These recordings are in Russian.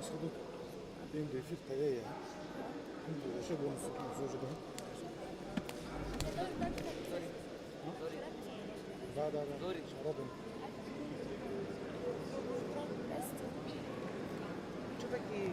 차도 비행기 휘타야야. 근데 쉐본 소주도. Да. Робин. Что такие?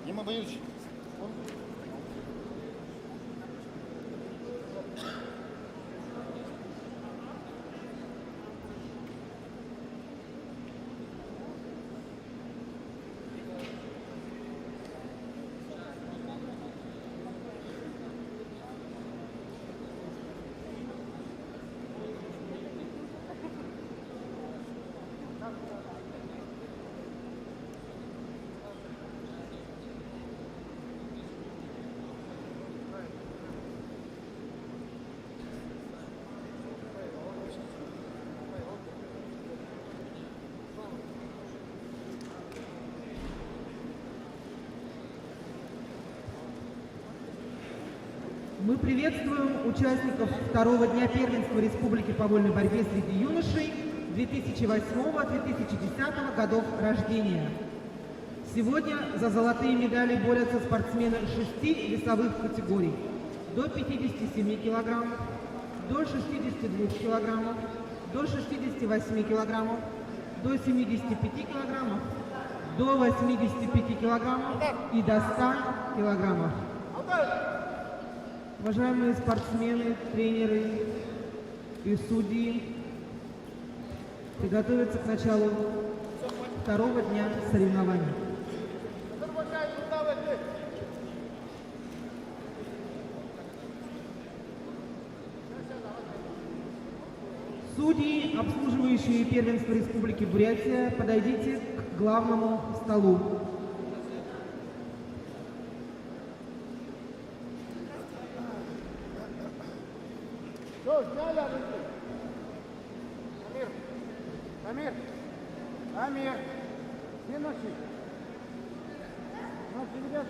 Дима Боевич. Мы приветствуем участников второго дня первенства Республики по вольной борьбе среди юношей 2008-2010 годов рождения. Сегодня за золотые медали борются спортсмены 6 весовых категорий: до 57 килограммов, до 62 килограммов, до 68 килограммов, до 75 килограммов, до 85 килограммов и до 100 килограммов. Уважаемые спортсмены, тренеры и судьи, приготовиться к началу второго дня соревнований. Судьи, обслуживающие первенство Республики Бурятия, подойдите к главному столу. Амир! Амир! Где наши? Наши ребята,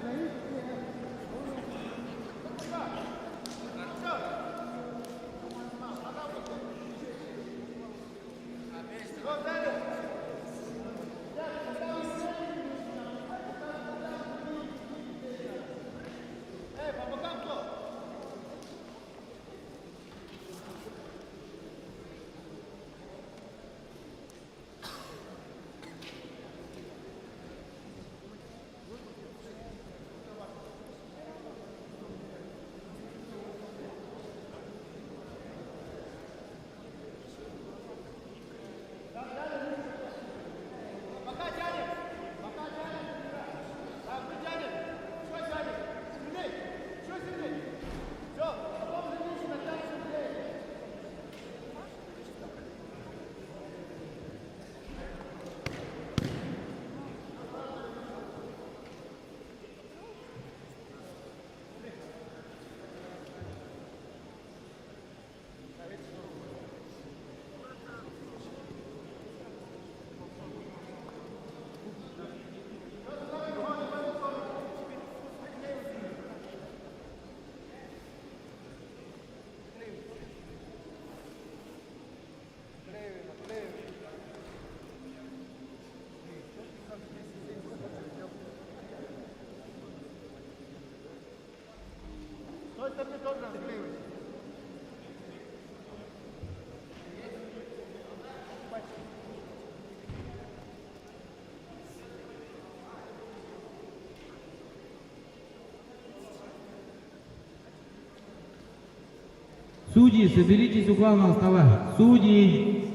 Судьи, соберитесь у главного стола. Судьи.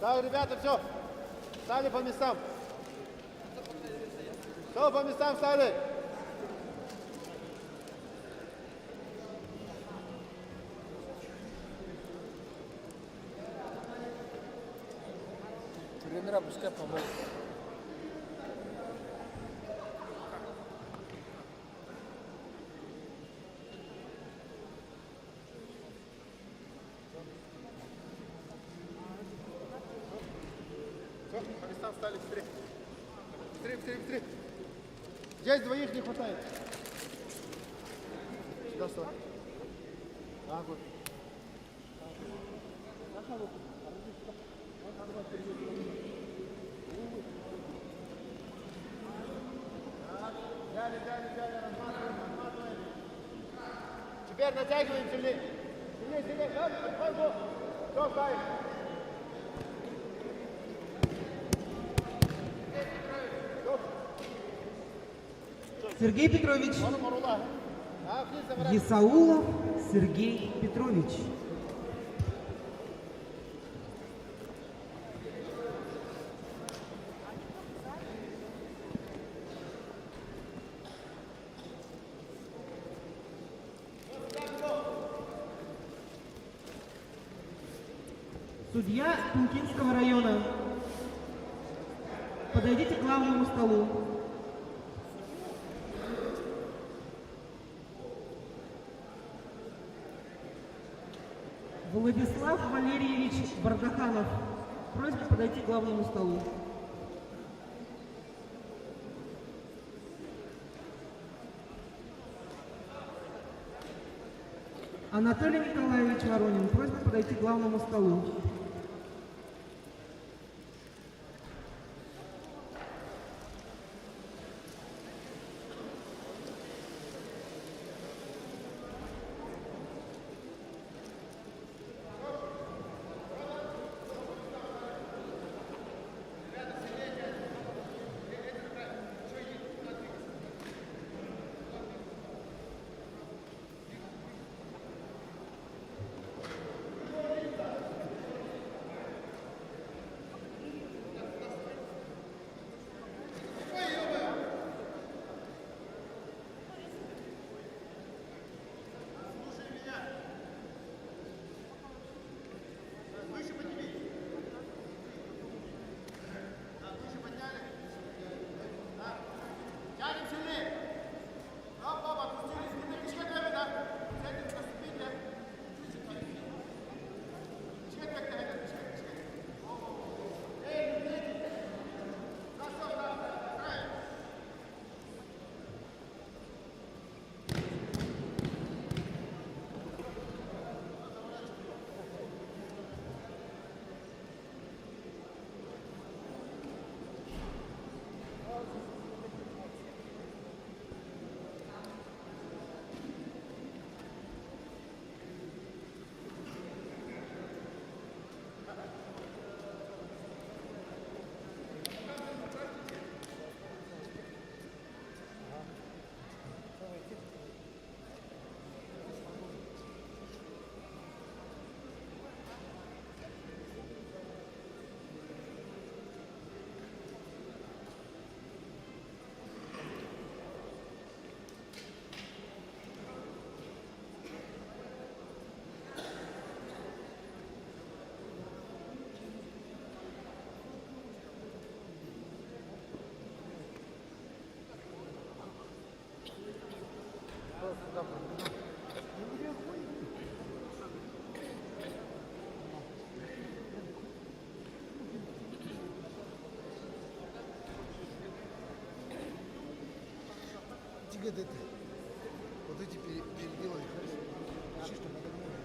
Так, ребята, все. Стали по местам. Все, по местам стали. Тренера пускай помогут. Все, по местам стали, быстрее. Быстрее, быстрее, быстрее. Здесь двоих не хватает. Сюда вставай. А, вот. Взяли, разматываем. Теперь натягиваем сильнее. Сильнее. Все, ставим. Сергей Петрович. Исаулов Сергей Петрович. Судья Пенкинского района, подойдите к главному столу. Владислав Валерьевич Бардаханов, просьба подойти к главному столу. Анатолий Николаевич Воронин, просьба подойти к главному столу. где-то это, вот эти переделали, хорошо. Ищи, что надо много.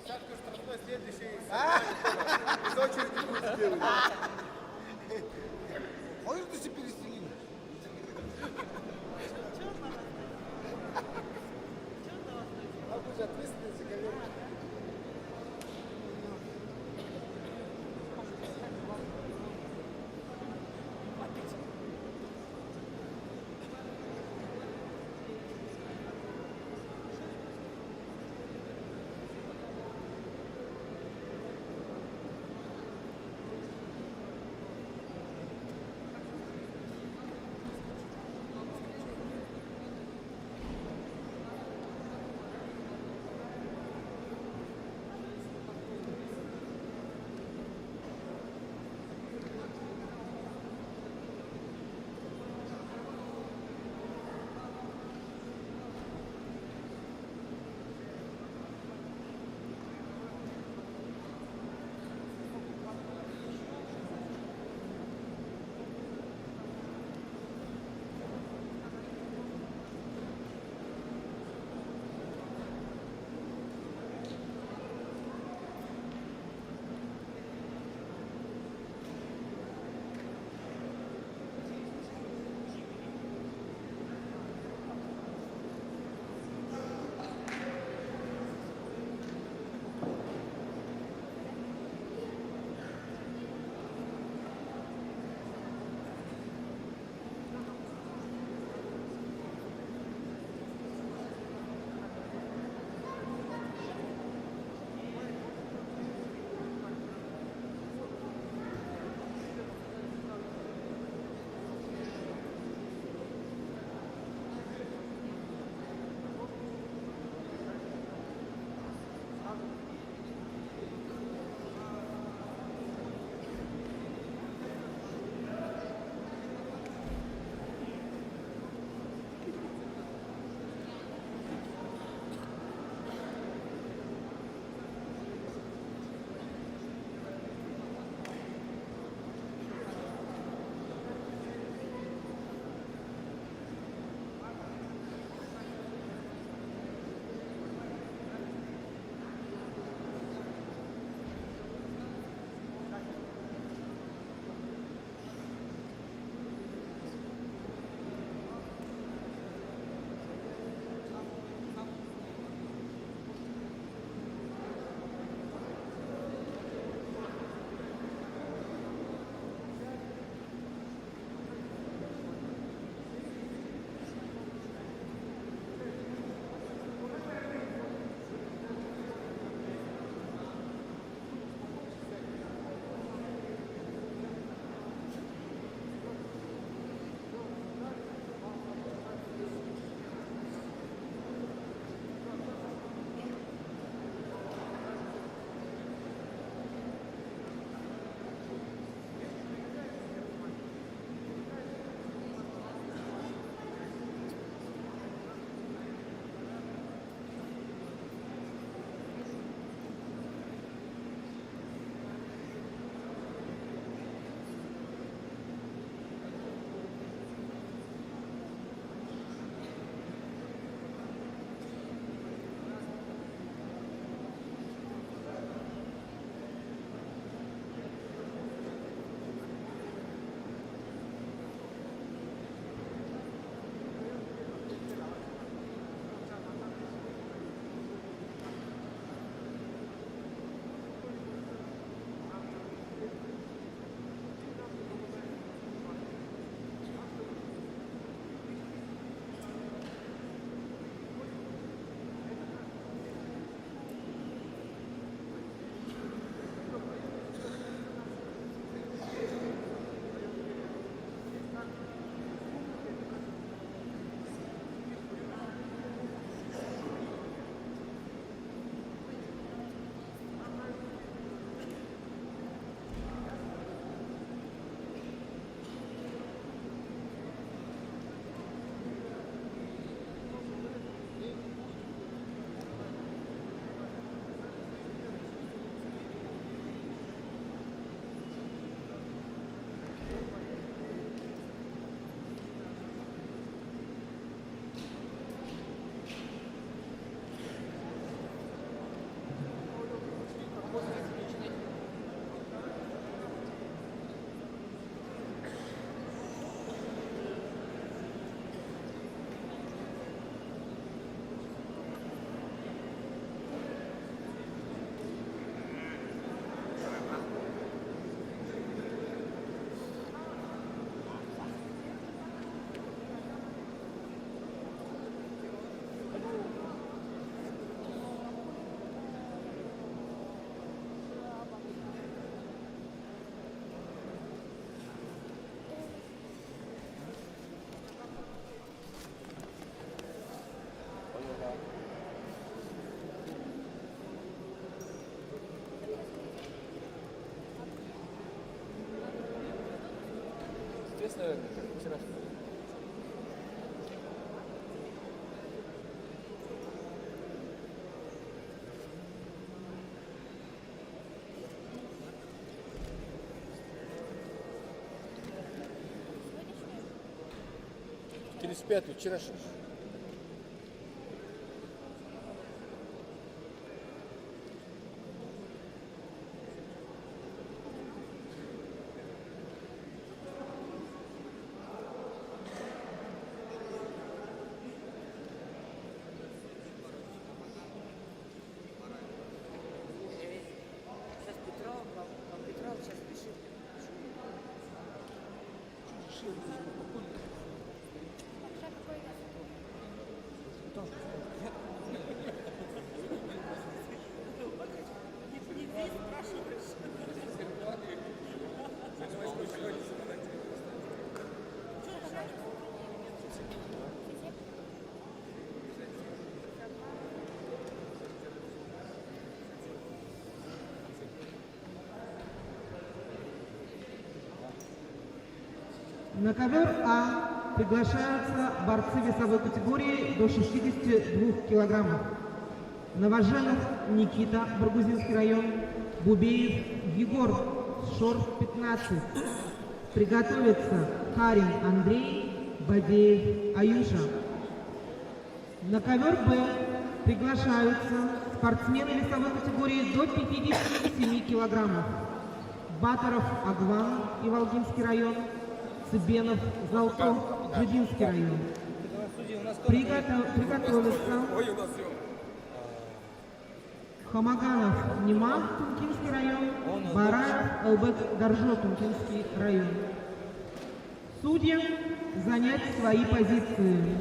Садку штрафной следующий. Из очереди будет сделать. Можешь ты себе перестелить? А вы же ответственны за ковер. есть, наверное, как вчера. Через пятый, вчерашний. Сейчас Петров сейчас решит. Не здесь спрашиваешь. На ковер А приглашаются борцы весовой категории до 62 килограммов. Новоженов Никита, Баргузинский район, Бубеев Егор, Шорф 15. Приготовиться Харин Андрей, Бадеев Аюша. На ковер Б приглашаются спортсмены весовой категории до 57 килограммов. Батаров Агван, Иволгинский район, Цыбенов Золотов, Джидинский район. Приготовиться Хамаганов Нима, Тункинский район, Бараев Элбек Даржо, Тункинский район. Судьям занять свои позиции.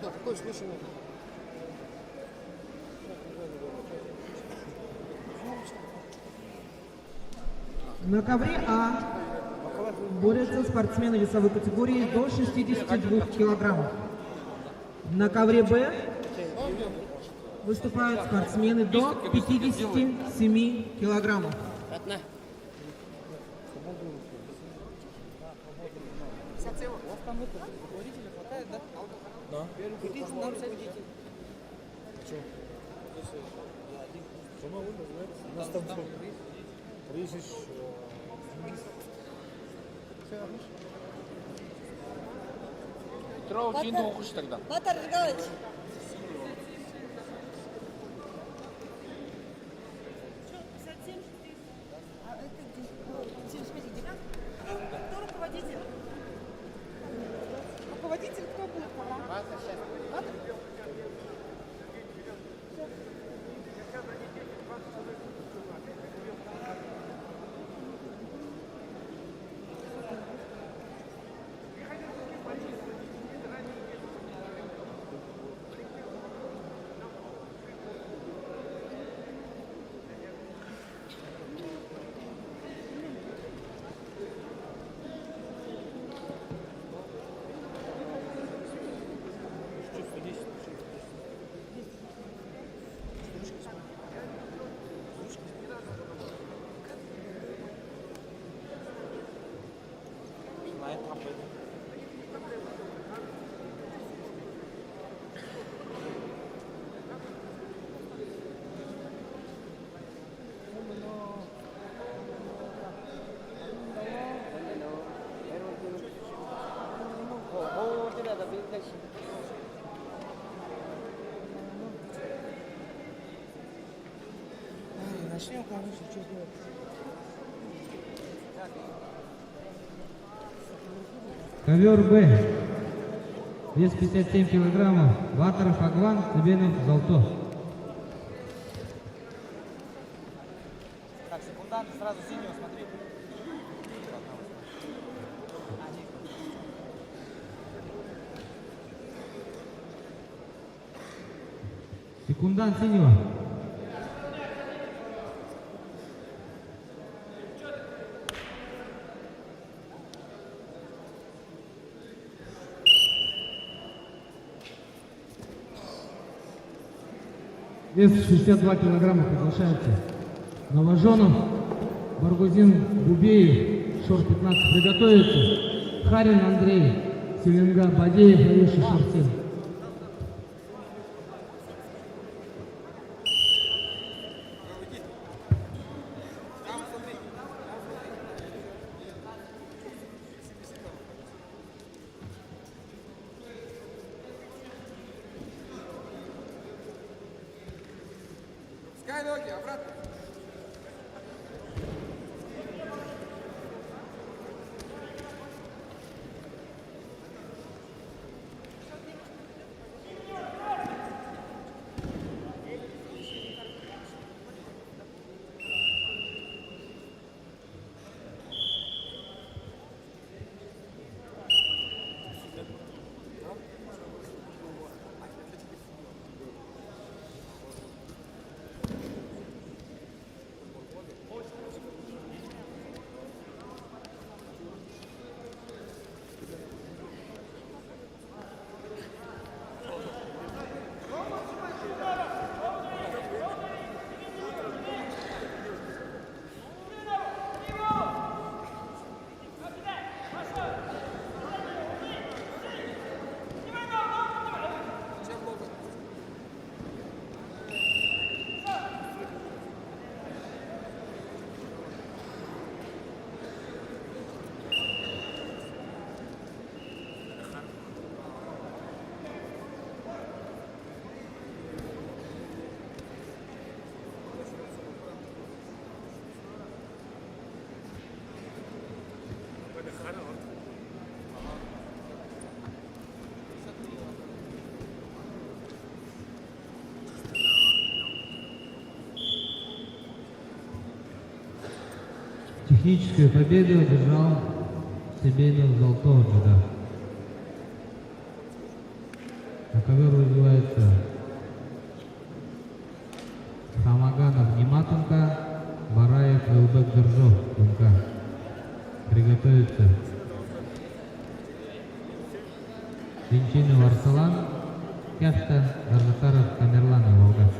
Какой слышал? На ковре А борются спортсмены весовой категории до 62 килограммов. На ковре Б выступают спортсмены до 57 килограммов. Петров, ты не ухуешь тогда. Батар Николаевич. Кто руководитель? Руководитель кто будет? Батар? Начнем, конечно, что делать. Ковер Б. Вес 57 килограммов. Батаров Агван, Цыбенов Золото. Так, секундант, сразу синего смотри. Секундант синего. Вес 62 килограмма приглашается Новоженов, Баргузин Бубеев, шорт 15. Приготовиться. Харин Андрей, Селенга, Бадеев, Алеша, шорт 7. Пускай ноги, обратно. Техническую победу одержал Себенов Золотого Джуда. На ковер вызывается Хамаганов Нематенко, Бараев Элбек Держов, Тунка. Приготовиться. Венчинов Арсалан, Кяхта, Даржатаров Тамерлан и Волга.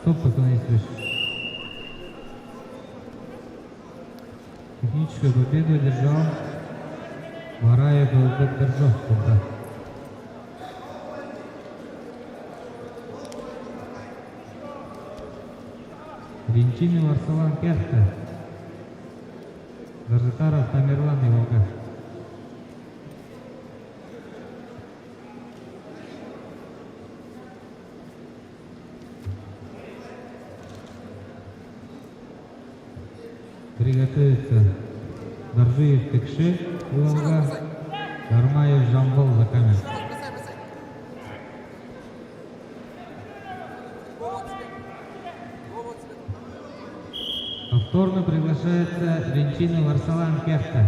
Стоп, поклонитесь. Техническую победу одержал Бараев Элбек Держов, Тунка. Венчинов Арсалан, Кяхта, Даржатаров Тамерлан и Волга. Приготовиться. Даржиев Текше и Волга. Кармаев Жамбол за камер. Повторно приглашается Венчинов Арсалан, Кяхта.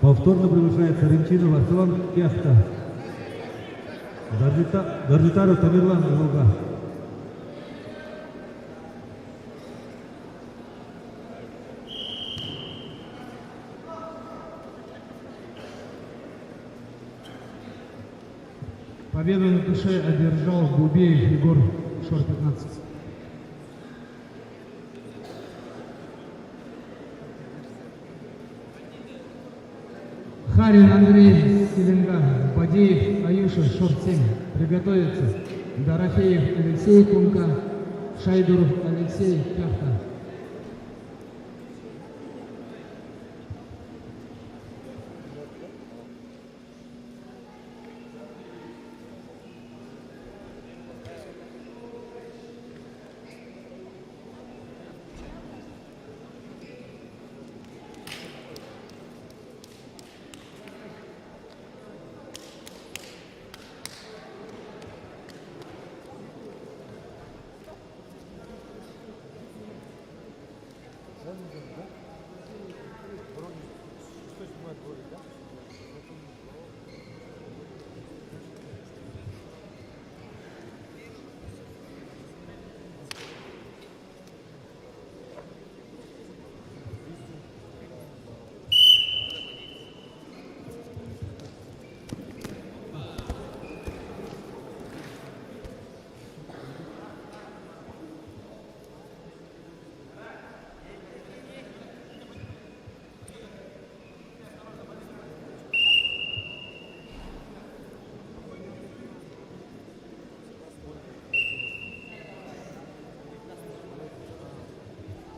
Повторно приглашается Ренчинов Арсалан, Кяхта. Даржитаров Тамерлан и Волга. Победу на душе одержал Бубеев Егор, шор 15. Харин Андрей, Селенга, Бадеев, Аюша, шор 7. Приготовиться. Дорофеев Алексей, Кунка, Шайдуров Алексей, Кяхта.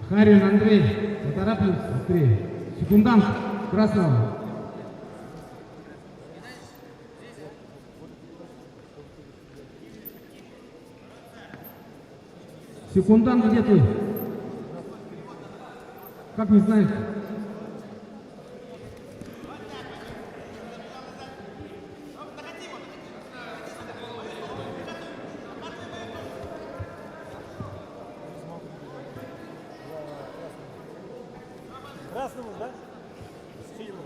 Харин Андрей, поторапливайтесь быстрее. Секундант красного. Секундант, где ты? Как не знаете? Красному, да? Синему.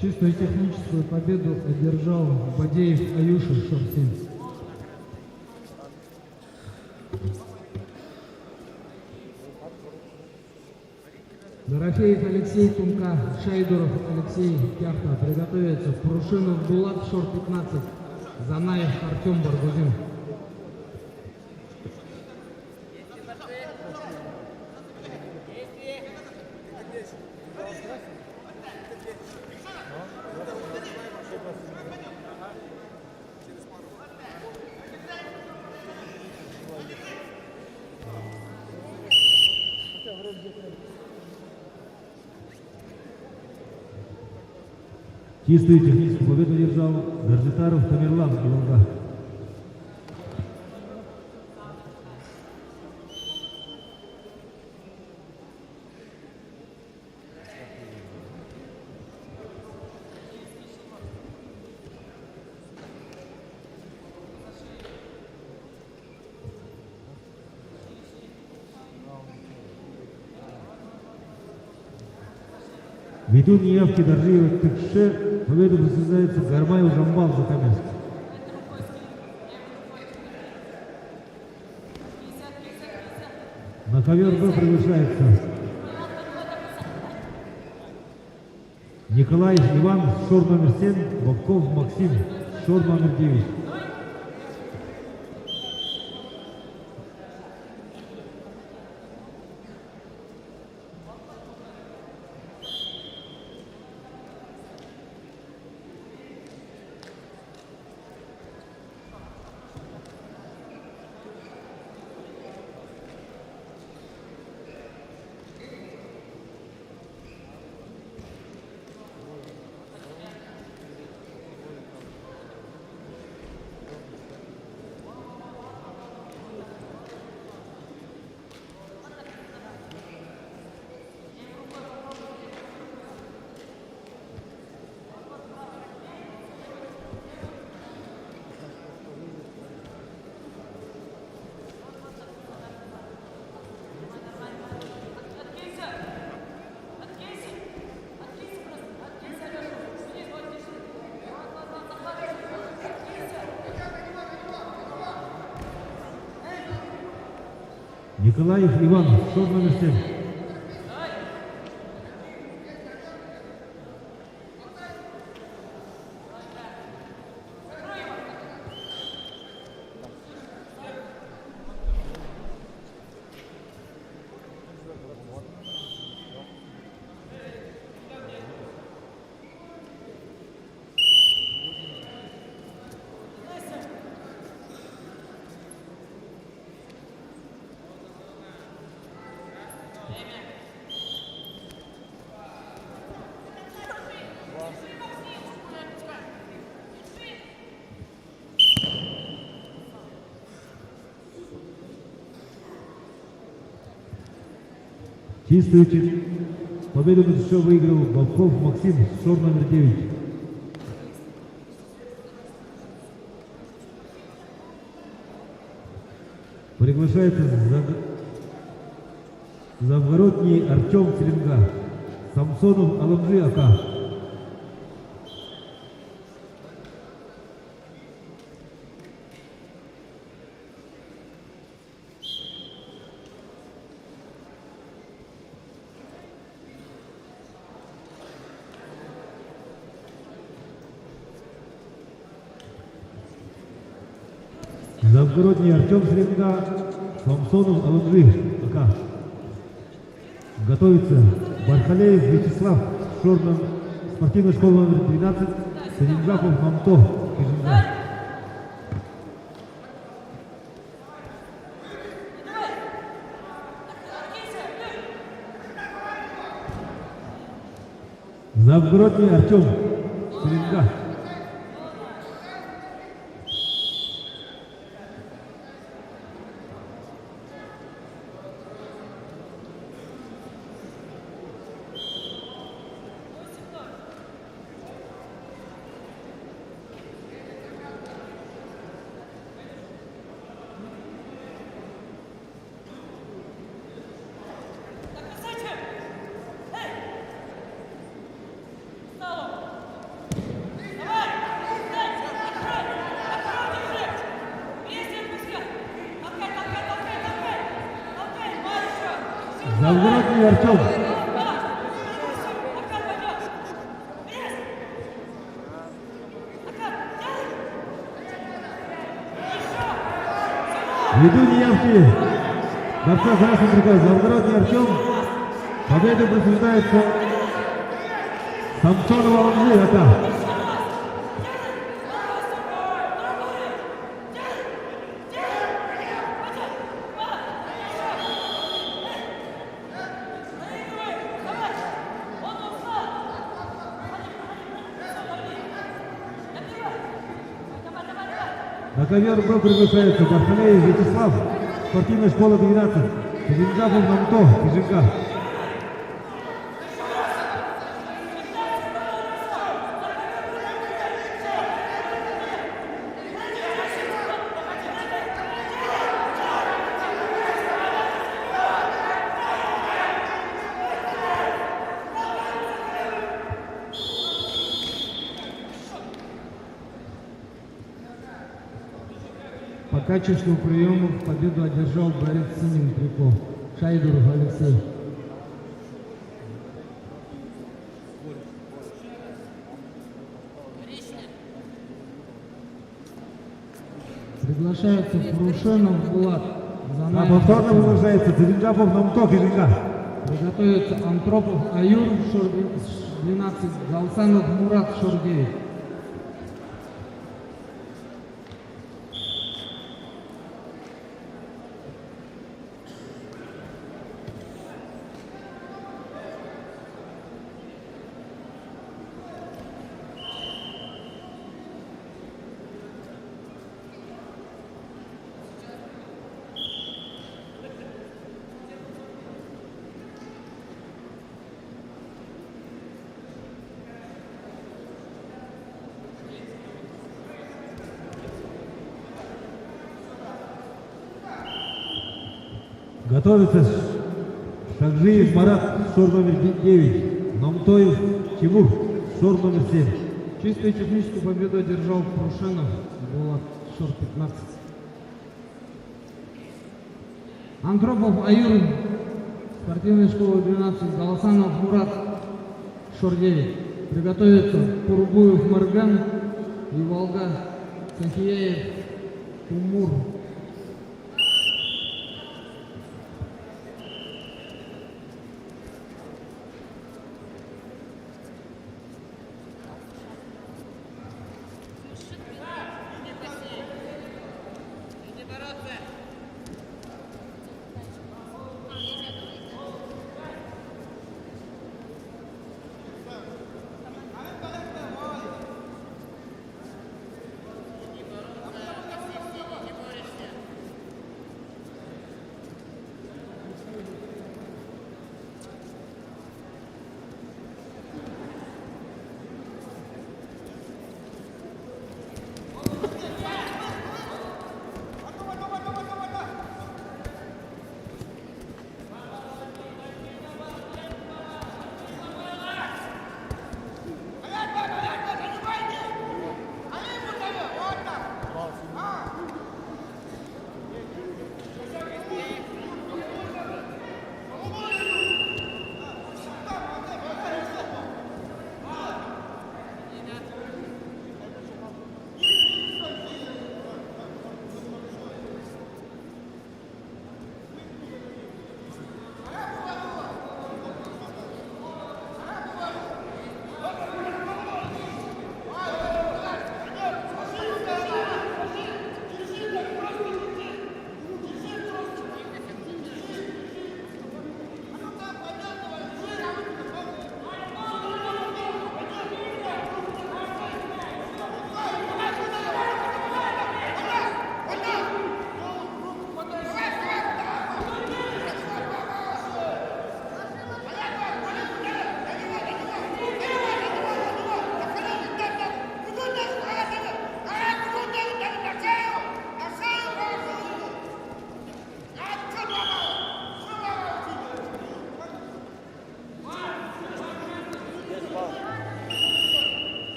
Чистую техническую победу одержал Бадеев Аюша, шор 7. Дорофеев Алексей, Тумка, Шайдуров Алексей, Кяхта. Приготовиться. Прушинов Булат, шор 15. Занаев Артем, Баргузин. Чистую техническую победу держал Гаржитаров Тамерлан, Илонга. Ведун явки Доржиева Тыкше, победу присуждается Гармаев Жамбал Закаменск. На ковер Б приглашается Николаев Иван, шор номер 7, Бобков Максим, шор номер 9. Николаев Иван, шорт номер 7. Чистый победу на еще выиграл Бабков Максим, шорт номер 9. Приглашается Завгородний Артем Селенга, Самсонов Аламжи АК. Завгородний Артем Селенга, Самсонов Аламжи АК. Готовится Бархалеев Вячеслав, шорт спортивной школы номер 12, Садинжапов Мамто, Кижинга. Завгородний Артем Селенга. Завгородний Артем. Ввиду неявки борца за красный трикот Завгородний Артем, победу присуждается Самсонова Аламжи АК. На ковер вновь приглашается Бархалеев Вячеслав, спортивная школа 12, Садинжапов Мамто, Кижинга. По качеству приемов победу одержал борец с синим трико Шайдуров Алексей. Приглашается Фрушенов Булат. На повторно приглашается Садинжапов Мамто, Кижинга. Приготовится Антропов Аюр, шор 12, Галсанов Мурат, шор 9. Готовится Шакжиев Марат, шорт номер 9, Мамтоев Тимур, шорт номер 7. Чистую техническую победу одержал Фрушенов Булат, шор 15. Антропов Аюр, спортивная школа 12, Галасанов Мурат, Шор 9. Приготовиться Пурбуев Марган и Волга Сахияев Тумур.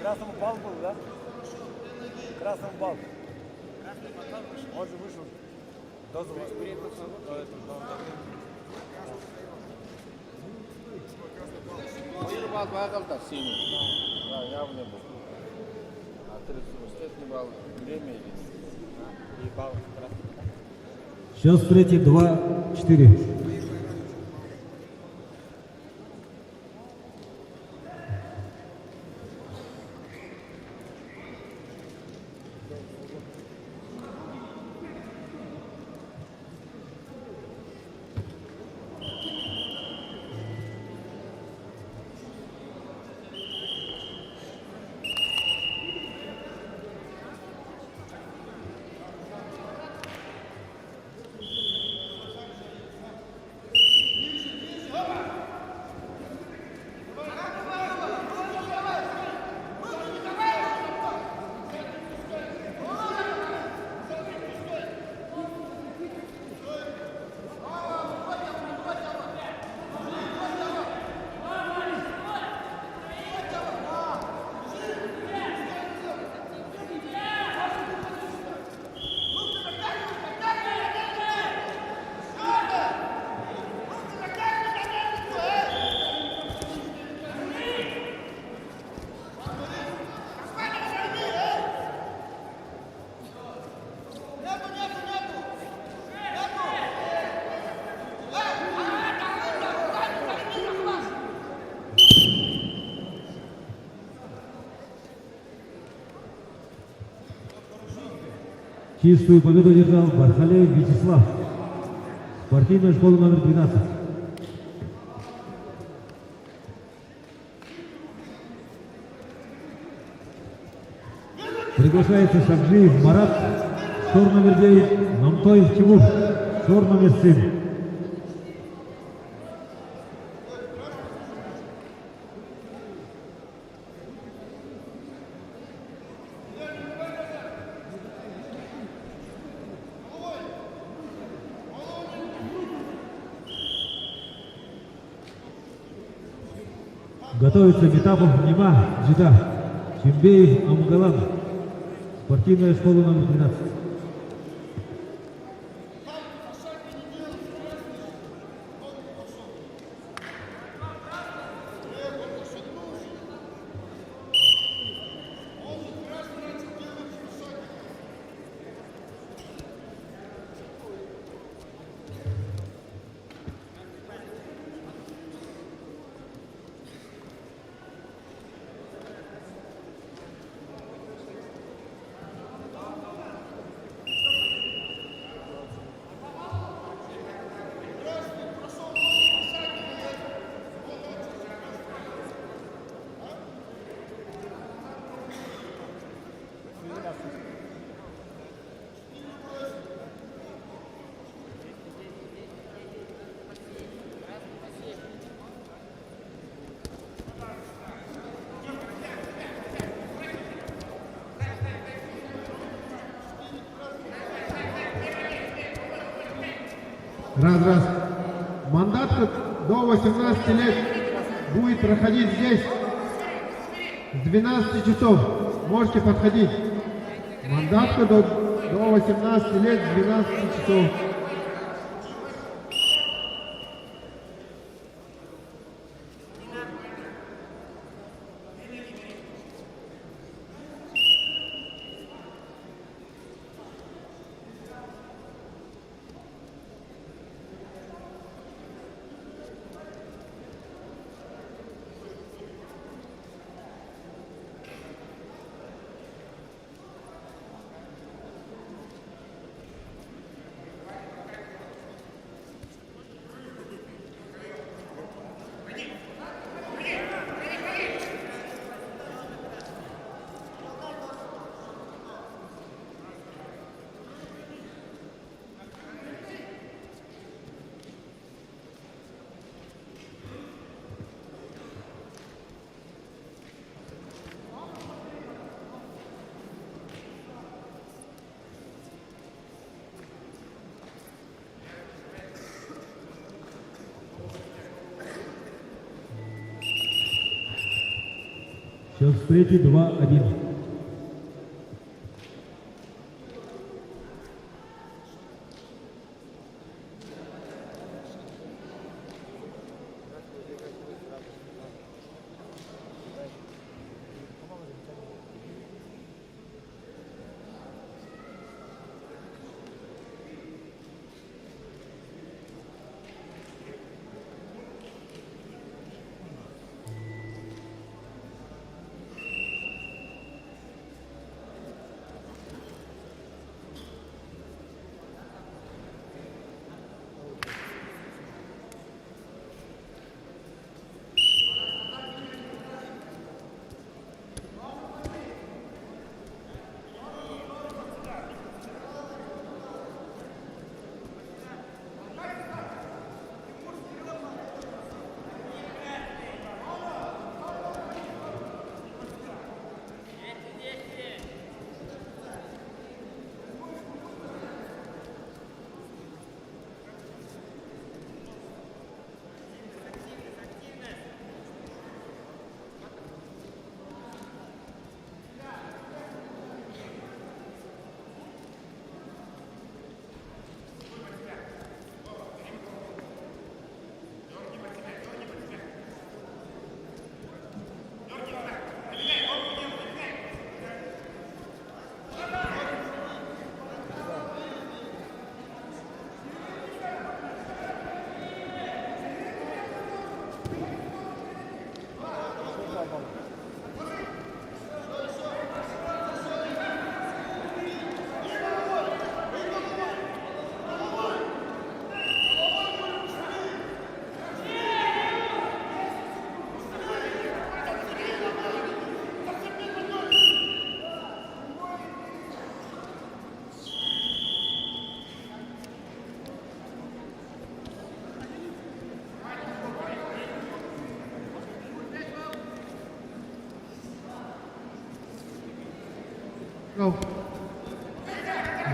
Красному бал был, да? Красному бал. Он же вышел. Дозу Бал багал так синий. Да, явно был. А 30 балл время или и бал. Сейчас третий 2-4. Чистую победу одержал Бархалеев Вячеслав, спортивная школа номер 12. Приглашается Шамжиев Марат, шор номер 9, Намтоев Тимур, шор номер 7. Готовится Метапов Нима Джида, Чимбеев Амгалан, Спортивная школа номер 12. Раз. Мандатка до 18 лет будет проходить здесь с 12 часов. Можете подходить. Мандатка до 18 лет с 12 часов. Счет встречи 2-1.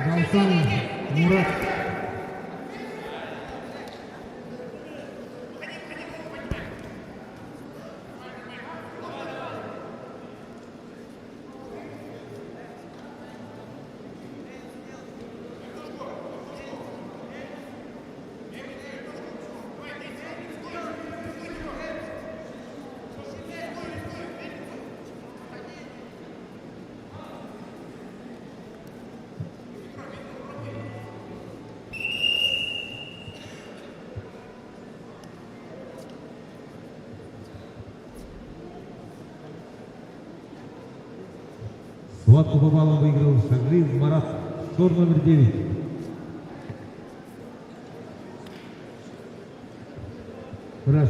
Галсан Мурат. Схватку по баллам выиграл Шаглин Марат, шор номер 9. Раз.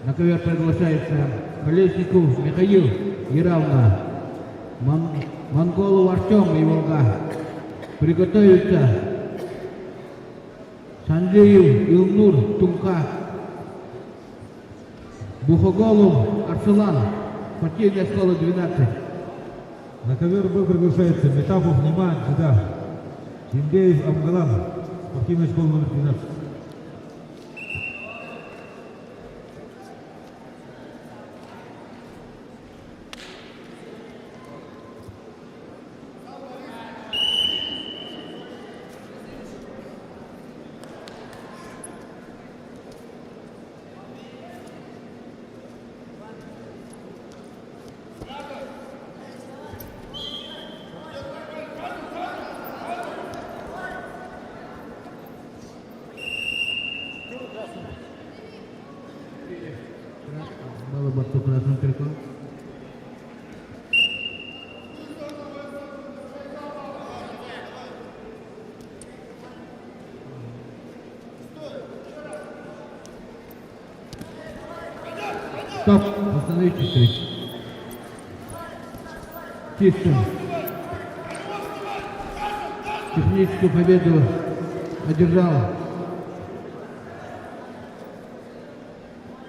На ковер приглашается Колесников Михаил Яровна, Монголов Артем и Волга. Приготовиться Санджеев Илнур Тумка, Бухоголов Арсалан, спортивная школа 12. На ковер бой приглашается Метапов Нима Джида, Чинбеев Амгалан, спортивная школа номер 12. Было борту красным трико. Стоп! Остановитесь. Чисто. Техническую победу одержал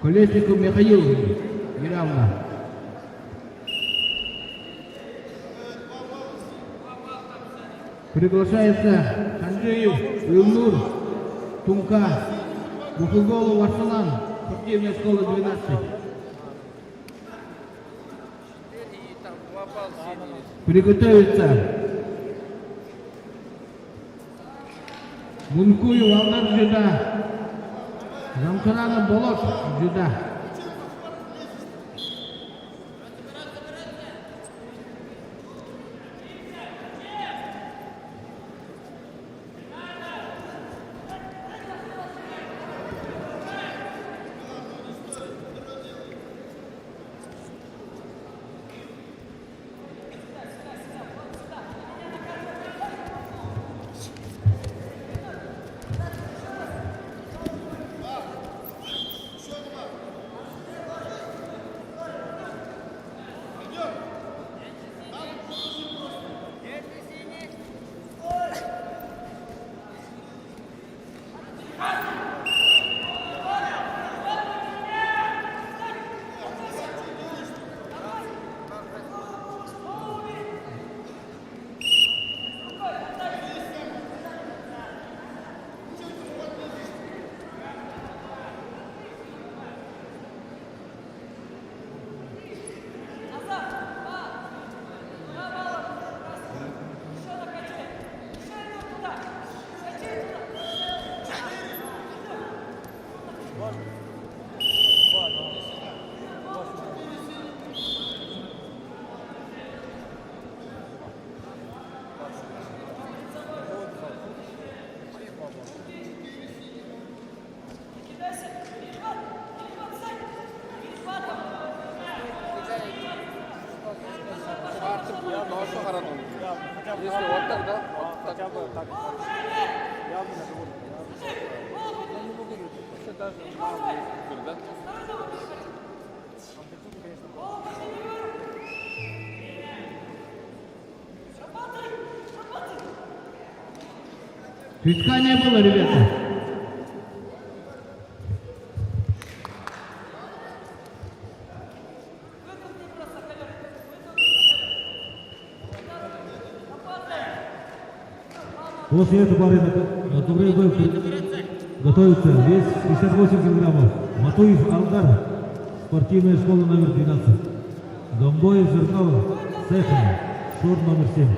Колесников Михаил Яровна. Приглашается Санджеев Илнур Тумка, Бухоголов Арсалан, спортивная школа 12. Приготовиться Мункуев Алдар Джида, Замкарана Болот Джида. Если вот так, да? Вот хотя бы так. Явно это будет. Я не могу говорить. Вообще даже мало будет, да? Амплитуду, конечно, Свистка не было, ребята. После этой пары на ковре бой готовится вес 58 килограммов. Матуев Алдар, спортивная школа номер 12. Гомбоев Зеркало, Сехан, шор номер 7.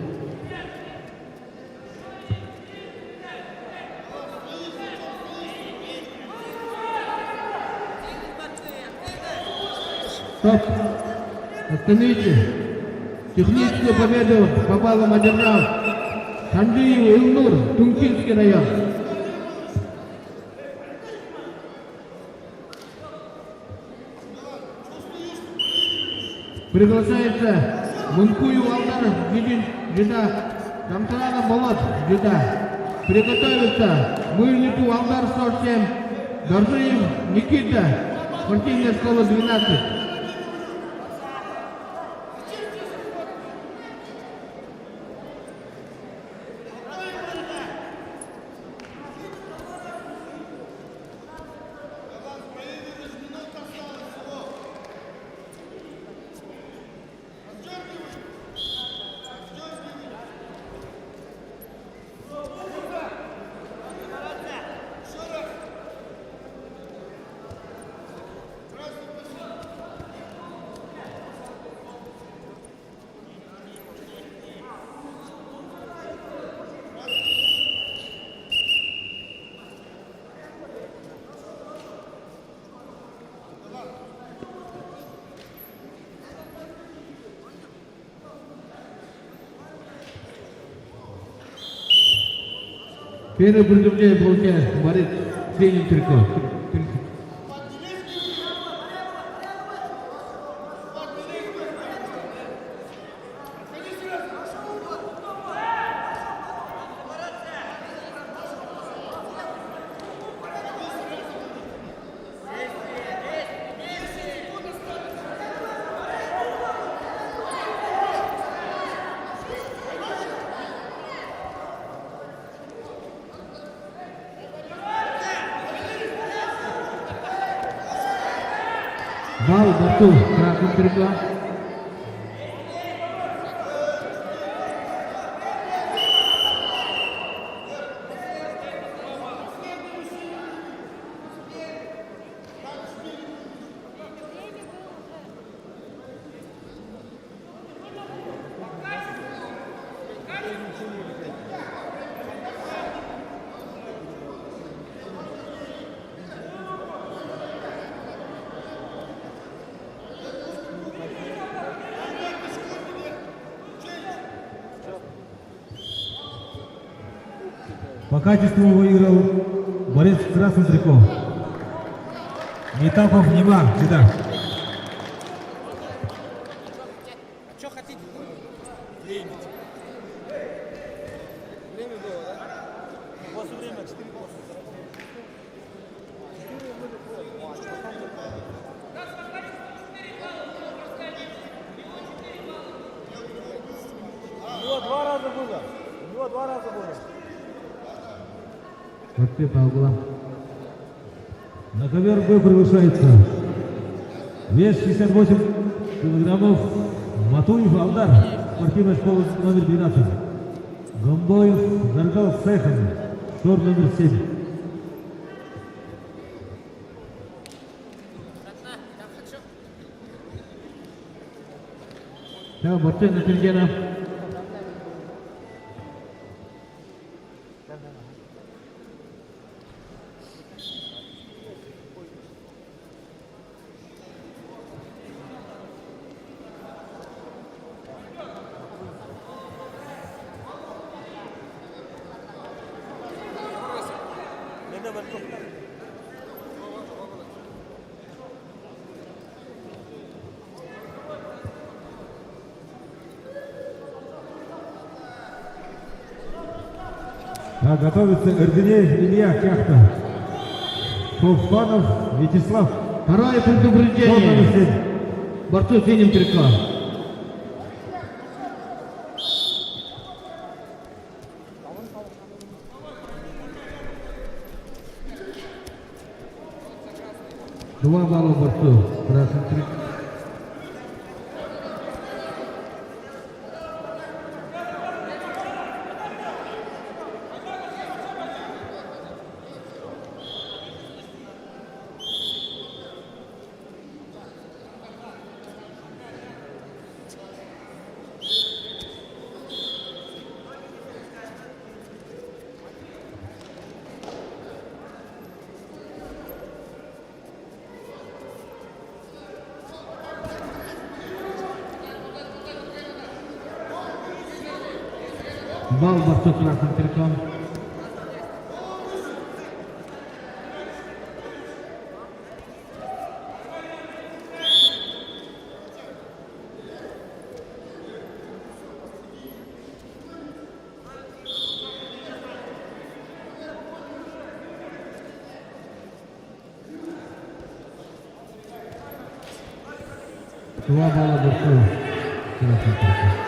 Стоп! Остановите! Техническую победу по баллам одержал Санджеев Илнур, Тункинский район. Приглашается Мункую Алдар, Жида, Камсарана Болот, Жида. Приготовиться Мыльнику Алдар 47, Горжиев Никита, спортивная школа 12. Первый предупреждение получает Борис Сенентриков. Бал борту красным трикла. По качеству выиграл борец с красным триком. Метапов Нема, сюда. Что хотите? Время было, да? После времени 4 года. У него 2 раза было. У него 2 раза было. Вот по углам. На ковер бой приглашается. Вес 68 килограммов. Матуев Алдар, спортивная школа номер 12. Гомбоев Заргал Цехан, школа номер 7. Все, борцы на середину. Так, готовится Эрденеев Илья Кяхта. Фовпанов Вячеслав. Второе Школа номер предупреждение 7. борцу синим триком. Два балла борцу красным триком. Бал борцу красным триком. 2 балла Буркоев. Красный карта.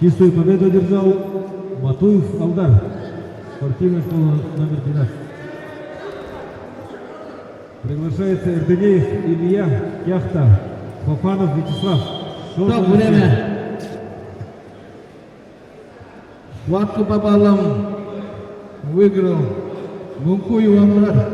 Чистую победу одержал Матуев Алдар, спортивная школа номер 12. Приглашается Эрденеев Илья, Кяхта, Фофанов Вячеслав. Стоп, время. Схватку по баллам выиграл Мункуев Алдар.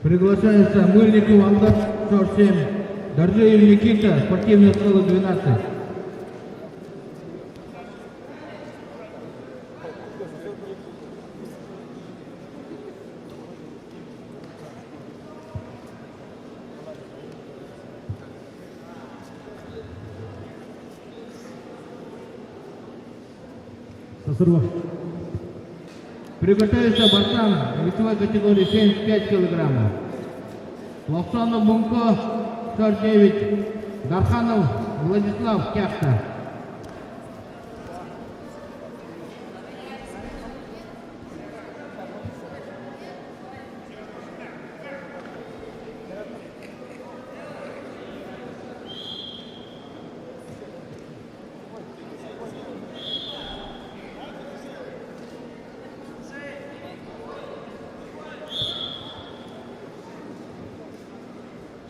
Приглашается Мыльников Алдар, 47. Доржеев Никита, спортивная школа 12. Сосыров. Приготовится борцам весовой категории 75 килограммов. Ловсонов Бунко, 49. Дарханов Владислав, Кяхта.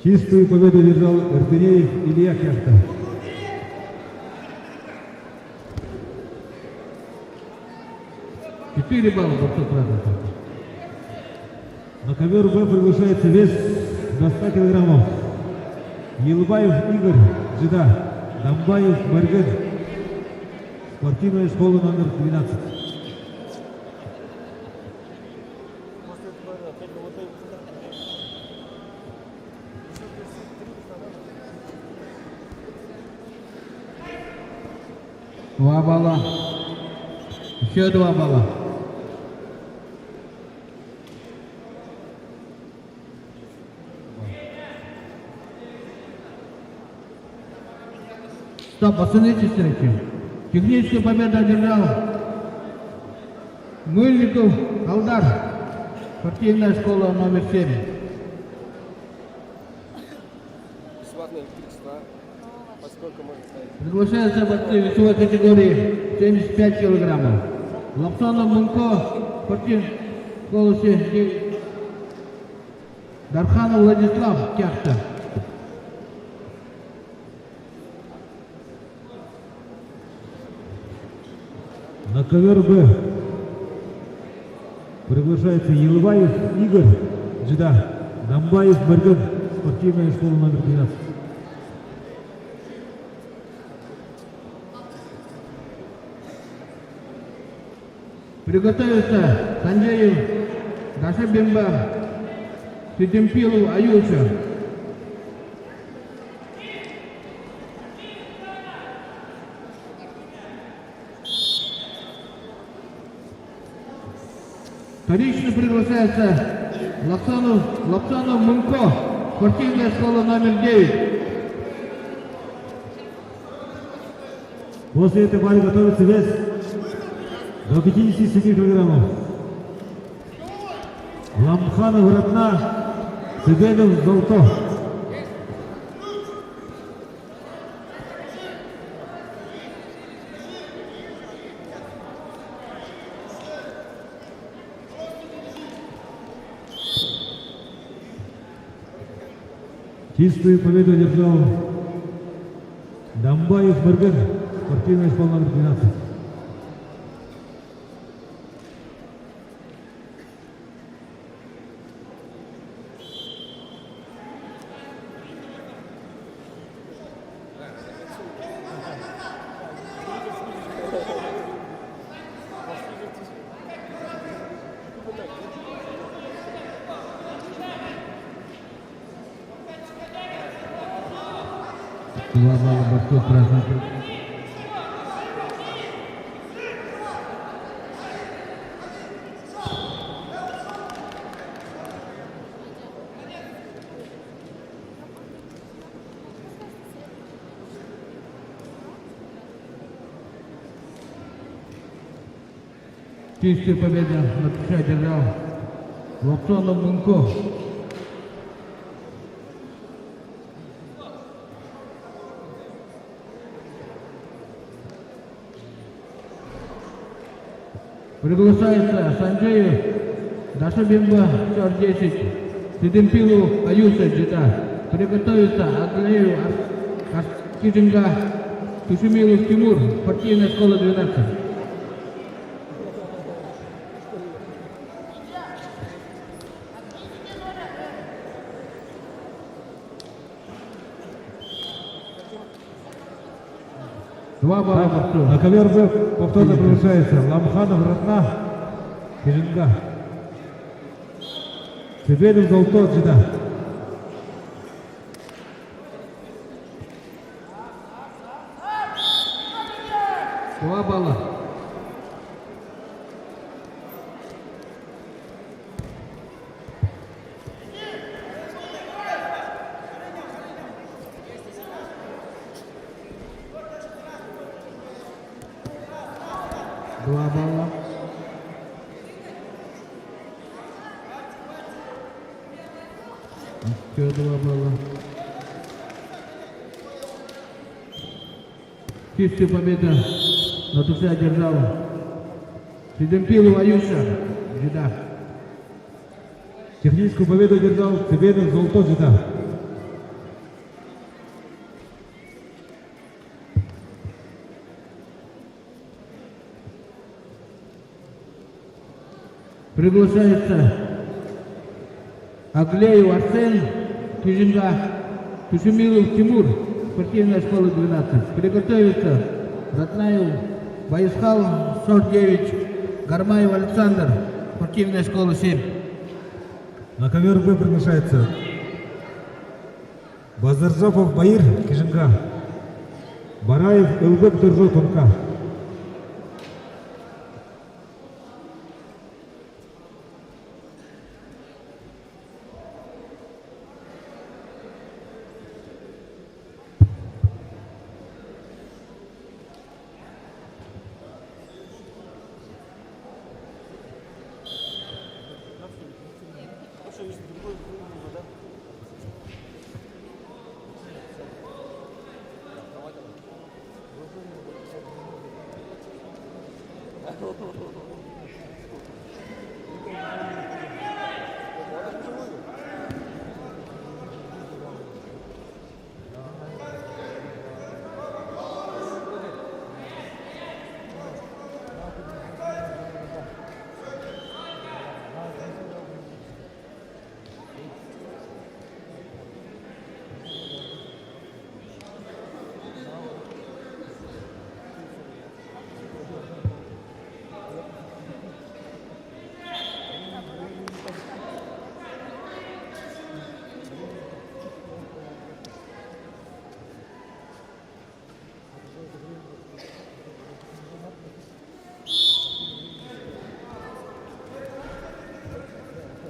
Чистую победу одержал Эрденеев Илья, Кяхта. Четыре балла борцов красной карты. На ковер Б приглашается вес до 100 килограммов. Елбаев Игорь, Джида. Дамбаев Барген, спортивная школа номер 12. Два балла. Еще 2 балла. Стоп, остановитесь, встречи. Техническую победу одержал Мыльников Алдар, спортивная школа номер 7. Бесплатное электричество. Поскольку можно ставить. Приглашаются борцы весовой категории 75 килограммов. Лапсонов Мунко, спортивная школа 7. Дарханов Владислав, Кяхта. На ковер Б приглашается Елбаев Игорь, Джида. Дамбаев Барген, спортивная школа номер 12. Приготовиться Санджеев Дашабимба, Сидимпилов Аюша. Вторично приглашается Лапсанов Мунко, спортивная школа номер 9. После этой пары готовится вес до 57 килограммов. Ламханов Ратна, Цыганов Золото. Чистую победу одержал Дамбаев Барген, спортивная школа номер 12. 2 балла борцу красной трибуны. Чистая победа на ТШ держал Лапсонов Мунков. Приглашается Санджеев Дашабимба, счет 10. Сидимпилу Аюса Джита. Приготовится Аглею Кижинга Тушемилов Тимур, партийная школа 12. Два балла борцу. На ковер Б повторно приглашается Ламханов Ратна, Кижинга. Цибенов Золото Джида. Два балла. Два балла. Еще 2 балла. Чистая победа на ТШ держава. Сидимпилу Аюша Джида. Техническую победу одержал Цибенов Золото Джида. Приглашается Аглеев Арсен, Кижинга Тушемилов Тимур, спортивная школа 12. Приготовится Ратнаев Боисхал, 49, Гармаев Александр, спортивная школа 7. На ковер Б приглашается Базаржапов Баир, Кижинга. Бараев Элбек Туржо, Тонка.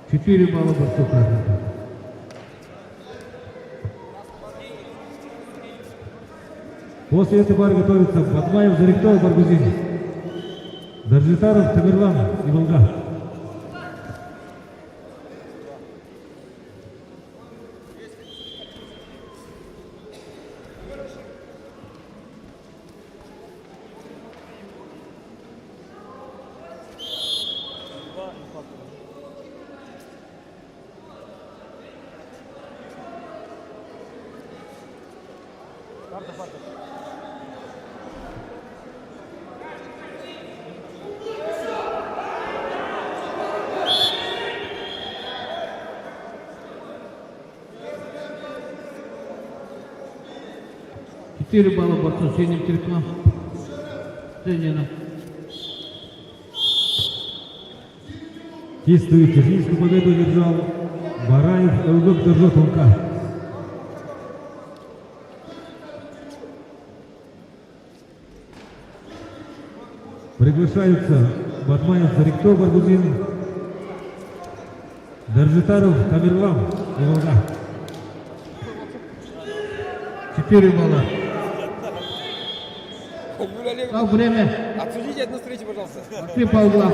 Четыре балла борцу красной. После этой пары готовится Батмаев, Зарихтов, Баргузин. Даржитаров, Тамерлан и Волга. Четыре балла борцу синим триком. Сенина. Чистую техническую победу одержал Бараев Элбек Туржо, Тонка. Приглашаются Батмаев Зарикто Баргузин, Даржитаров Тамерлан и Волга. 4 балла. Юлия Олеговна, Так, время. обсудите одну встречу, пожалуйста. Максим Павлов.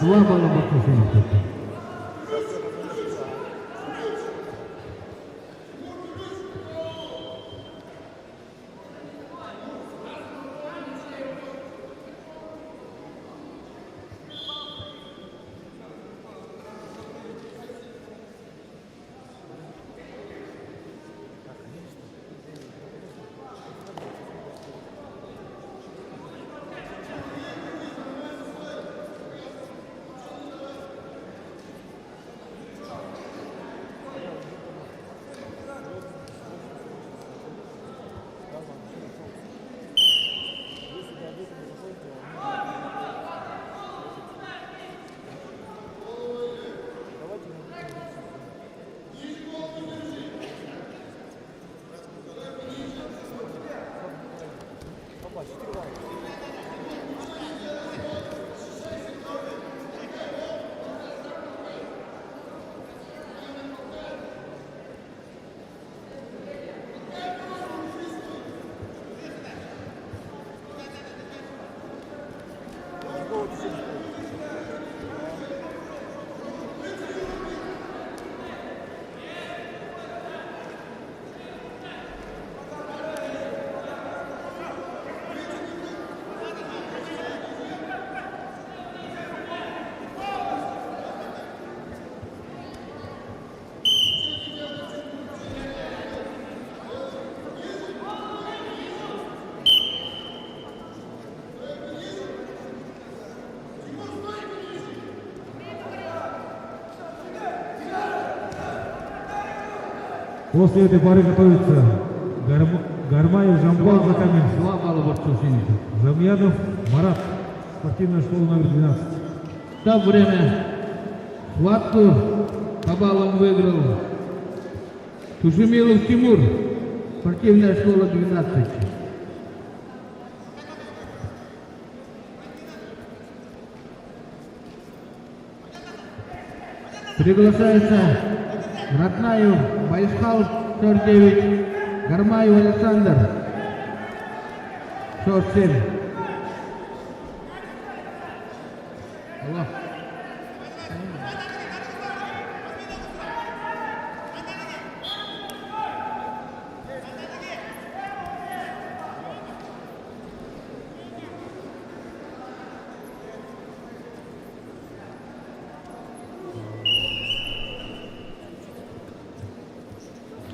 Два балла Бартушенко. После этой пары готовится Гармаев Жамбал Закаминск. 2 балла Бартушенко. Замьянов Марат, спортивная школа номер 12. Так, время. Схватку по баллам выиграл Тушемилов Тимур, спортивная школа 12. Приглашается Ратнаев Байсхал 49, Гармаев Александр 47. Алло.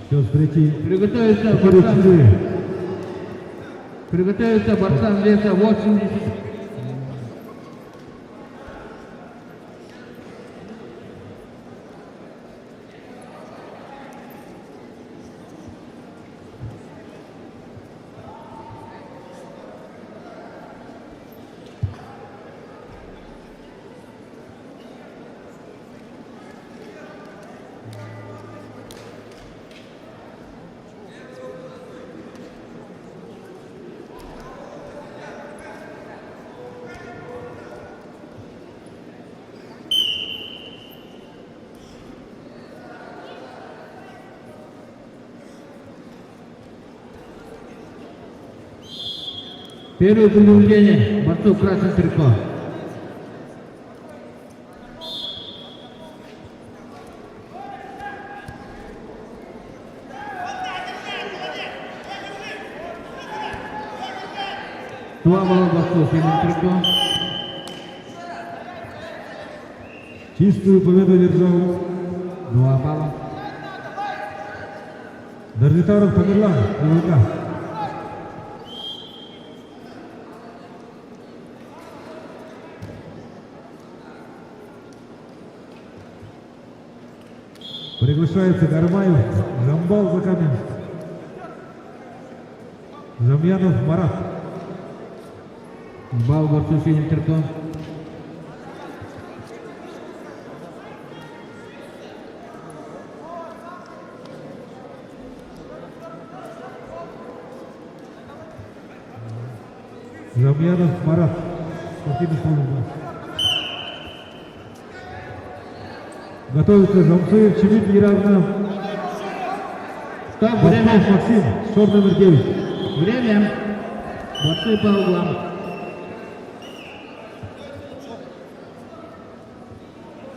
Все, встречи. Приготовиться борцам веса 80. Первое предупреждение борцов красных трикот. борцу Филипенко. Чистую победу одержал 2 балла. Дарвитаров Тамерлан, ИВК. Приглашается Гармаев, Жамбал Закаменск. Жамьянов Марат. Балл борцу Филипенко. Жамьянов Марат. Спортивный школьный класс. Готовится Жамцуев, Чемит неравно. Стоп, Башков время. Максим, счет номер 9. Время. Борцы по углам.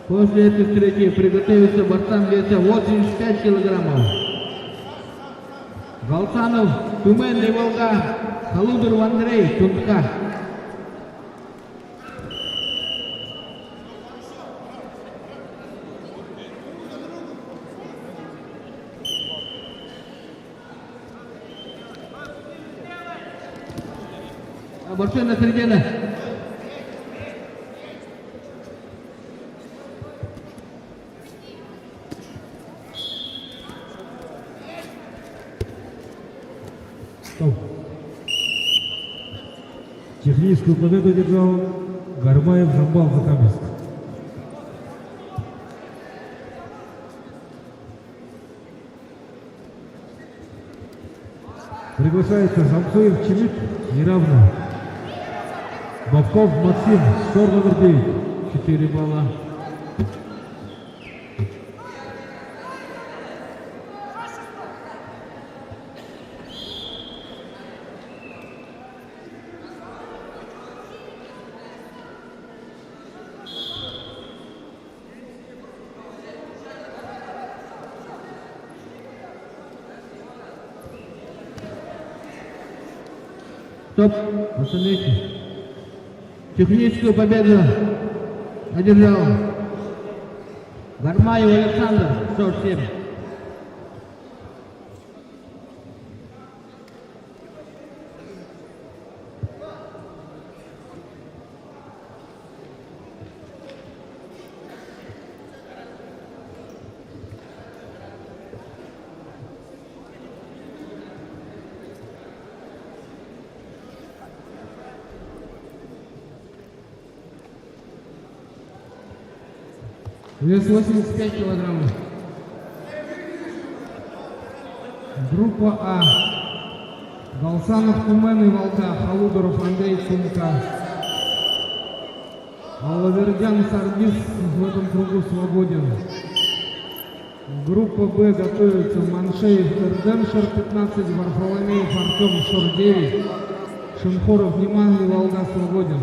После этой встречи приготовиться борцам веса 85 килограммов. Галцанов, Тюмень, Волга, Халудеров Андрей, Тунка. Борцы на середине. Стоп. Техническую победу одержал Гармаев Жамбал Закаменск. Приглашается Жамцуев, Чемит неравно. Бабков Максим, счет номер 9. 4 балла. Стоп, остановитесь. Техническую победу одержал Гармаев Александр, 47. Вес 85 килограммов. Группа А. Галсанов, Тюмень и Волга, Халудеров Андрей, Тунка. Аллавердян, Саргис в этом кругу свободен. Группа Б готовится Маншеев, Эрден, шор 15, Варфоломеев, Артем, шор 9. Шимхоров, Неман и Волга свободен.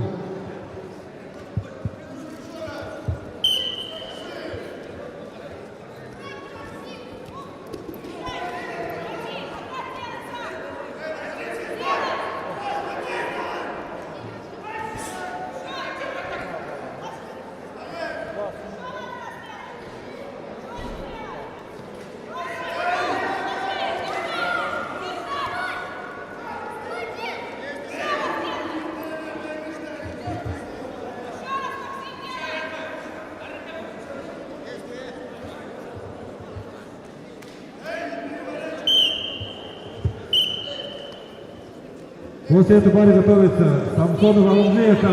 После этой пары готовится Самсонов Алумжеевка,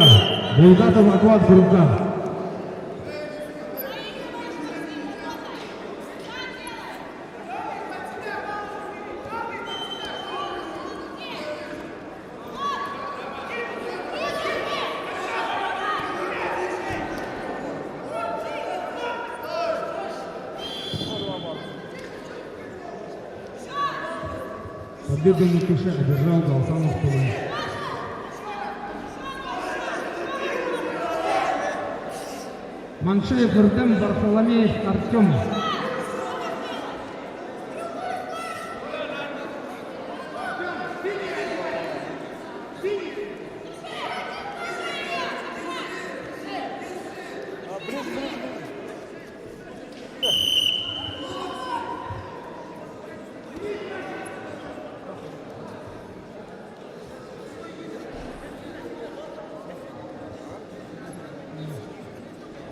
Булгатов Акват Грункан. Победу на туше одержал Галсанов Тюмень. Маншеев, Эрден, Варфоломеев, Артем.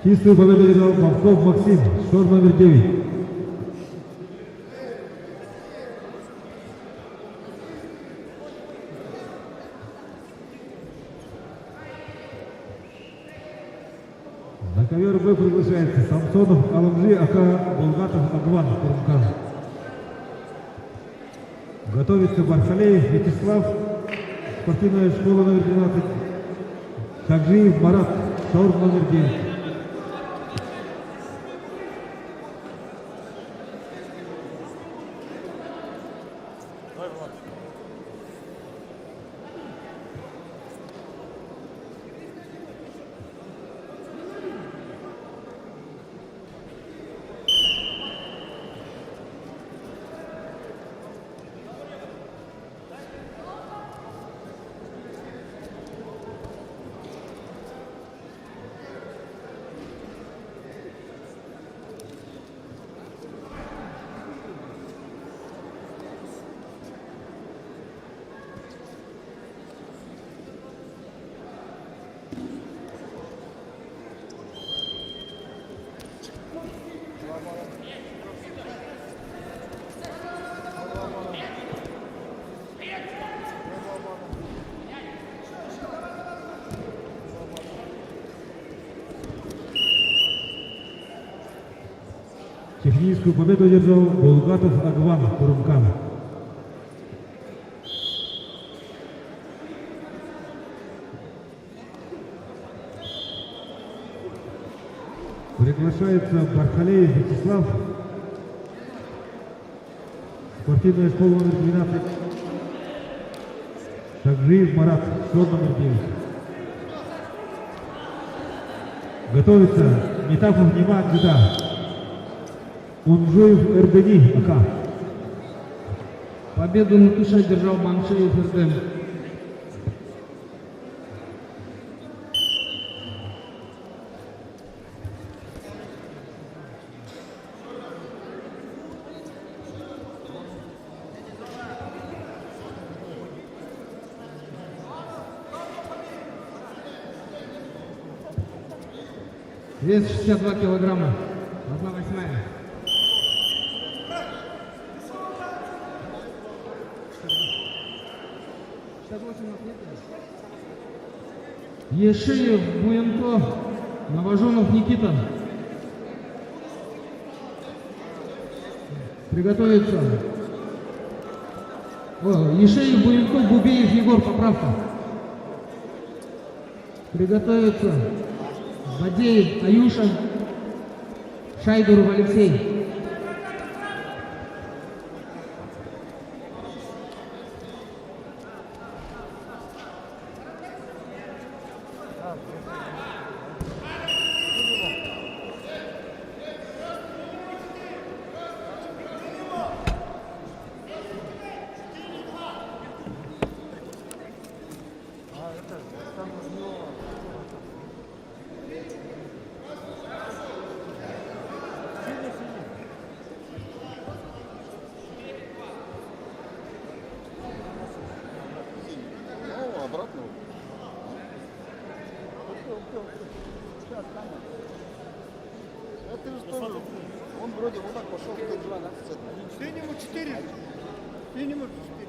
Чистую победу одержал Бабков Максим, счет номер 9. На ковер бой приглашается Самсонов Аламжи, Ака Булгатов Агван, Курмкан. Готовится Бархалеев Вячеслав, спортивная школа номер 12. Шакжиев Марат, шорт номер 9. Техническую победу одержал Булгатов Агван, Курмкан. Приглашается Бархалеев Вячеслав, спортивная школа номер 12. Шакжиев Марат, счет номер 9. Готовится Метафов Нима Джида. Унжуев Эрдени, Ака. Победу на туше одержал Маншеев Эрдем. Вес 62 килограмма. 1/8. Ешеев, Буенко, Новожонов Никита. Приготовиться. Ешеев, Буенко, Бубеев, Егор, поправка. Приготовиться. Бадеев, Аюша, Шайдуров Алексей. Обратно. Это же тоже. Он вроде вот так пошел в тот же. Минимум 4. Минимум 4.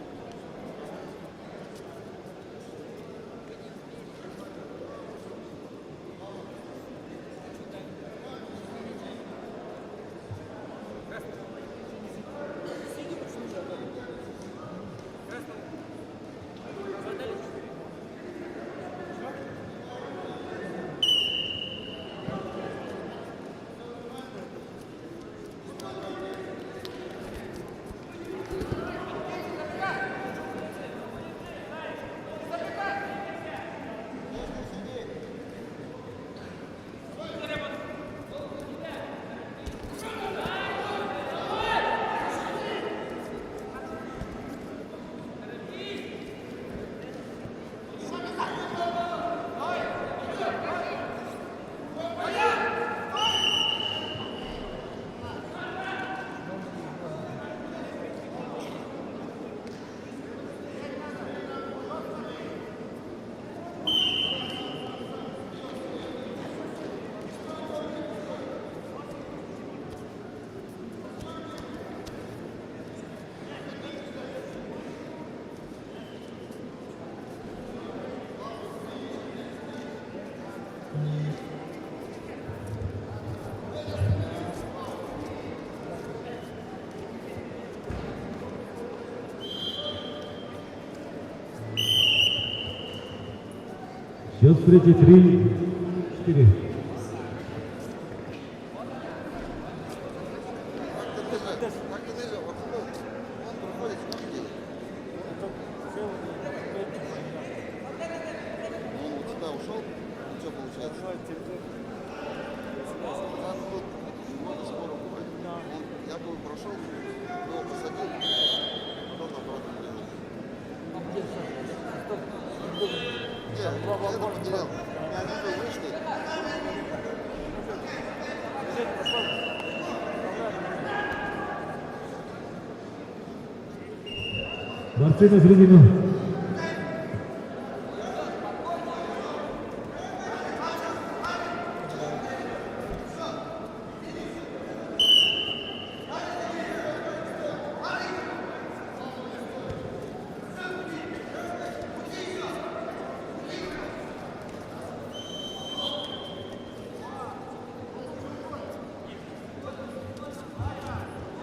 Счет встречи 3-4. Так и держи, вот он проходит, что он делает? Он у тебя ушел, что получается? Там вот много скоро бывает. Я бы прошел, его посадил, потом обратно делал. Нет, это потерял. Я не был вышли. Борцы на середину.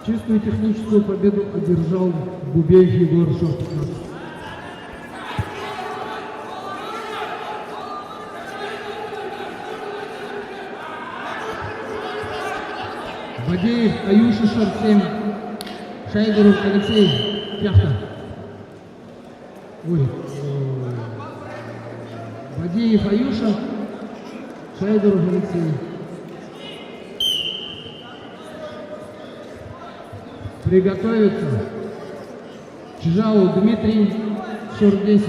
Чистую техническую победу одержал Бубеев Егор, счет 15. Бадеев Аюша, счет 7. Шайдеров Алексей, пяхта. Ой. Бадеев Аюша, Шайдеров Алексей. Приготовиться. Чижау Дмитрий, счет 10.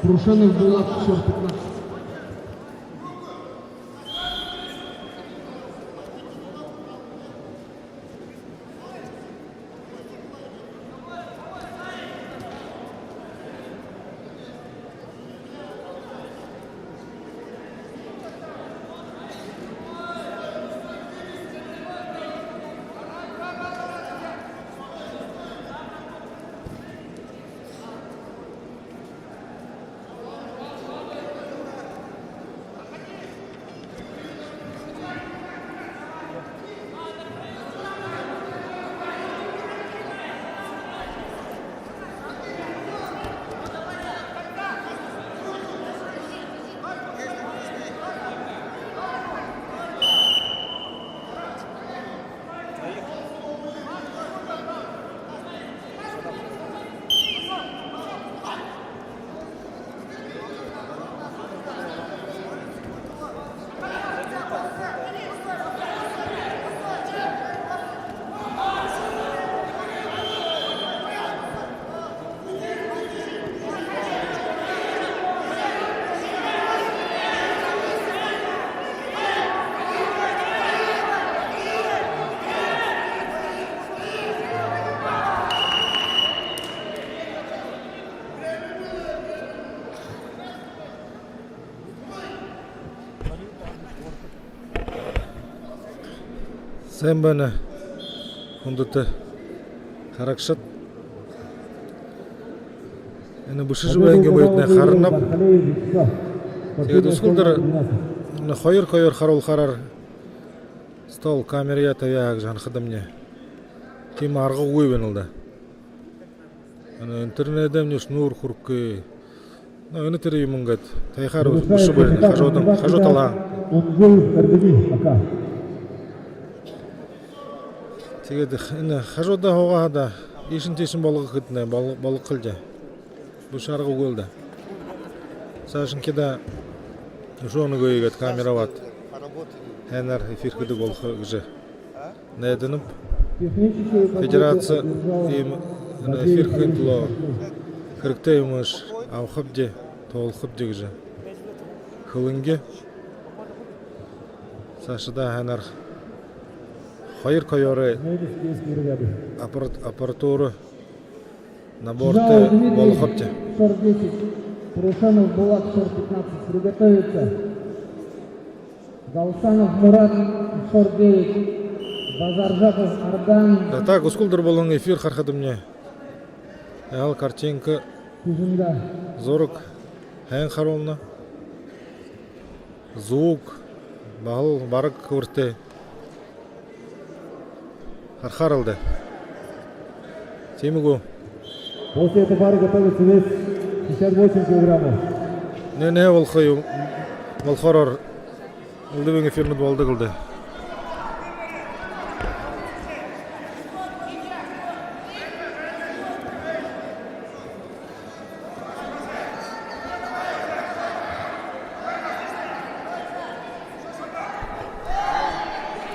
Прушенов Булат, счет 15. Sen bana Hondu'da Karakşat yani bu şişbenge boyutuna harnap Tegdi skuldur Hayır harol harar Stol kameraya tayag jan khadamne Kim argı uybenildi Internet'de ne şnur hurki Onu teri mungat Tayxar bu şibelni hajotala Tegdi hajoda hoğada işin tesin balığı gitne balık kılca Bu şargı gölde Saşın keda Жonu göğüget kamera vat Hener efir kıdı golxı gıcı Nedinip Federatsiya efir kıdılo Kırıktaymış Avxıbde Toğulxıbde gıcı Хылынге Saşıda hener Hayır koyori аппаратуру Наборты Болхопте Счет 10. Прушенов Булат, счет 15. Приготовиться. Галсанов Мурат, счет 9. Базаржаков Ардан. Да так, ускулдыр болың эфир хархадымне Ал картинка Тижинда. Зорук Хэн харолна Звук Бағыл барык көвірте Хархарылды Темигу После этой пары готовится вес 58 килограммов. Ne olxoy olxoror ылдыбың эфирнут болду кылды.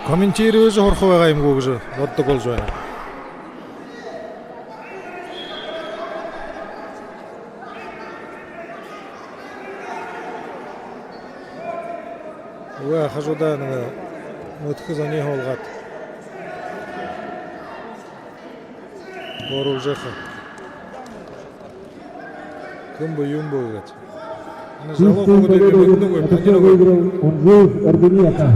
Комментируй же хорховайым гугжы. Отты гол жойна. Уа хажудан мутхыза не холгат. Бору жеха. Кымбы юмбы гат. Чистую победу выиграл Онжуев Эрденияка.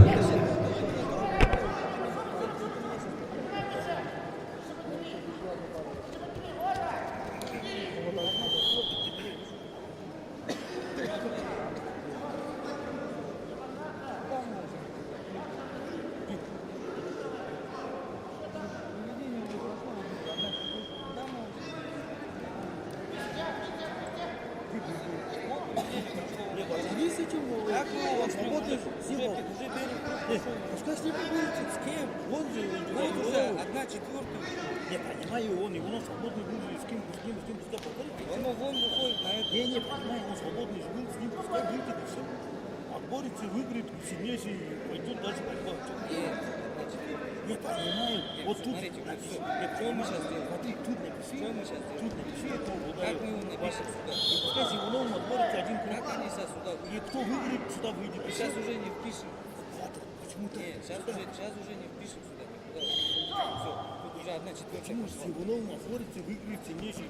Пускай с ним будете, с кем? Он же уже 1/4. Я понимаю, он свободный был, с кем пускай повторит. Он выходит на это. Я не понимаю, он свободный же был, с ним пускай выйдет и все. Отборится, выиграет, сильнейший, пойдет дальше борьба. Я понимаю, вот тут напиши. Что мы сейчас делаем? Смотри, тут напиши. Что мы сейчас делаем? Тут напиши, это как мы его напишем сюда? И пускай с Ивановым отборится один круг. Как они сейчас сюда? И кто выиграет, сюда выйдет. Сейчас уже не впишем. Почему-то. Нет, сейчас уже не впишем сюда. Все, тут уже 1/4. Почему с Ивановым отборится, выиграет сильнейший?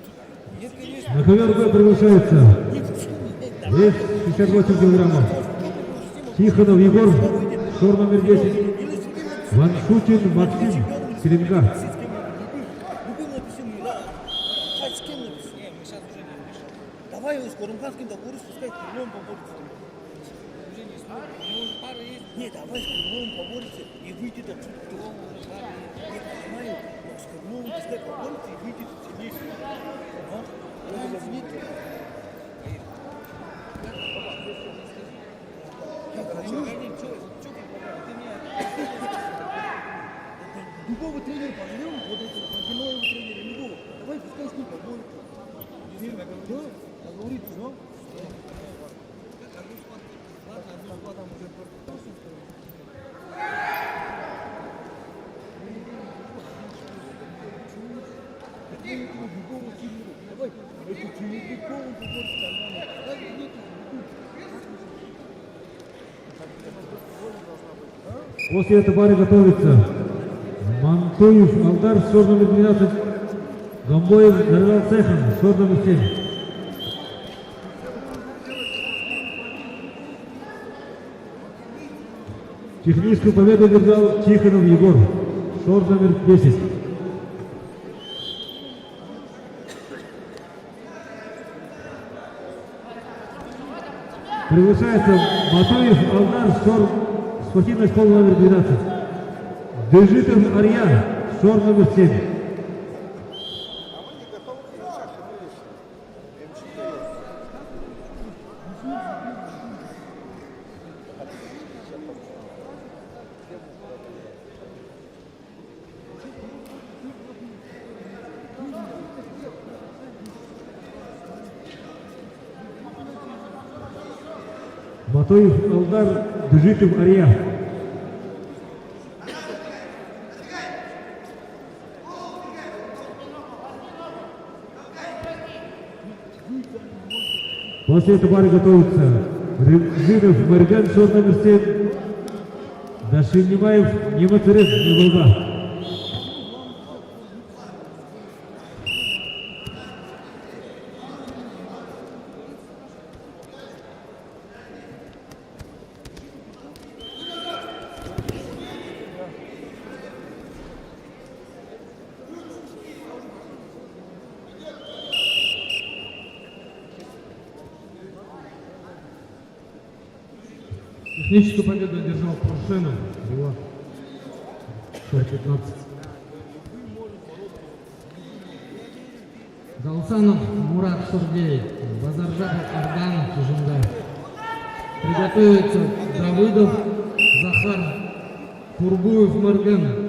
Нет, конечно. На КВРБ приглашается вес 58 килограммов. Тихонов Егор, шор номер 10. Ваншутин Максим, Селенга. Любым напишем, хоть с кем напишем. Нет, мы сейчас уже не пишем. Давай его с Курумханским договоримся, пускай Курловым поборется. Уже не сможем, у него уже пара есть. Нет, давай с Курловым поборется и выйдет отсюда. Я понимаю, но с Курловым пускай поборется и выйдет сильнейший. Я хочу. Любого тренера позовем, вот этого Геноева тренера, любого. Давай пускай с ним поборется. Да, договориться, да? Любого тренера. Давай, это Чернякова поборется. После этой пары готовится Мантуев Алдар, шор номер 12. Гамбоев Зарвал Цехан, шор номер 7. Техническую победу одержал Тихонов Егор, шор номер 10. Приглашается Матуев Алдар, шор спортивной школы номер 12. Дежитов Арьян, шор номер 7. Матуев Алдар, Дежитов Арьян. После этой пары готовится Рыжинов Марган, шор номер 7. Дашинимаев Немацерев, Неволга. Техническую победу одержал Поршенов, Рила, шор 15. Галсанов Мурат, шор 9. Базаржапов Ардан, Тужунда. Приготовиться Давыдов Захар, Турбуев Марген.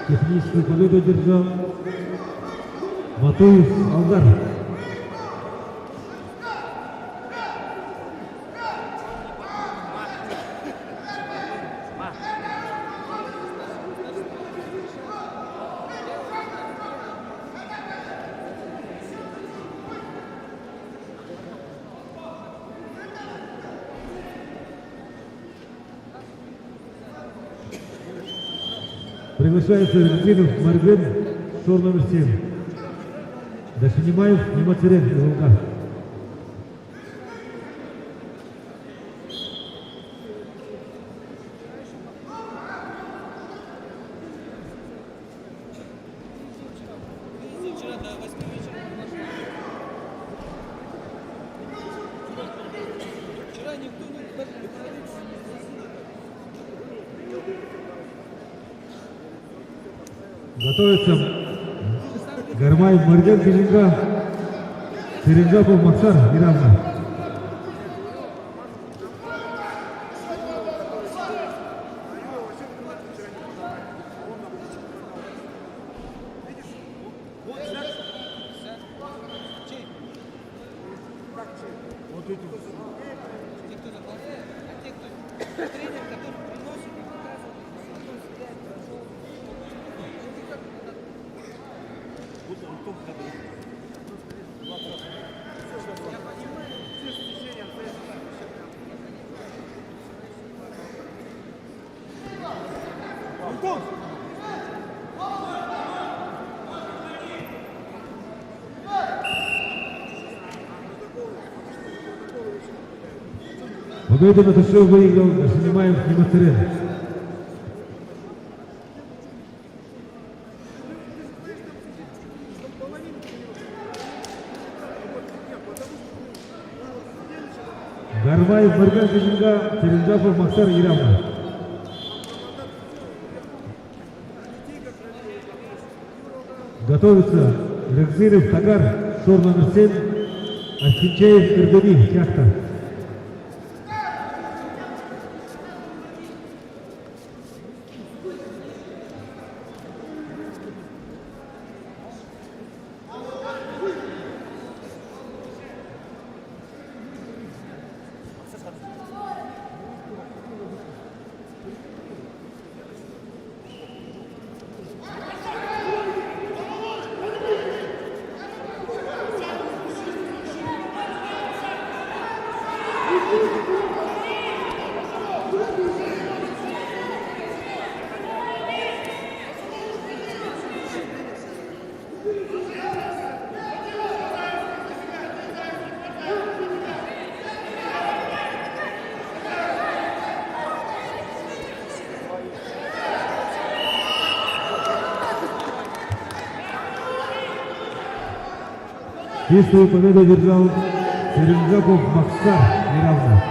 Техническую победу одержал Матуев Алдар. Приглашается Рязинов Марген, шор номер 7. Дашинимаев Немацерен из ЛК. Готовится Гармаев Марген Кижинга, Теренжапов Максар неравно. Победу на душе выиграл Дашинимаев Немацерен. Гармаев Марген Кижинга, Теренжапов Максар неравно. Готовится Рекзиров Тагар, шор номер 7, Архинчаев Эрдени, Кяхта. Чистую победу одержал Теренжапов Максар неравно.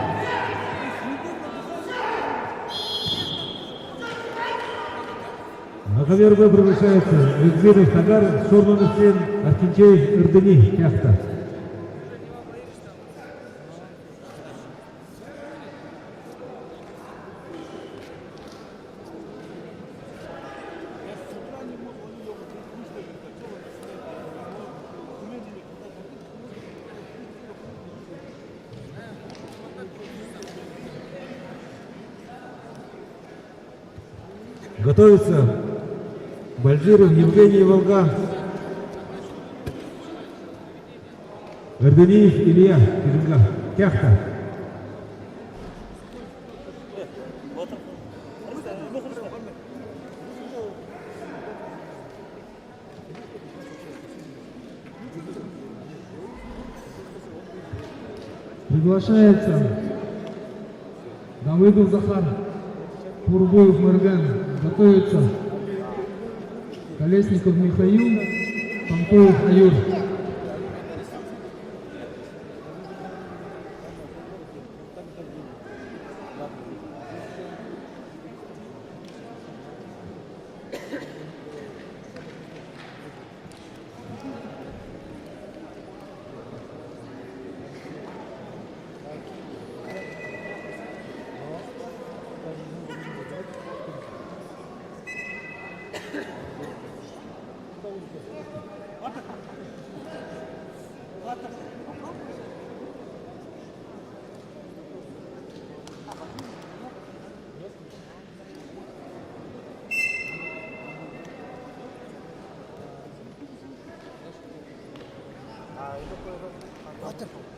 На ковер Б приглашается Рекзиров Тагар, шор номер 7, Архинчаев Эрдени, Кяхта. Готовится Бальзиров Евгений Волга. Гордониев Илья Кирилга. Кяхта. Приглашается Давыдов Захар, Пурбуев Марган. Готовится Колесников Михаил, Пантоев Аюр.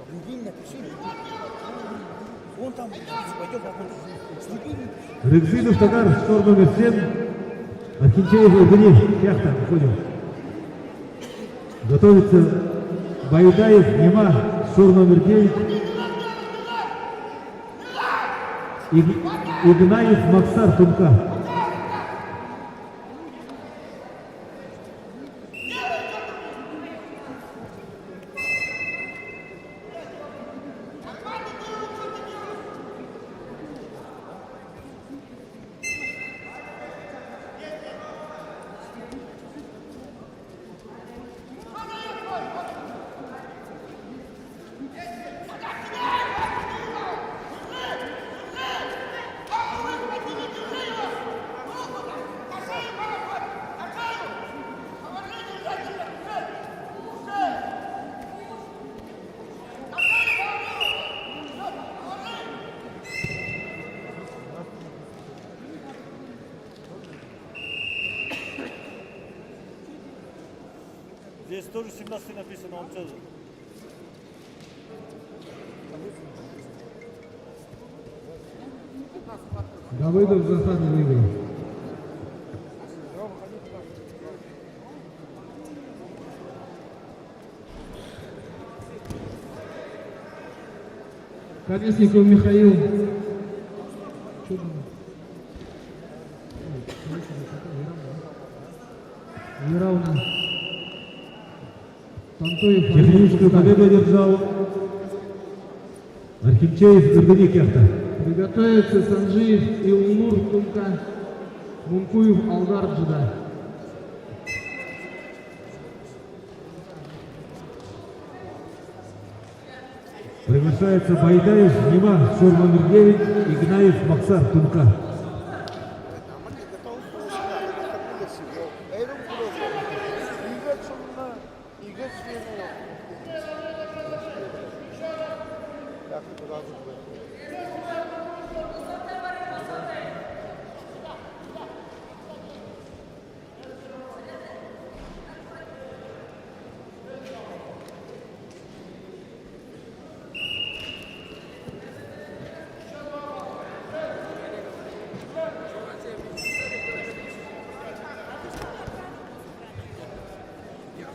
Любим напиши. Вон там, пойдем посмотрим. Рыкзинов Тагар, штор номер 7. Архинчеев Евгений. Кяхта. Выходим. Готовится Байдаев Нема, штор номер 9. Игнаев Максар Тумка. Здесь тоже 17 написано, он целый. Давыдов Захар выиграл. Колесников Михаил. Неравно. Пантоев. Техническую победу одержал Архинчеев Гордониев Кяхта. Приготовится Санжиев Илнур Тумка. Мункуев Алдар Джида. Приглашается Байдаев Нема, штор номер 9. Игнаев Максар Тумка.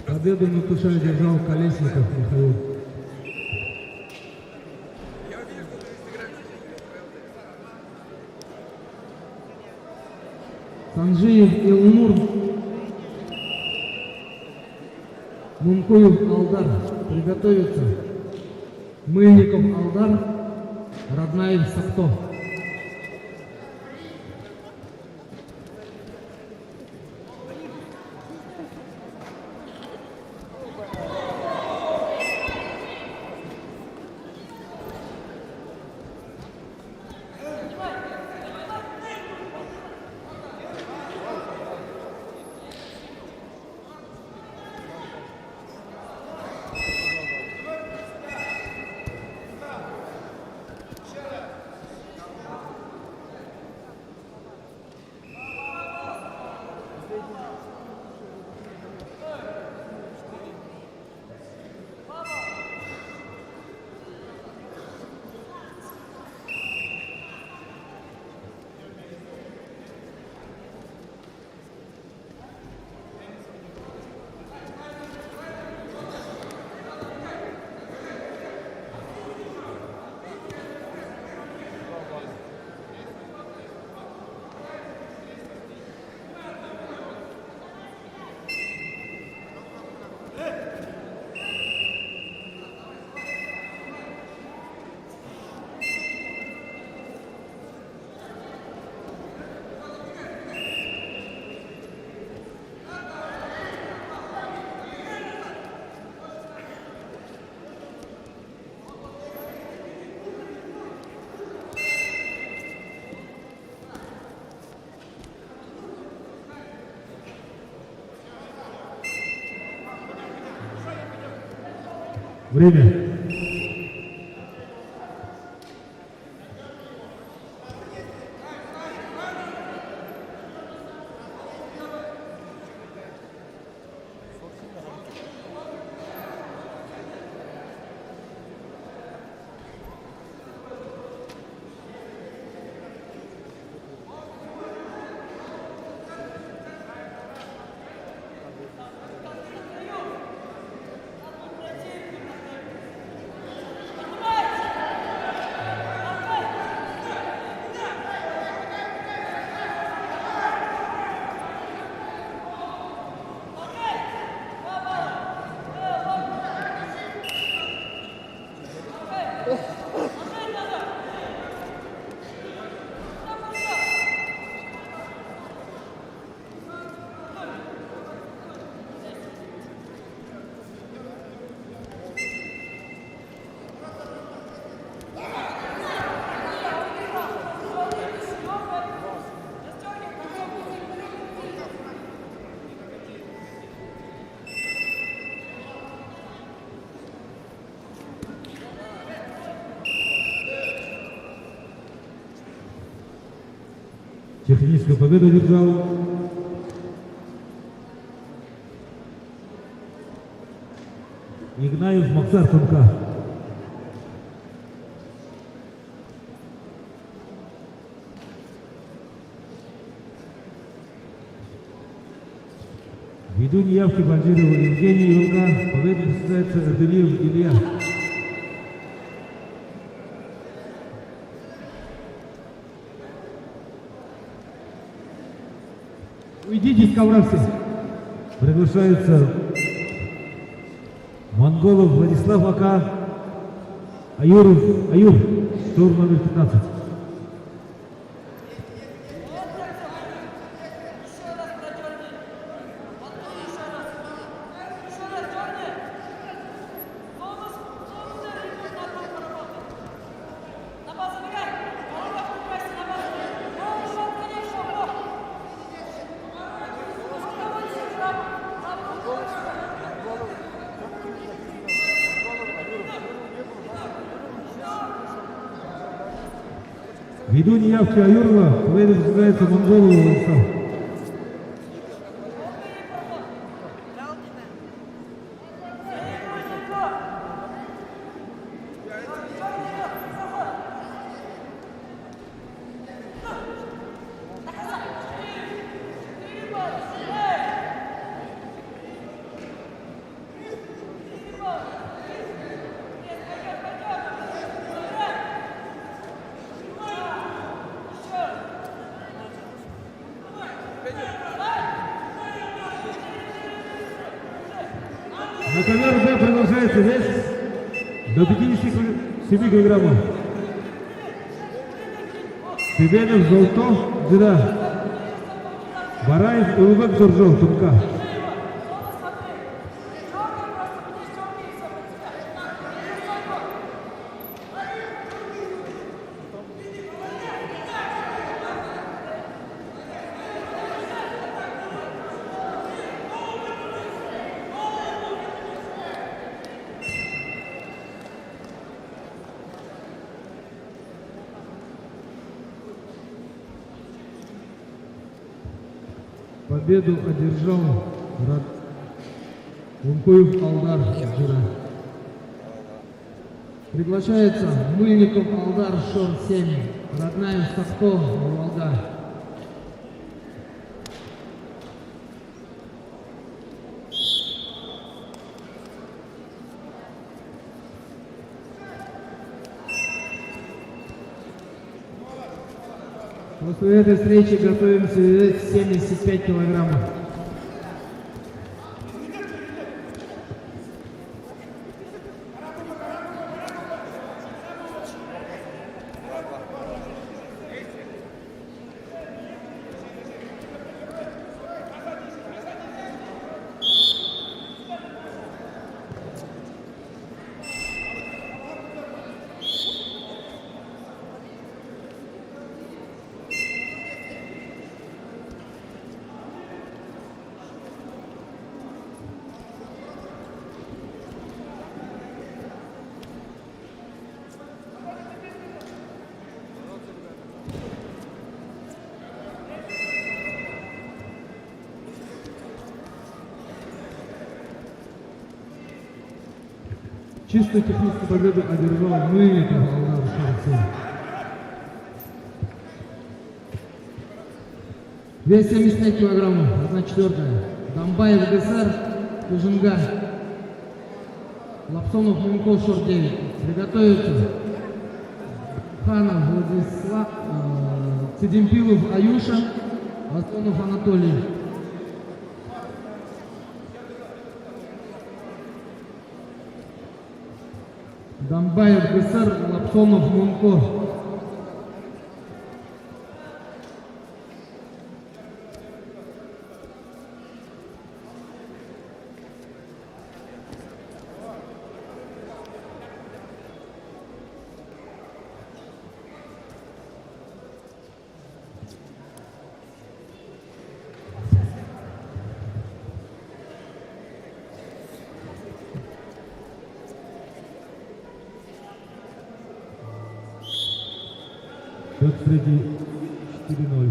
Победу на Туше одержал Колесников Михаил. Санжиев Илнур. Мункуев Алдар. Приготовиться. Мыльников Алдар. Роднаев Сакто. Время. Техническую победу одержал Игнаев Максар Тунка. Ввиду неявки Банжирова Евгения Иванка победу присуждается Эрдылиев Илья. Уйдите с ковра все. Приглашается Монголов Владислав Ака, Аюр, штурм номер 15. Ввиду неявки Аюрова, победа присуждается Монголову Владиславу. На ковер Б продолжается вес до 57 килограммов. Себенов Золото, Джира. Бараев Улыбек Жоржов, Тунка. Победу одержал Лункуев Алдар Джира. Приглашается Мыльников Алдар Шор 7, Родная Савко Волга. После этой встречи готовимся весить 75 килограммов. Чистую техническую победу одержал Мыльников Алдар Шарцев. Вес 75 килограммов, 1/4. Дамбаев ГСР, Кужинга. Лапсонов Мунко, Шор 9. Приготовиться. Ханов Владислав, Цидимпилов Аюша, Лапсонов Анатолий. Дамбаев ГСР, Лапсонов Мунко. Счет среди 4-0.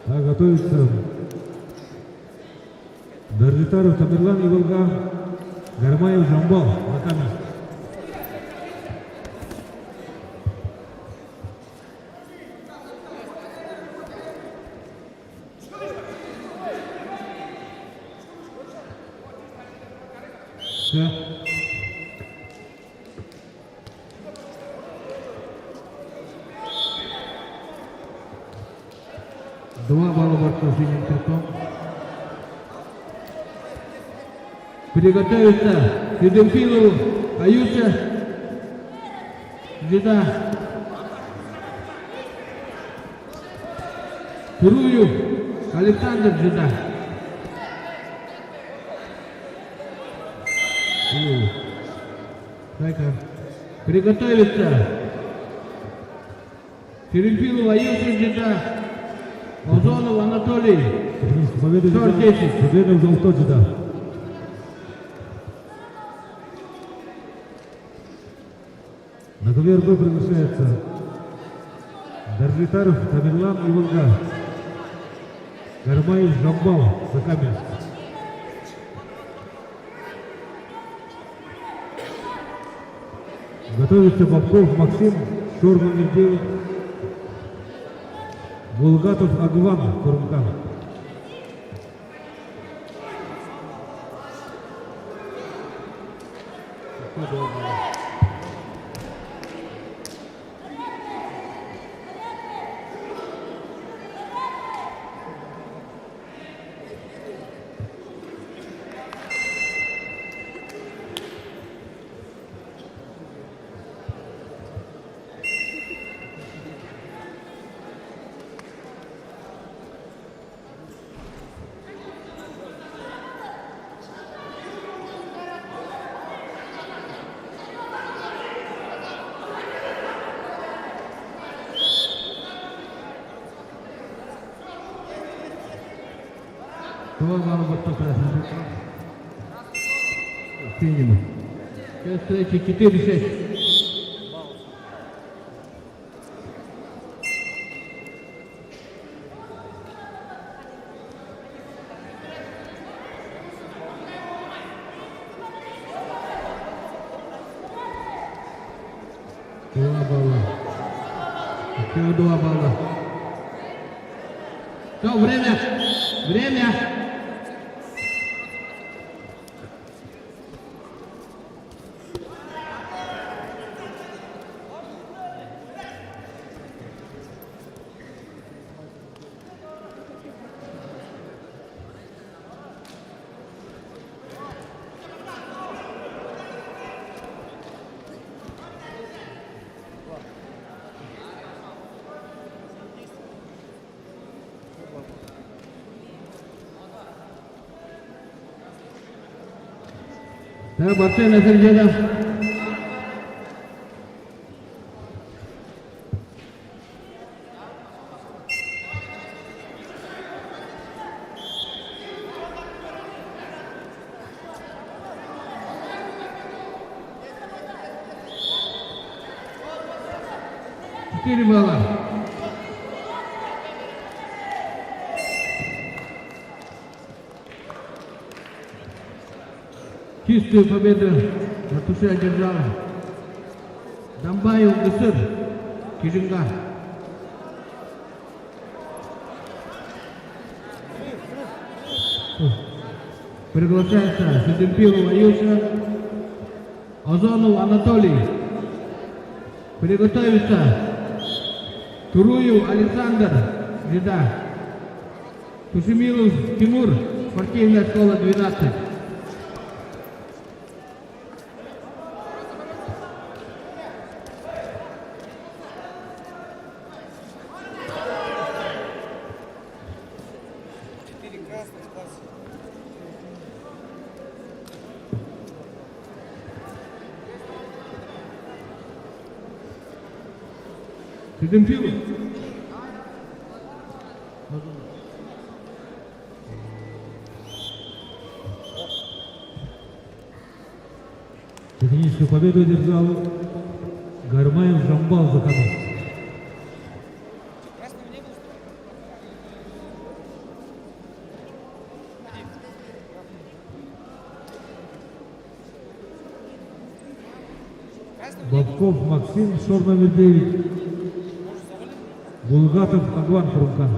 А готовится Даржитаров Тамерлан Иволга, Гармаев Жамбал. Руками. Все. Два балла борцов синим триком. Приготовиться Федемпилов, Аюся, Жида, Куруев, Александр Жида. Приготовиться Федемпилов, Аюся, Жида, Озонов Анатолий. Победа Счет 10. Победа взял тот же, да. На ковер Б приглашается Даржитаров Тамерлан Иволга, Гармаев Жамбал, Закамьянск. Готовится Бабков Максим, Шор номер 9. Булгатов Агван, Курмкан. Два балла борцов красных триком. Счет встречи 4-6. Два балла. Еще 2 балла. Все, время. Время. Большое награждение. Четыре балла. Чистую победу Ратуша одержал Дамбаев Гысыр, Кижинга. Приглашается Сидемпилов Аюша, Озонов Анатолий. Приготовиться Туруев Александр, ряда. Тушемилов Тимур, спортивная школа 12. Сидемпилов. Техническую победу одержал Гармаев Жамбал Заханов. Бабков Максим, шор номер 9. Булгатов Агван Фурукан.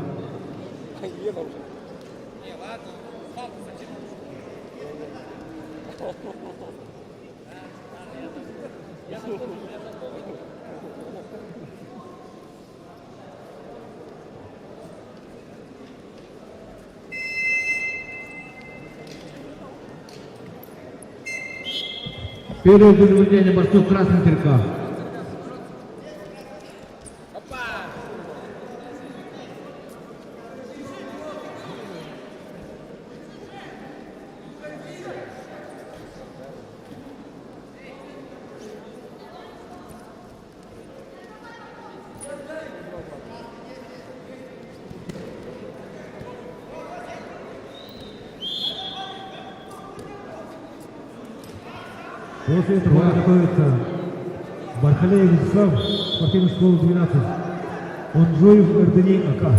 Первое предупреждение борцов красных триков. После этого готовится Бархалеев Вячеслав, спортивная школа 12. Онжоев Эрдени АК.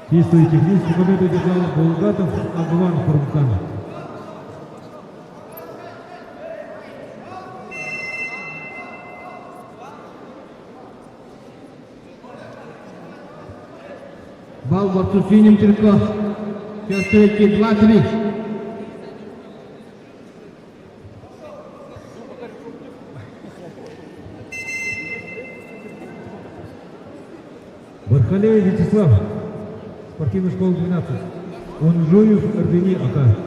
Чистую техническую победу держал Булгатов Агван Фурукан. Бал борцу синим триком. Сейчас третий, 2-3. Бархалеев Вячеслав, спортивная школа 12. Онжоев Эрдени АК.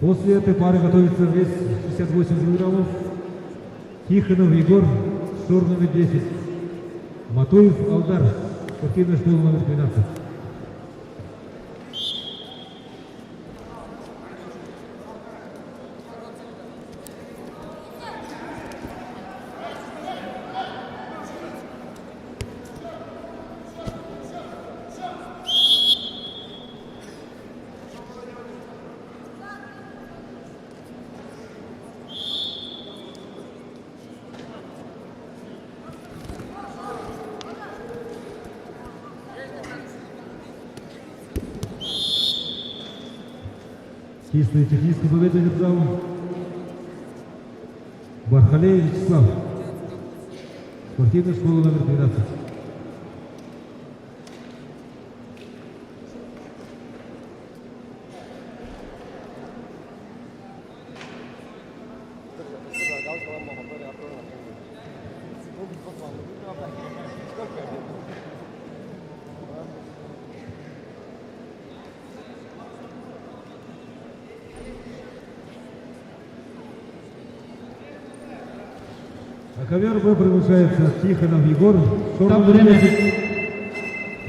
После этой пары готовится вес 68 килограммов. Тихонов Егор, шор номер 10. Матуев Алдар, спортивная школа номер 12. Чистую техническую победу держал Бархалеев Вячеслав, спортивная школа номер 12. На ковер Б приглашается Тихонов Егор, Там время.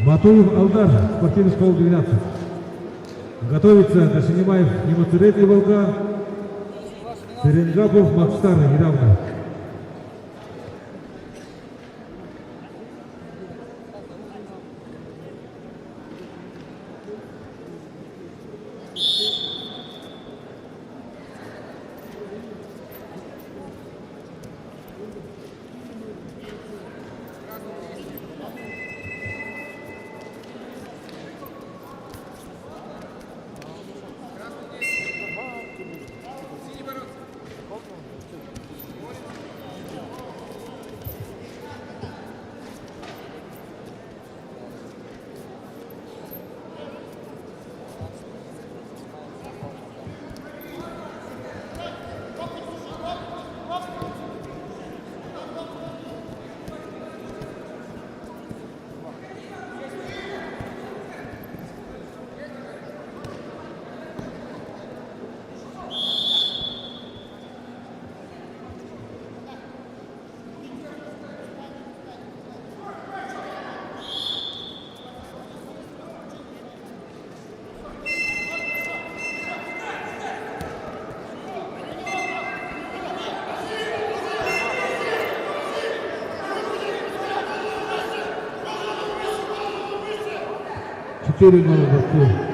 Матуев Алдар, спортивная школа 12. Готовится Кашинимаев Немацерети Волга, Серенджапов Макстар недавно. Четыре гола борцу.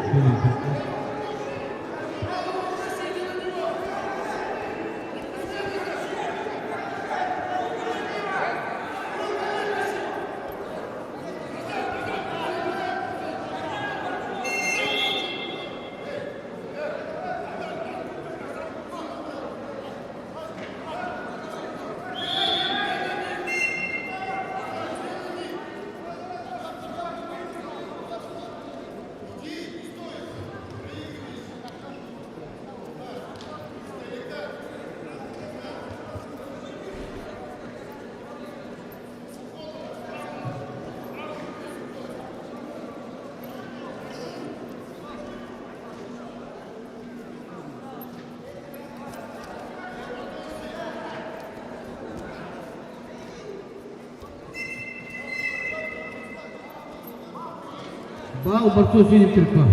Балл борцу синим кирпичом.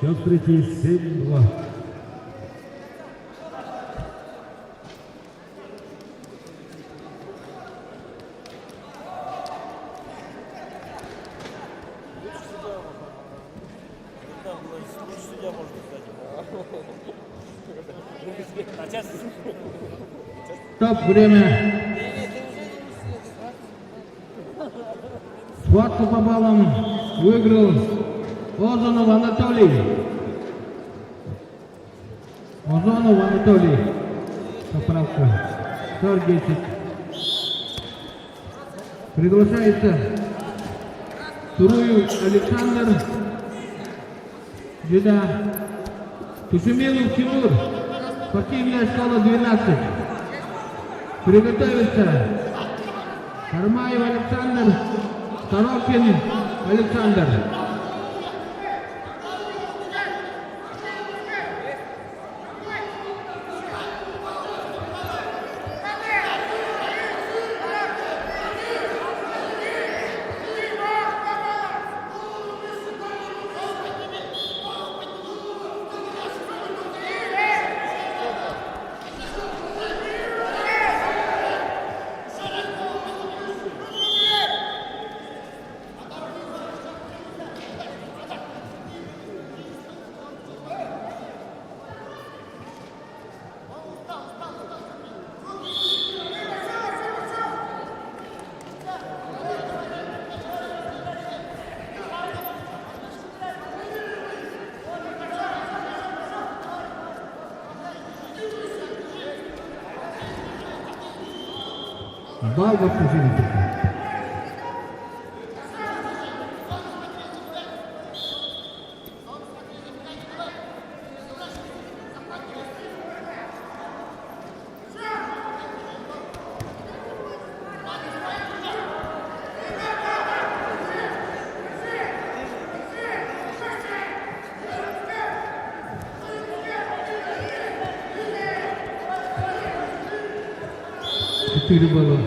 Счет встречи 7-2. Стоп, время. Схватку по баллам выиграл Озонов Анатолий. Озонов Анатолий. Поправка. 40-10. Приглашается Туруев Александр. Джида. Тушемилов Тимур. Спортивная школа 12. Приготовиться. Кармаев Александр. Сорокин Александр. Балл борцу синим кирпичом. 4 балла.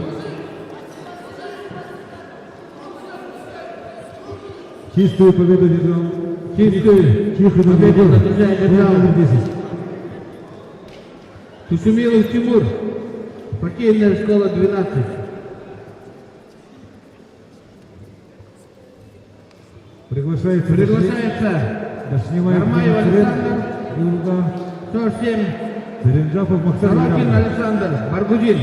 Чистую победу одержал. Чистую Тихо победу номер на друзья одержал номер 10. Тушумилов Тимур, хоккейная школа 12. Приглашается Дашнемаев Гармаев Александр, Юлга, 47, Церенджапов Максим Сорокин Ильян. Александр, Баргудин.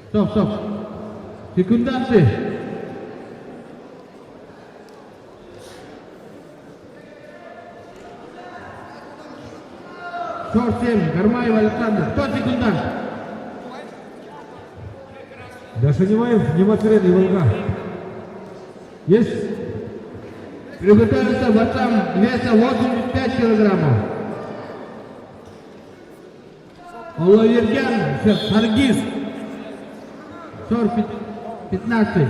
Стоп. Секунданты. Гармаев Александр. Кто секундант? Дашнемаев, Немацарен и Волга. Есть? Приготовиться бойцам веса 85 килограммов. Олавердян Саргиз 15.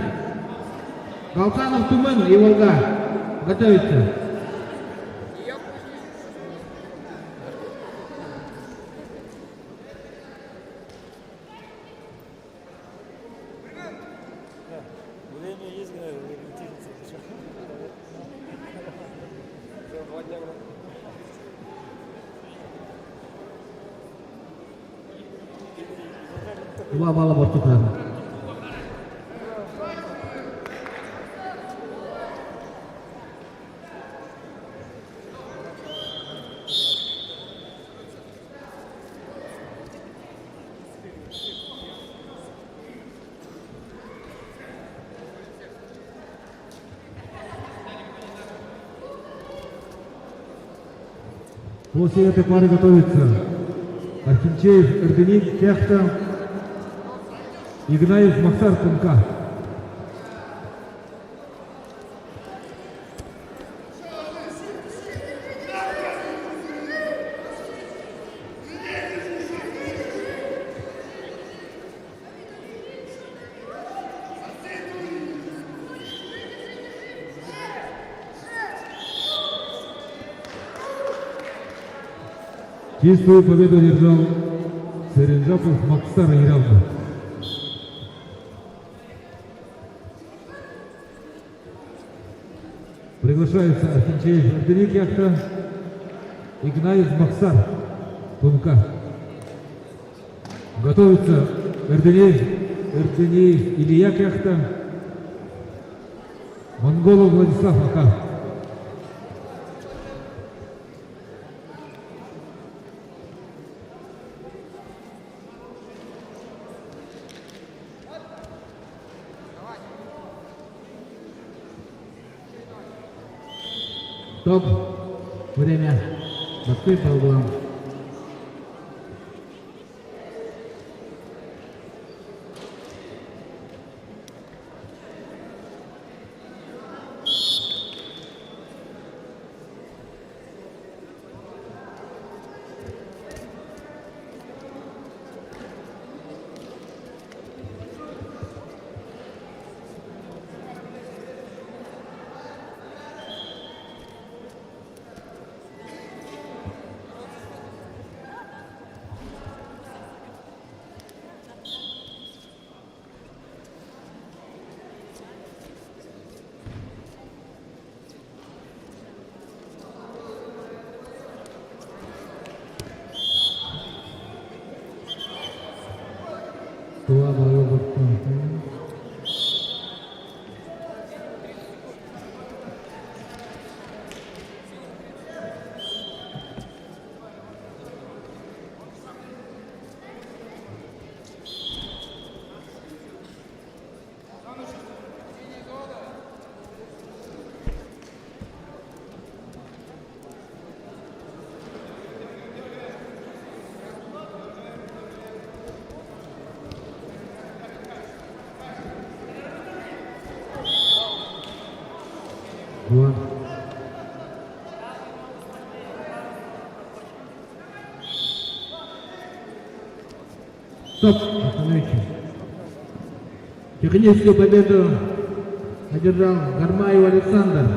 Галсанов Тумын и Волга. Готовится. Время есть, репетиция. Два дня. 2 балла Бортука. После этой пары готовится Архинчеев, Эрденик, Кяхта, Игнаев, Махтар, Кунка. Чистую победу одержал Церенджапов Максар Иравна. Приглашается Архинчеев, Эрденик, Яхта, Игнаев, Максар, Тунка. Готовится Эрденеев, Илья Яхта, Монголов Владислав Ака. Стоп. Время. Москвы по углам. Туа Балова. Два. Стоп. Остановите. Техническую победу одержал Гармаев Александр.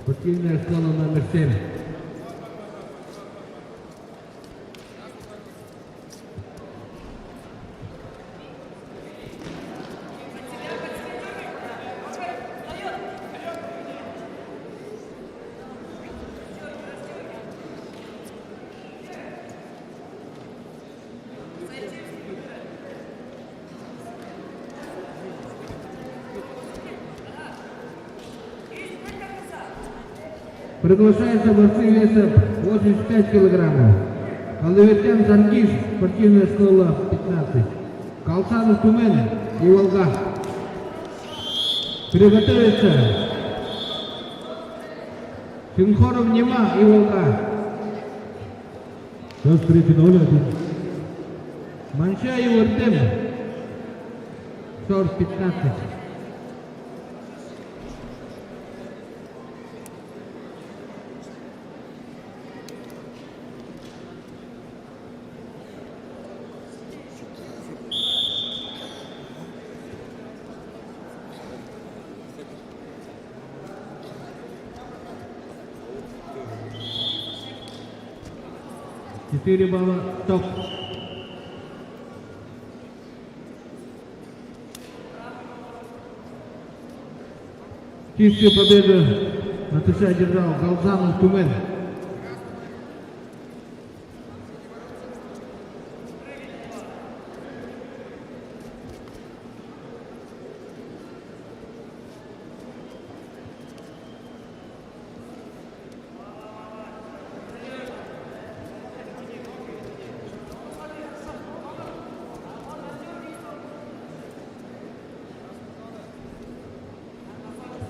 Спортивная школа номер 7. Приглашается борцы весом 85 килограммов. Алавердян Сангиш, спортивная школа 15. Калсанов Тумен и Волга. Приготовиться. Синхоров Нема и Волга. Сейчас 3-0-1. Манша и Уртем. Сорт 15. Четыре балла. Топ. Чистую победу на ТШ одержал Галзанов Тумен.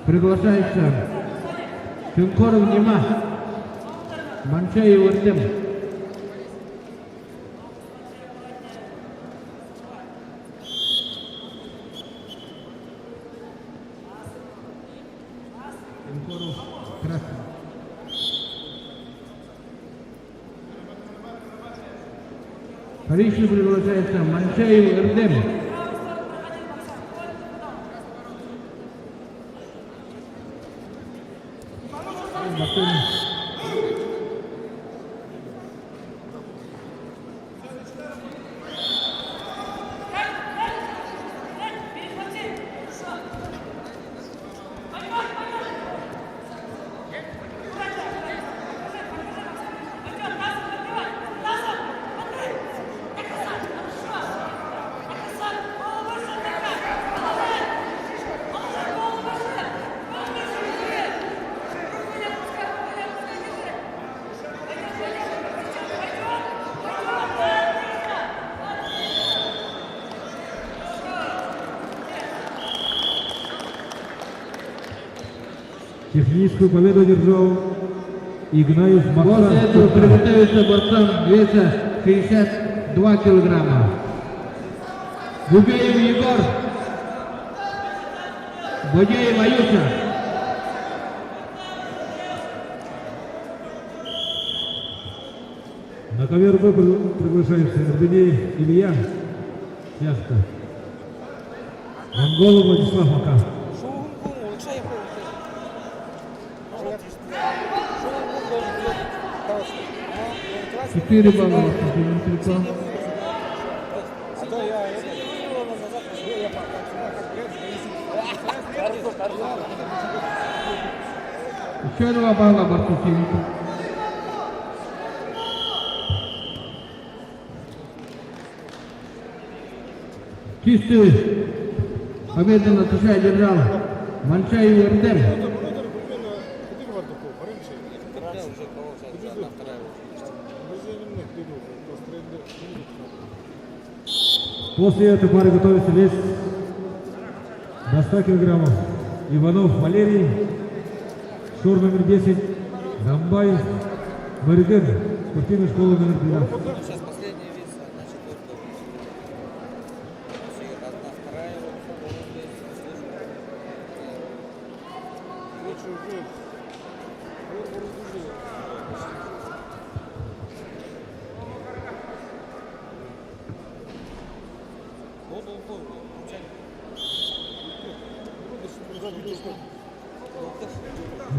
Приглашается Синхоров Нема, Манша и Уртем. Синхоров красный. Коричневый приглашается Манша и Уртем. Техническую победу одержал Игнаев Максим. После этого приготовится борцам веса 62 килограмма. Губеев Егор, Бодеев Аюша. На ковер приглашается Эрденей Илья. Ясно. Монголов Владислав Мака. 4 балла. Еще 2 балла борцу Синьку. Чистую победу на ТШ одержал Манша и Уртем. После этой пары готовится вес до 100 килограммов. Иванов Валерий, шор номер 10, Дамбаев, Мариген, спортивная школа номер 12. Сейчас последний вес, на четвертом. Одна, вторая.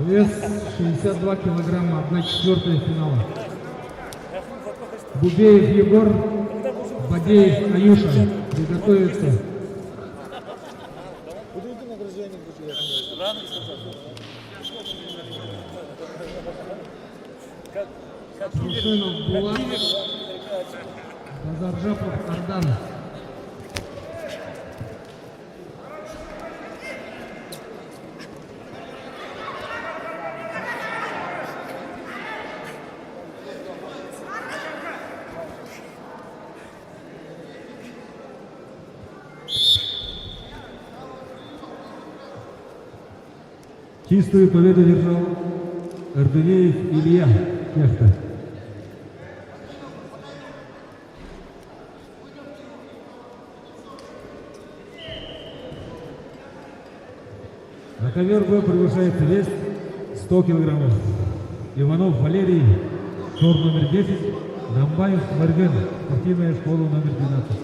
Вес 62 килограмма, 1/4 финала. Бубеев Егор, Бадеев Аюша. Приготовиться. Трушинов Булат, Базаржапов Ардан. Чистую победу держал Эрдунеев Илья, Кехта. На ковер бой превышается вес 100 килограммов. Иванов Валерий, шор номер 10, Дамбаев Марген, спортивная школа номер 12.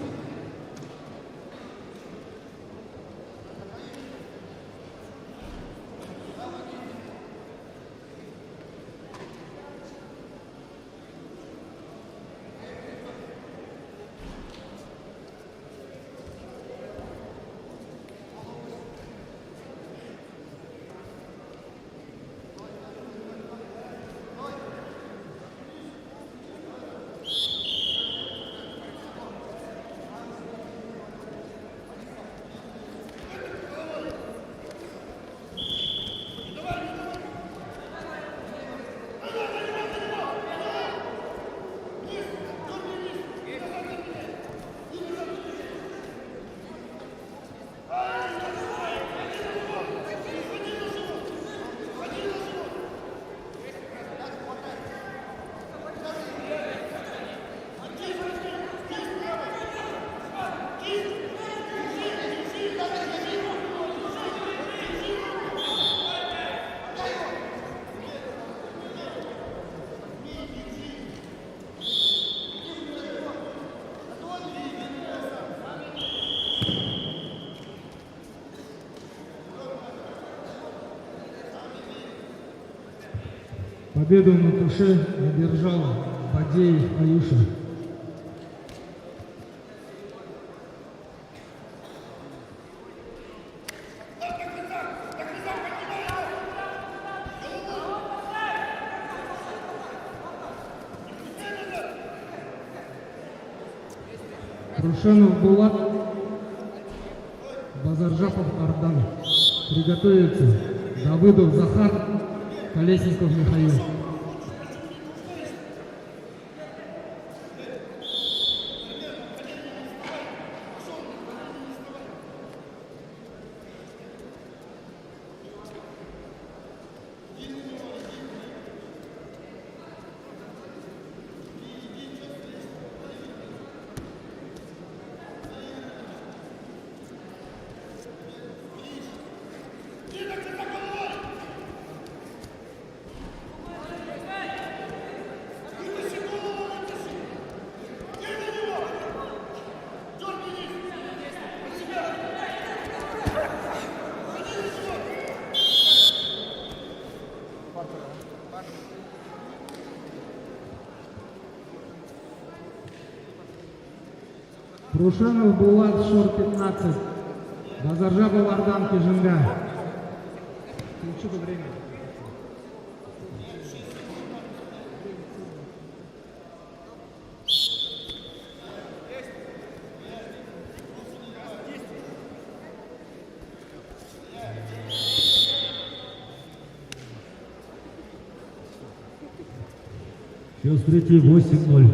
Победу на туше одержал Бадеев Аюша. Трушенов Булат, Базаржапов Ардан. Приготовиться. Давыдов Захар, Колесников Михаил. Трушенов Булат, шор 15. Базаржапов Ардан Кижинга. Включи время. Счет встречи 8-0.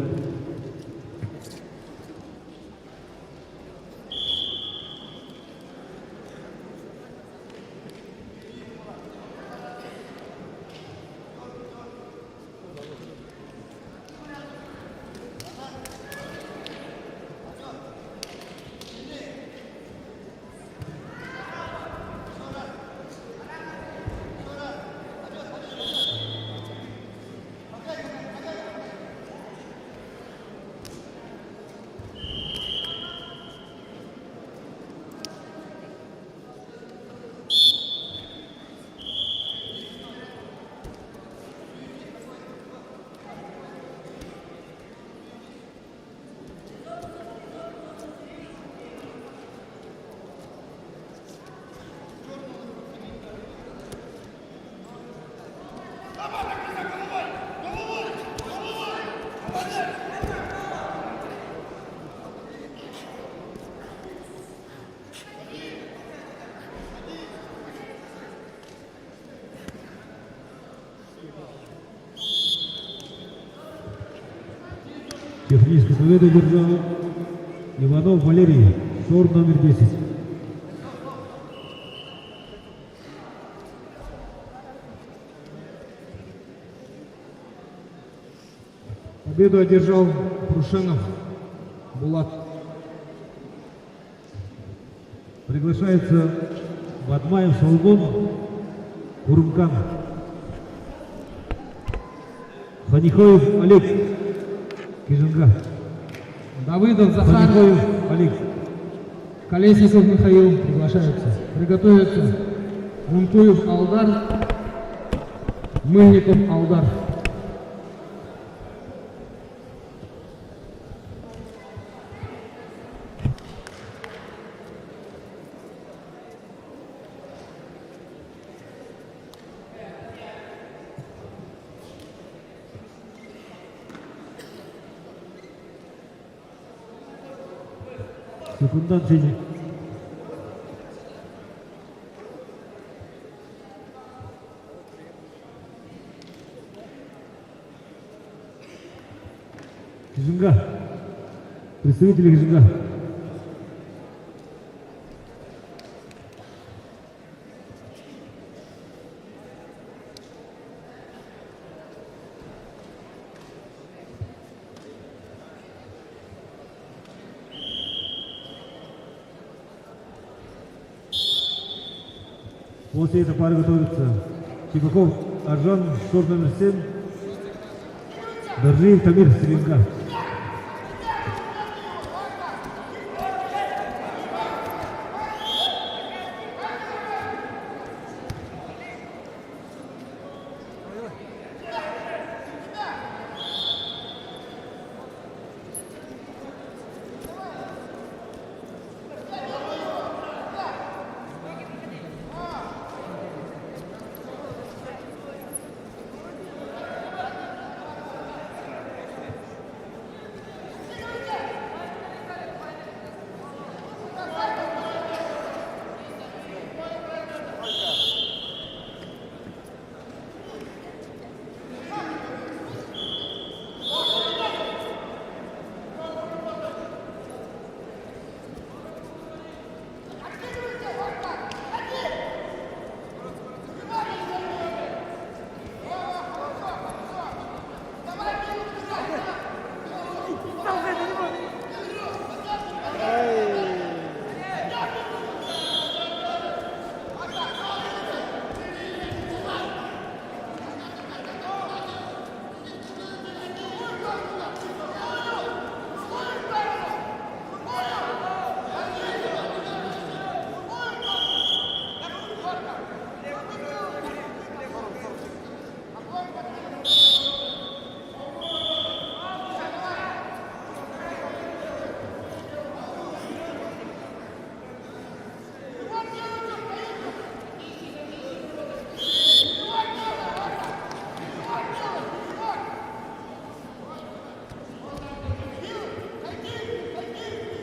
техническую победу держал Иванов Валерий, шор номер 10. Победу одержал Прушенов Булат. Приглашается Батмаев Шалгон, Курмкан. Ханихоев Олег, Кижинга. Давыдов Захар, Ханихоев Олег. Колесников Михаил приглашаются. Приготовиться. Мунтуев Алдар, Мыльников Алдар. Секундант Фини. Кижинга. Представители Кижинга. После этой пары готовится Типаков Аржан, шор номер 7, Даржиев Тамир, Селенга.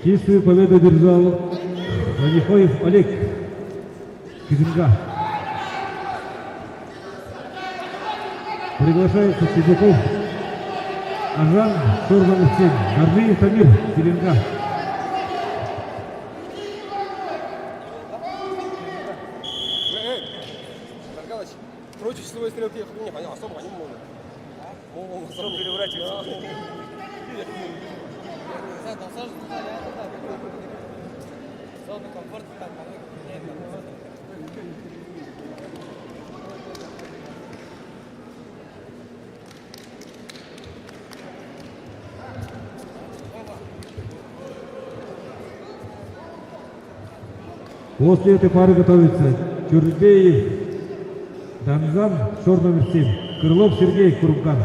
Чистую победу держал Ханихоев Олег, Кижинга. Приглашается Типаков Аржан, шор номер 7, Даржиев Тамир, Селенга. Против часовой стрелки не понял, особо не могут. Могут сразу переворачиваться. Зона комфорта там, После этой пары готовится Чурбеев Данзан, шор номер 7, Крылов Сергей, Курмкан.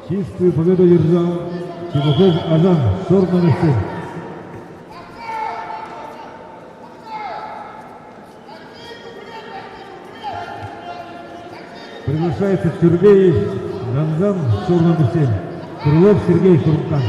Чистую победу держал Тимохов Азан, шорт номер 7. Приглашается Тюрбеев Рамзан, шорт номер 7. Крылов Сергей Хурмкан.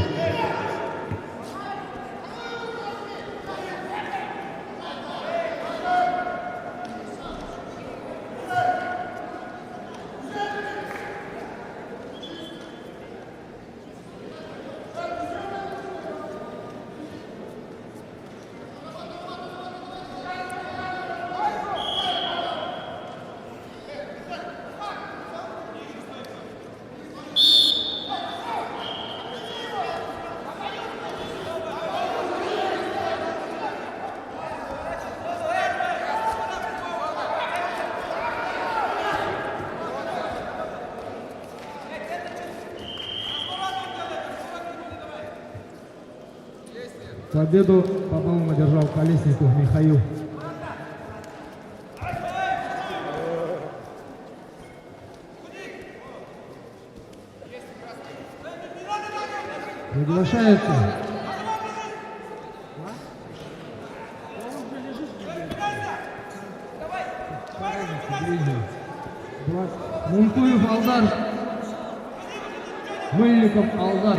Победу, по-моему, одержал Колесников Михаил. Приглашается Мункуев Алдар, Мыльников Алдар.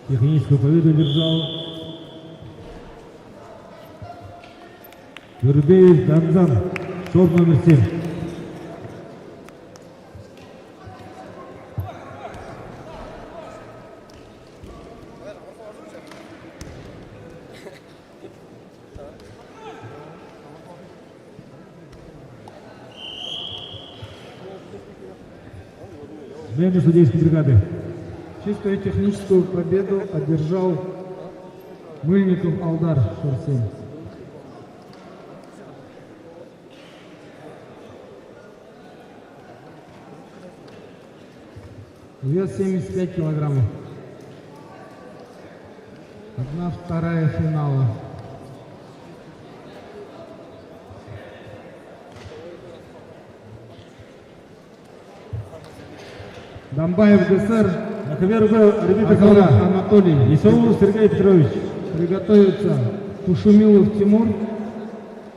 Техническую победу держал Тюрбеев Данзан, шорт номер 7. Смены судейской бригады. Чистую техническую победу одержал Мыльников Алдар, шорт 7. Вес 75 килограммов. 1/2 финала. Домбаев ГСР. Нахаберов арбитр Азаров Кавра. Анатолий. Исаулов Сергей Петрович. Приготовиться Кушумилов Тимур,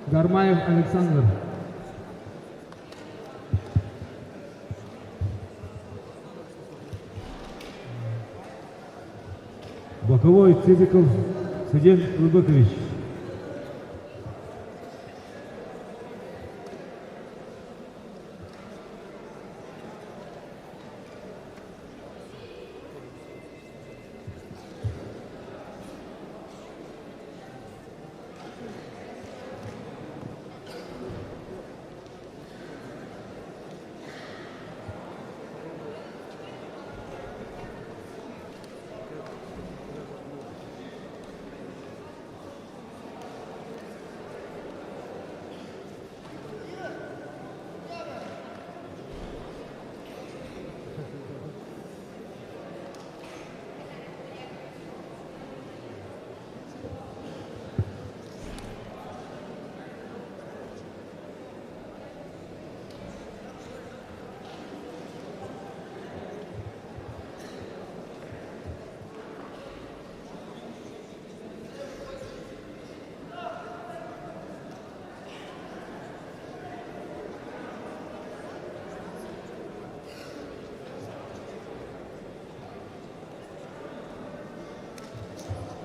Гармаев Александр. Боковой Цибиков Суден Лубекович.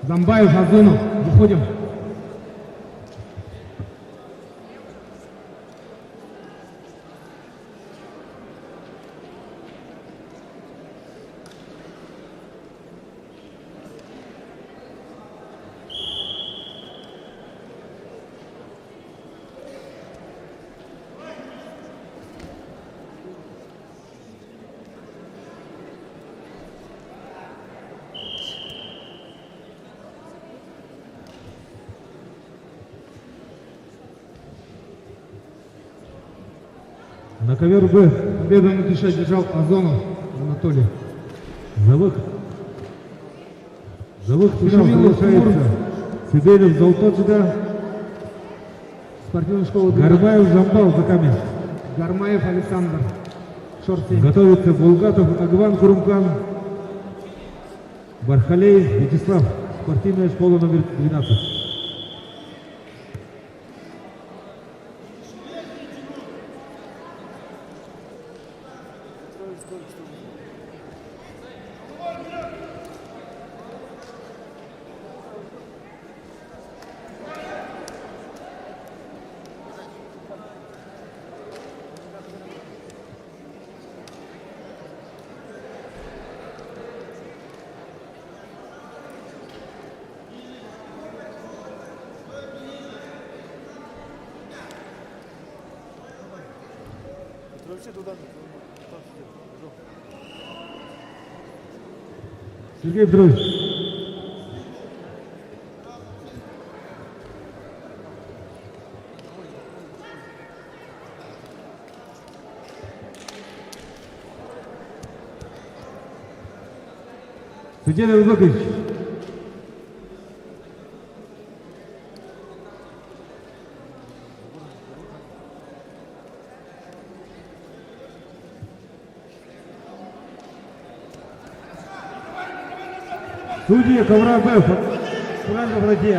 Домбаев Азынов. Выходим. На ковер Б победу на Кише держал Озонов Анатолий. За выход. За выход финал Шумилов завершается. Сидельев Золотоджида. Спортивная школа Гарбаев Жамбал за камень. Гармаев Александр. Шорт 7. Готовится Булгатов Агван Курумкан. Бархалеев Вячеслав. Спортивная школа номер 12. Сергей Петрович. Судья Высокович. Судья Коврабев. Правильно владеет,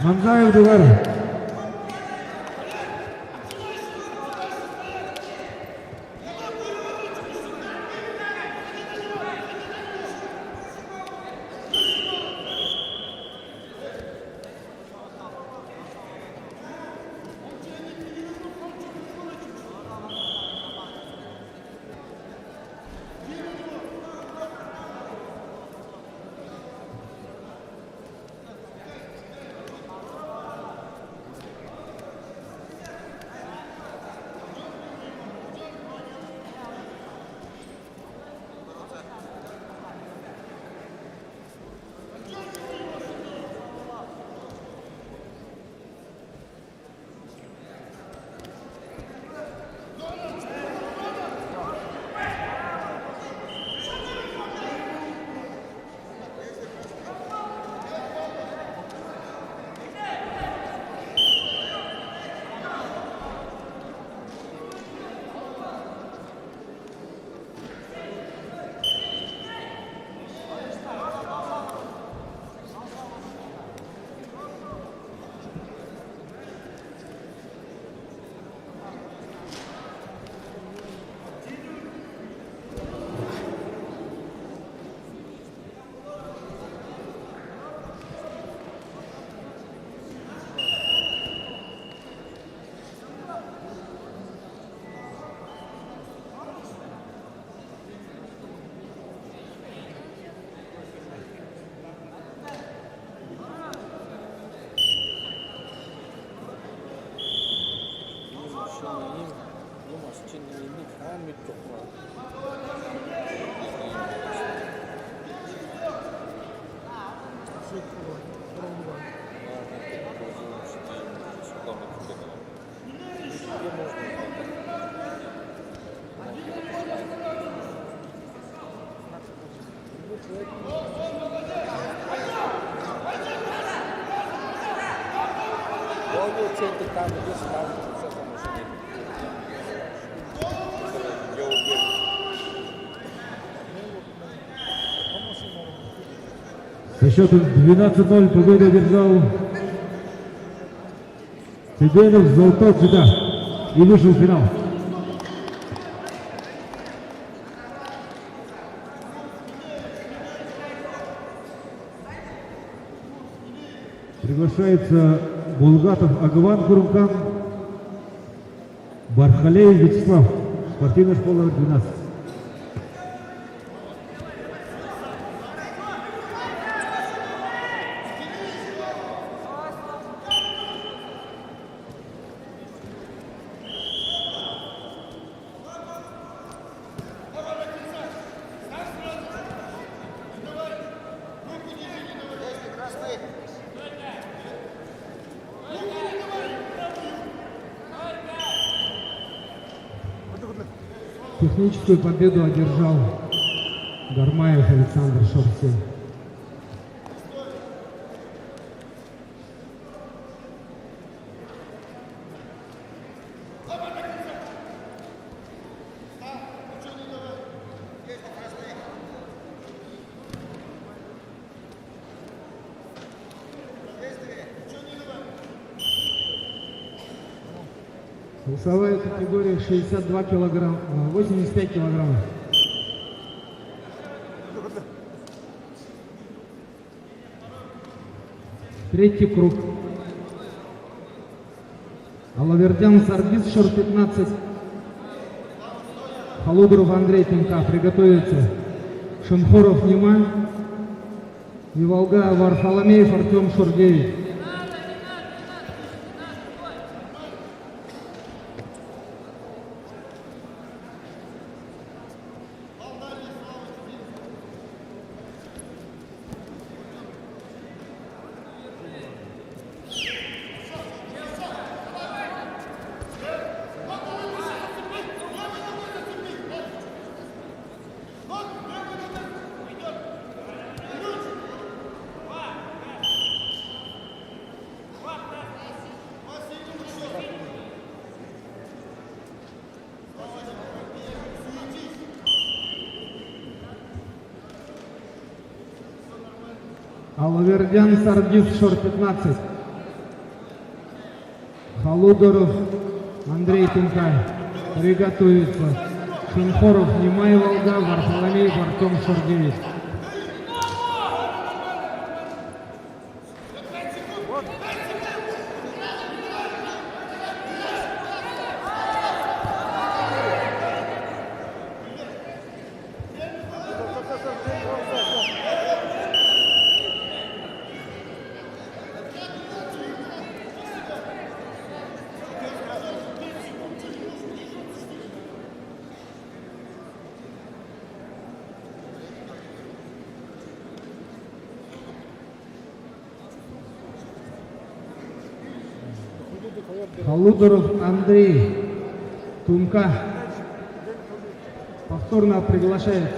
а? Манзаев Дувар. Со счетом 12-0 победу одержал Сидельев Золотоджида и вышел в финал. Приглашается Булгатов Агван Курумкан, Бархалеев Вячеслав, спортивная школа номер 12. Техническую победу одержал Гармаев Александр, шорт 7. Весовая категория 62 килограмм, 85 килограммов. Третий круг. Алавердян Саргиз, шорт 15. Халудоров Андрей Тимка. Приготовиться. Шамхоров Нима. Виволга Варфоломеев Артем, шорт 9. Алавердян Саргиз, шорт 15. Халудоров Андрей Тимка. Приготовиться. Шамхоров Нимай Волга, Варфоломеев Артем, шорт 9. Халудоров Андрей Тумка повторно приглашает.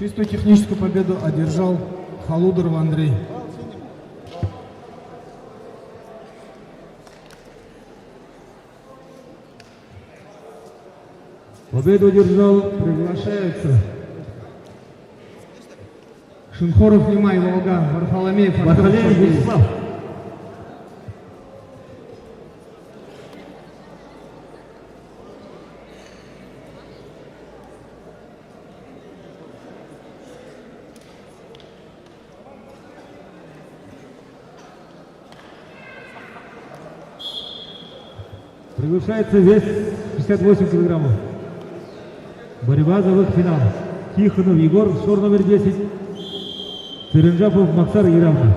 Чистую техническую победу одержал Халудоров Андрей. Победу одержал Приглашаются Шимхоров Немай Волга, Варфоломеев Артем Варфоломеев Сергеев. Вячеслав. Приглашается вес 58 килограммов. Борьба за выход в финал. Тихонов Егор, шор номер 10. Циренжапов Максар Еравна.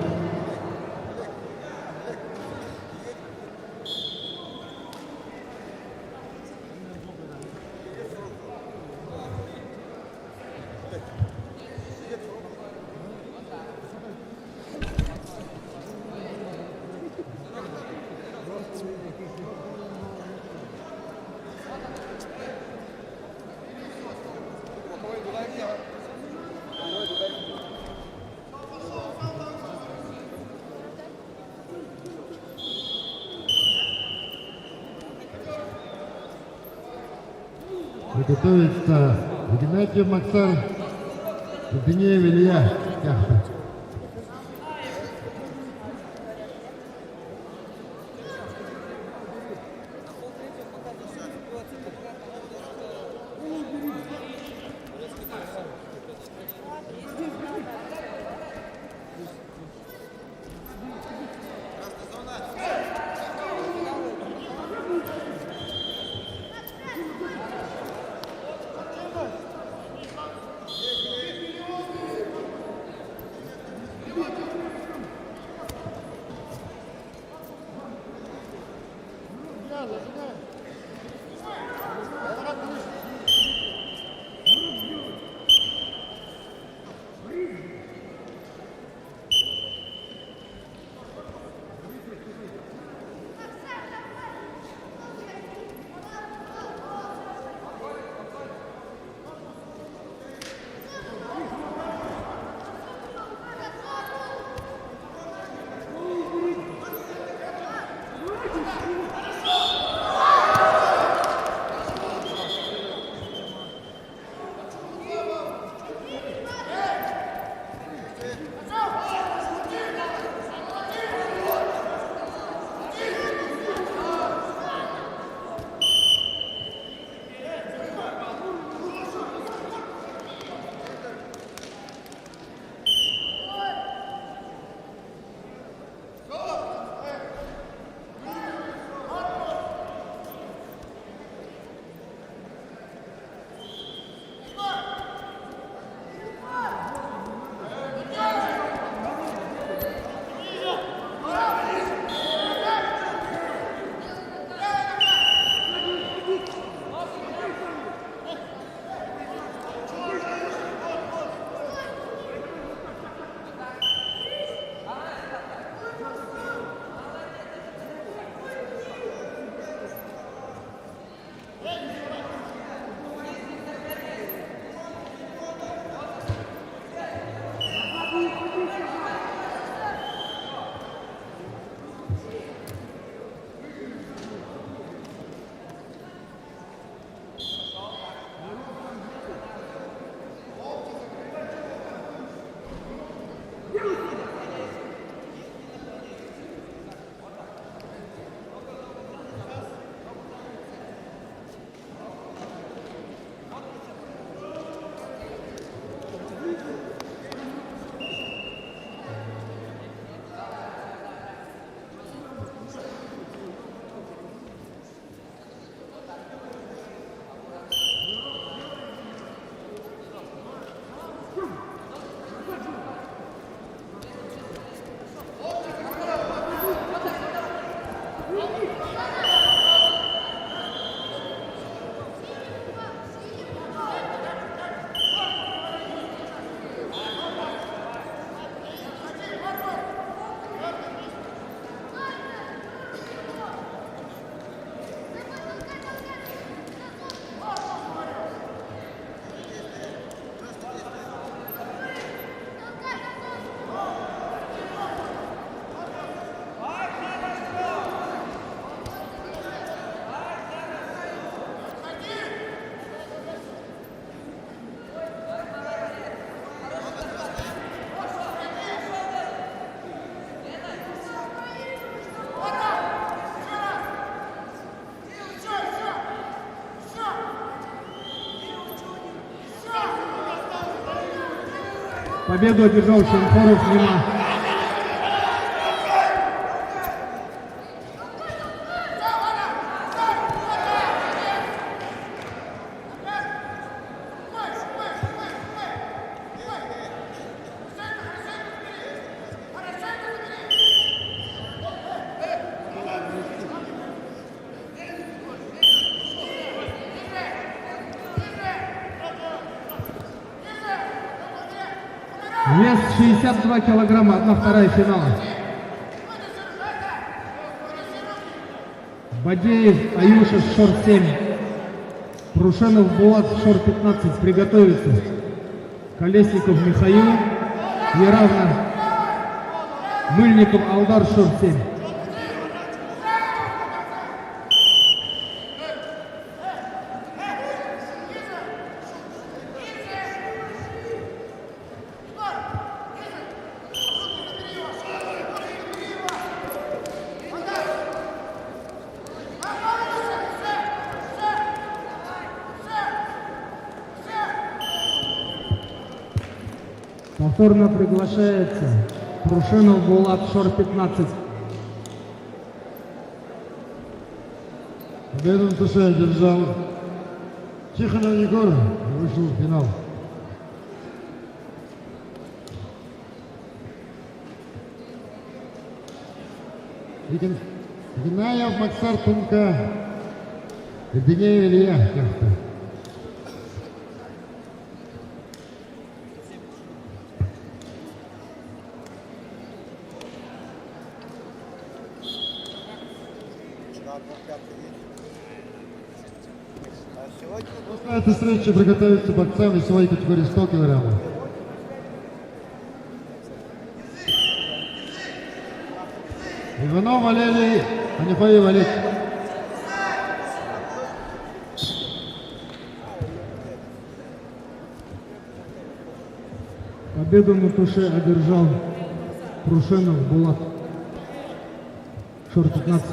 Готовится Игнатьев Максар, Дубинеев Илья, Яхта. Победу одержал Шамхоров Нима. Вес 62 килограмма, 1/2 финала. Бадеев Аюша, шорт 7. Прушенов Булат, шорт 15. Приготовиться. Колесников Михаил. Неравно. Мыльников Алдар, шорт 7. Повторно приглашается Прушенов Булат, шорт 15. Победу в туше одержал Тихонов Егор и вышел в финал. Игнаев Максар Тунка, Эрденеев Илья Кяхта. После этой встречи приготовиться борцам весовой категории 100 килограммов. Иванов Валерий, Анифаев Олег. Победу на туше одержал Прушенов Булат, шорт 15.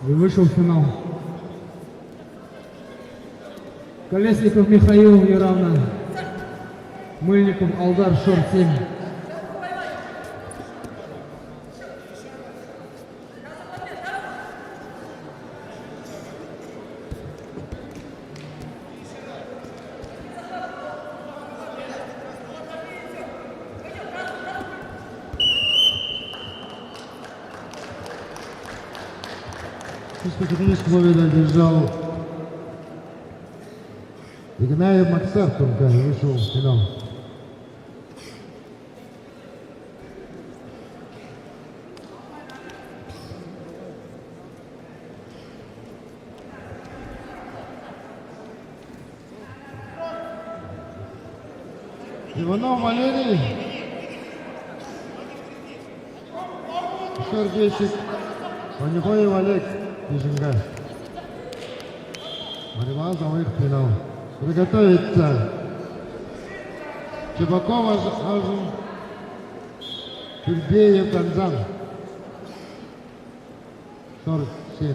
И вышел в финал. Колесников Михаил, неравно. Мыльников Алдар, шорт 7. Категорическую победу одержал Игнаев Максар Тунка и вышел в финал. Иванов Валерий, шорт 10, Анифаев Олег, Иженга. Борьба за выход в финал. Приготовиться. Чебаков Ажим, Тюрбеев Канзан. 47.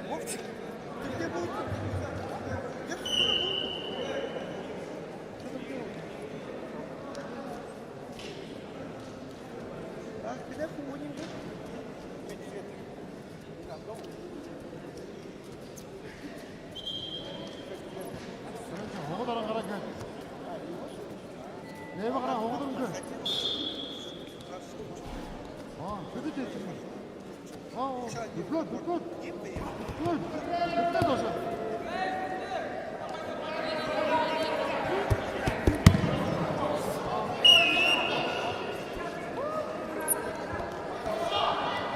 Вовчик, ты где был? Я тут А, когда хуйню? Оғыдан қарака. Небі қара, оғыдан көр. Көді жетсің. Дүплөт. Дүплөт ошы.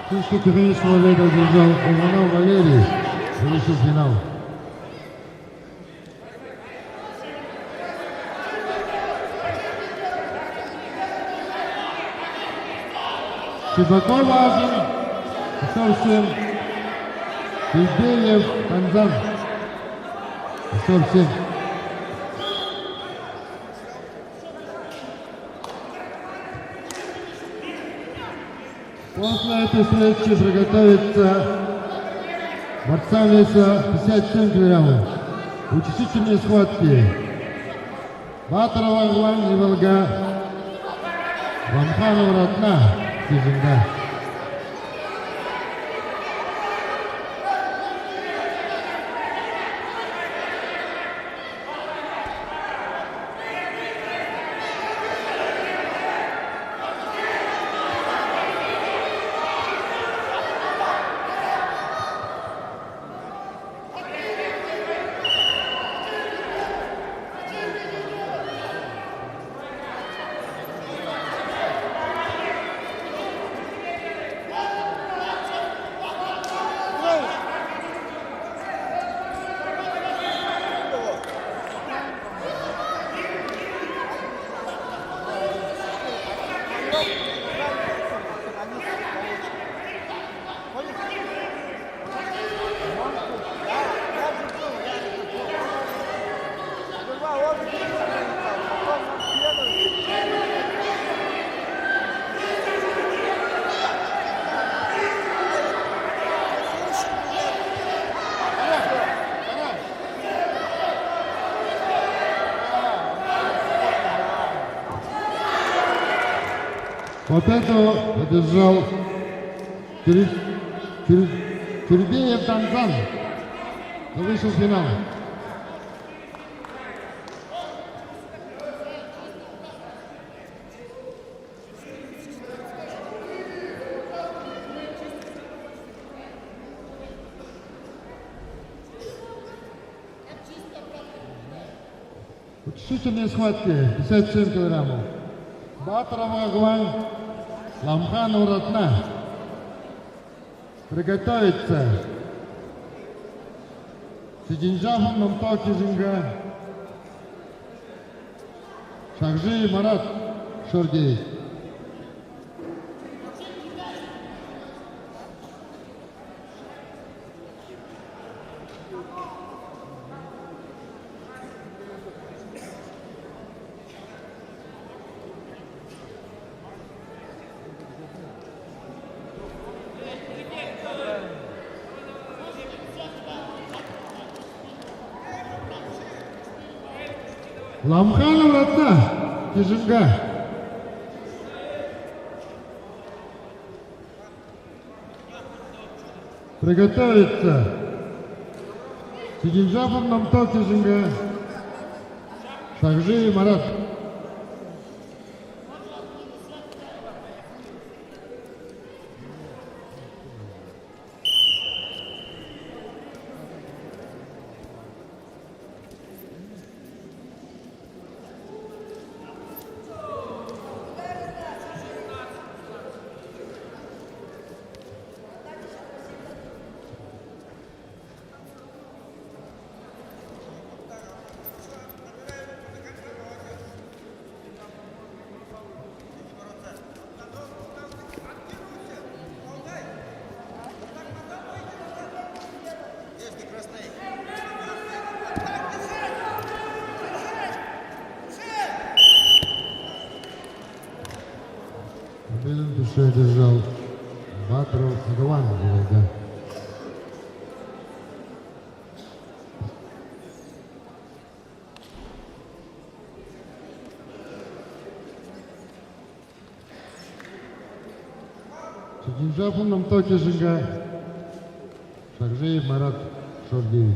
Финский конечного века одержал Иванов Валерий, вышел в финал. Щербаков важен, совсем. Бездеев, Танзан. Совсем. После этой встречи приготовиться борцам веса 57 килограммов. Участительные схватки. Батарова, Глан и Волга. Ламханов, Ратна. Тижинда. Вот это одержал Тюрбеев Танзан. Вышел в финал. Учительные схватки 57 килограммов. Батарова, Глань, Ламханов, Ратна. Приготовиться. Сидинжахов, Намтал, Тижинга. Шахжи, Марат, Шоргей. Ламханов, Ратна, Тижинга. Приготовиться. Сидинжахов, Намтал, Тижинга. Шахжи, Марат. Победу в душе одержал Батаров, Агалан, да. Джинжапун Намтоки Жинга. Шахжиев Марат, Шор-9.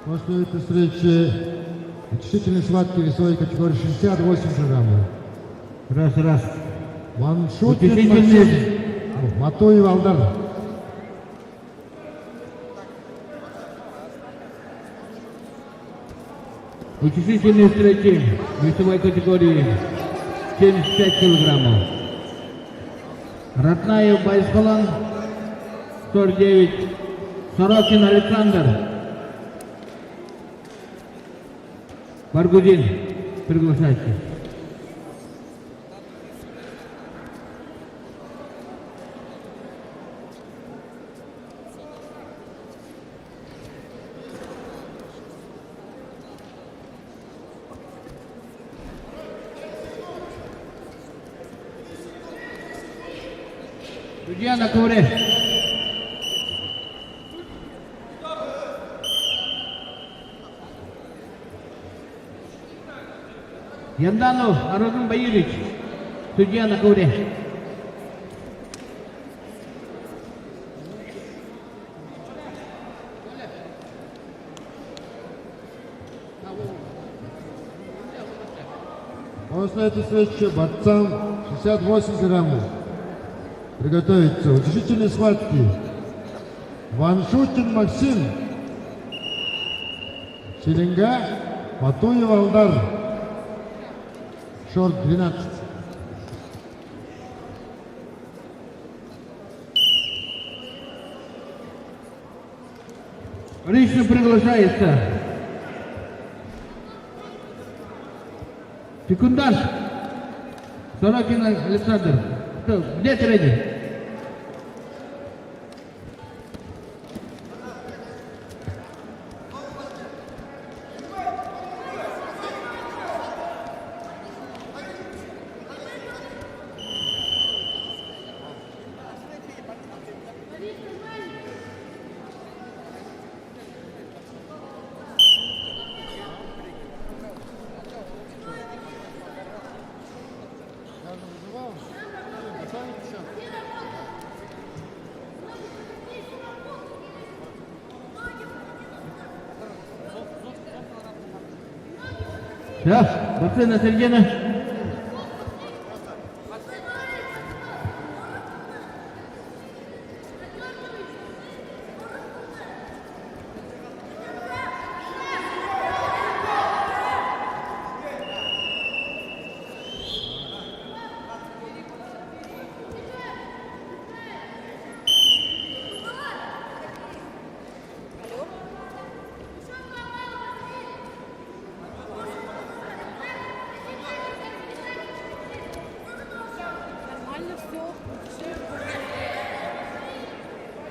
После этой встречи утешительной схватки весовой категории 68 килограммов. Раз. Ваншутин Утешительный. Максим, Матуев Алдар. Утешительные встречи весовой категории 75 килограммов. Ратнаев Байсхалан, 49. Сорокин Александр. Баргудин, приглашайте. Судья на ковре. Янданов Арузун Баирич, судья на ковре. После этой встречи борцам 68 килограммов. Приготовиться. Утешительные схватки. Ваншутин Максим. Челенга. Матуев Алдар. Шорт 12. Лично приглашается секундант Сорокин Александр. Где тренер? Да, борцы на середине.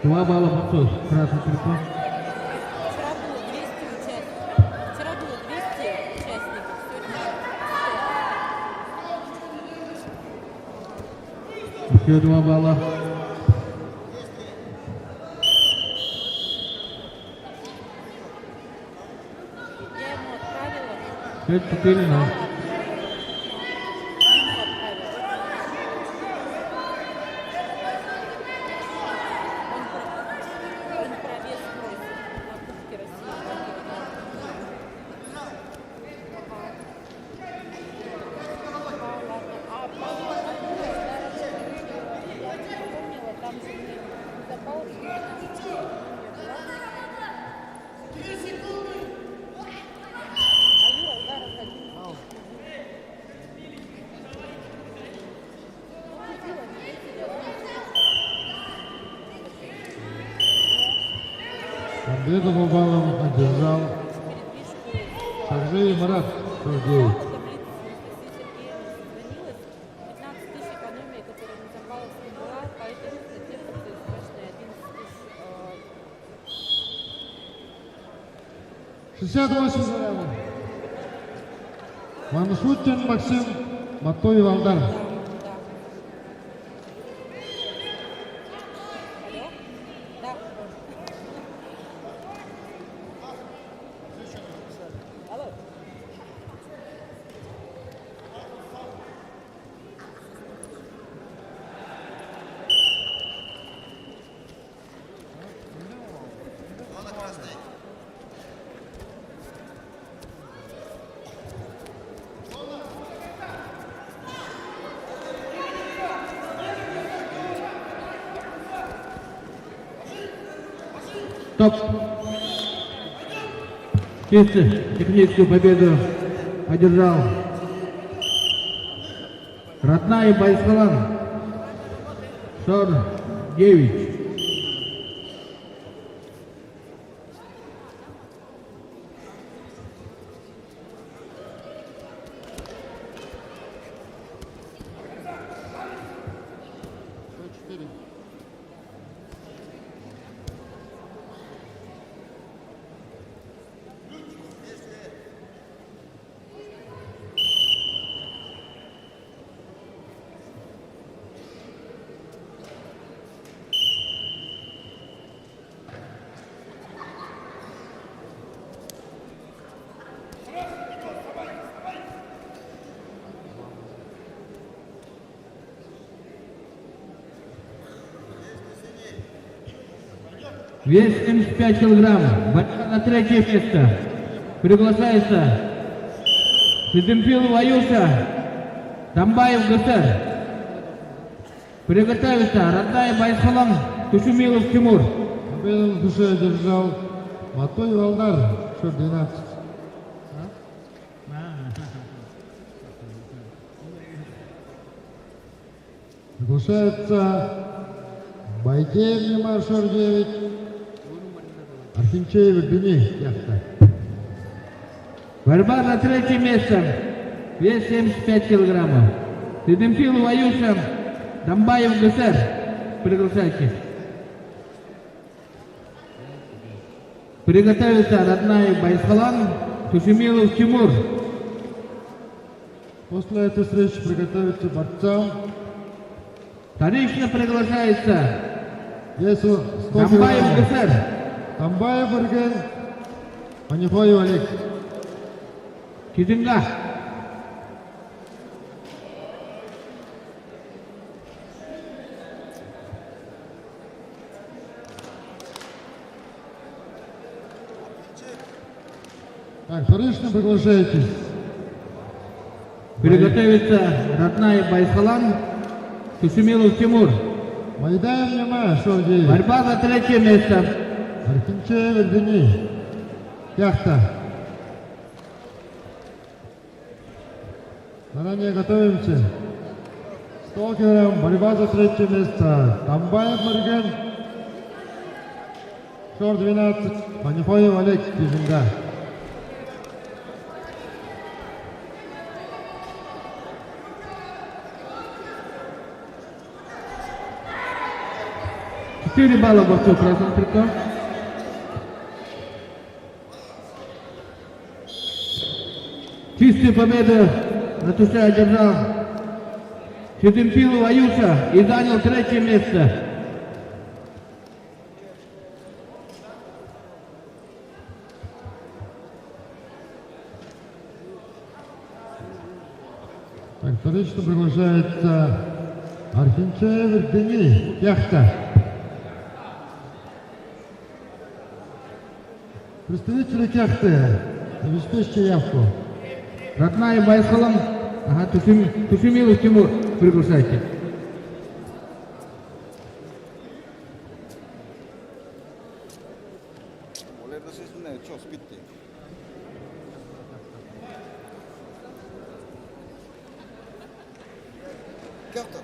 2 балла Мацуев. Красный телефон. Вчера было 200 участников, сегодня 100. Еще 2 балла. Я ему отправила. 5-4, но. Ему отправила. Он про вес просит на Кубке России. Ладно. А Павла я не вспомнила, там же мне запал. А Юра ударов один. Победу по баллам одержал Шахжиев Марат, 49. 15 тысяч экономии, которая на Запаловской была, по этой статье страшная 11 тысяч. 68 килограммов. Маншутин Максим, Матоев Алдар. Да. Алло? Да. Алло. Зона красная. Стоп. Чисто техническую победу одержал Родная Байсалан. 49. Вес 75 килограмм. Борьба на 3-е место. Приглашается Сидимпилов Аюша, Тамбаев Гусар. Приготовиться Родная Байсалан, Тушумилов Тимур. Победу в душе одержал Матоев Алдар, счет 12. Приглашается Байкеев Немар, счет 9. Архимчеев Бени, яхта. Борьба на 3-е место. Вес 75 килограммов. Сидимпилов Аюша, Тамбаев Гусар. Приглашайте. Приготовиться Родная Байсалан, Тушумилов Тимур. После этой встречи приготовиться борцам. Вторично приглашается Весу 100 Тамбаев килограммов. Гусар. Тамбаев Ирген, Манифоев Олег. Кизинга. Так, вторично приглашайтесь. Приготовиться Родная Байсалан, Тушумилов Тимур. Майдаев Нема, счет 9. Борьба за 3-е место. Архимчеев Иргени, яхта. Заранее готовимся. 100 килограмм, борьба за 3-е место. Тамбаев Ирген, счет 12. Манифоев Олег, Кизинга. 4 балла борцу красного трико. Чистую победу на туше одержал Чедемпилов Аюша и занял 3-е место. Так, вторично приглашается Архинчаев Дени, яхта. Представители яхты, обеспечьте явку. Родная Байсалам, ага, Тушемилов Тимур, приглашайте. Олерде сіз не, що, спітти? Кяхта?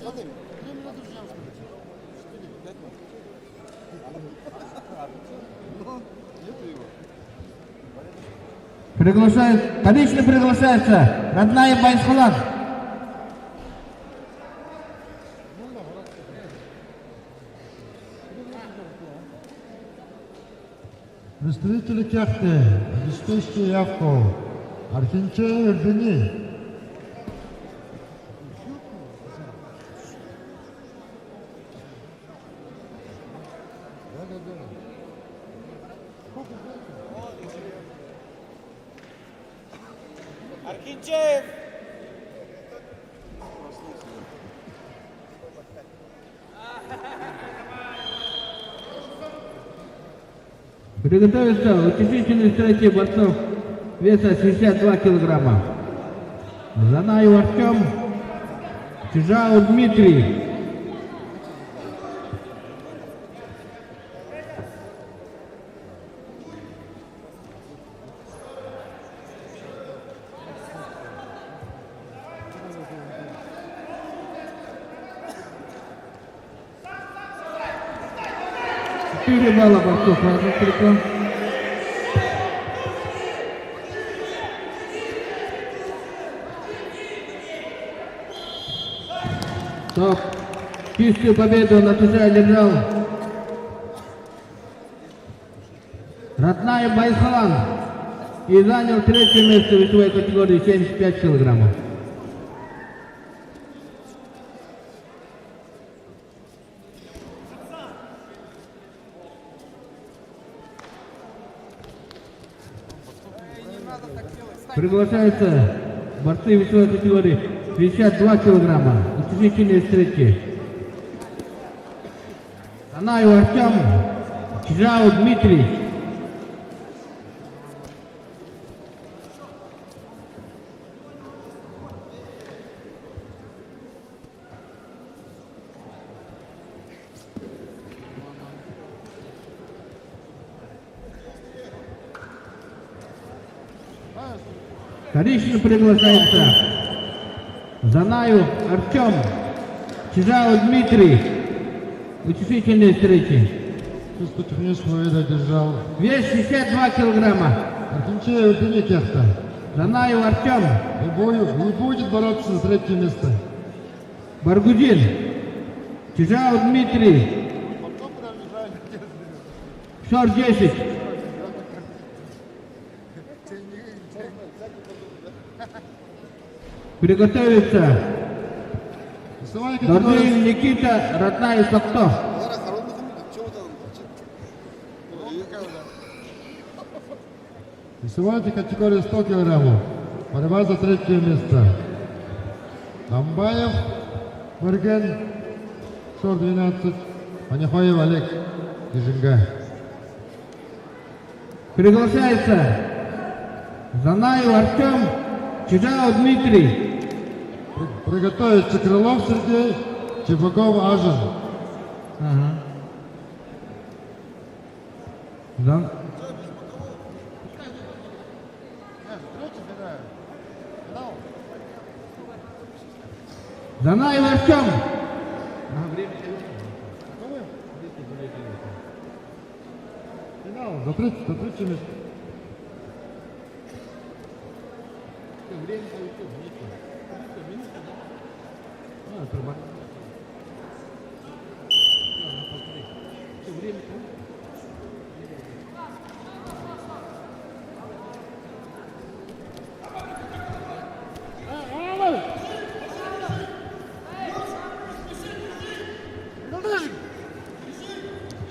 Задим. 3 минути женську. 5 минут. Ну, нету его. Конечно, приглашается родная Байсалам. Представители яхты, обеспечьте явку. Архинчаев Дени. Архинчаев! Приготовиться утешительной встрече борцов веса 62 килограмма. Занаев Артем, Чижау Дмитрий. Четыре балла борцов красных трико. Стоп. Чистую победу на туше одержал родная Байсалан и занял 3-е место в весовой категории 75 килограммов. Приглашаются борцы весовой категории 52 килограмма. Утешительные встречи. Занаев Артем, Чижау Дмитрий. Вторично приглашается Занаев Артем, Чижау Дмитрий. Утешительные встречи. Чувство технического вида одержал Вес 62 килограмма. Архинчаев Дени, яхта. Занаев Артем, И будет бороться за 3-е место. Баргудин, Чижау Дмитрий. Шор 10. Приготовиться Весовая категория, Нурдин Никита, родная Сокто. Олара хоронды кымды, чего там торчит? весовая категория 100 килограммов. Борьба за 3-е место. Тамбаев, Мырген, Шор 12, Панихоев Олег, Ижинга. Приглашается Занаев Артем, Чижау Дмитрий. Приготовиться Крылов Сергей, Чебаков Ажин. Ага. Да. Занаев Артем. Финал, за 3-е место.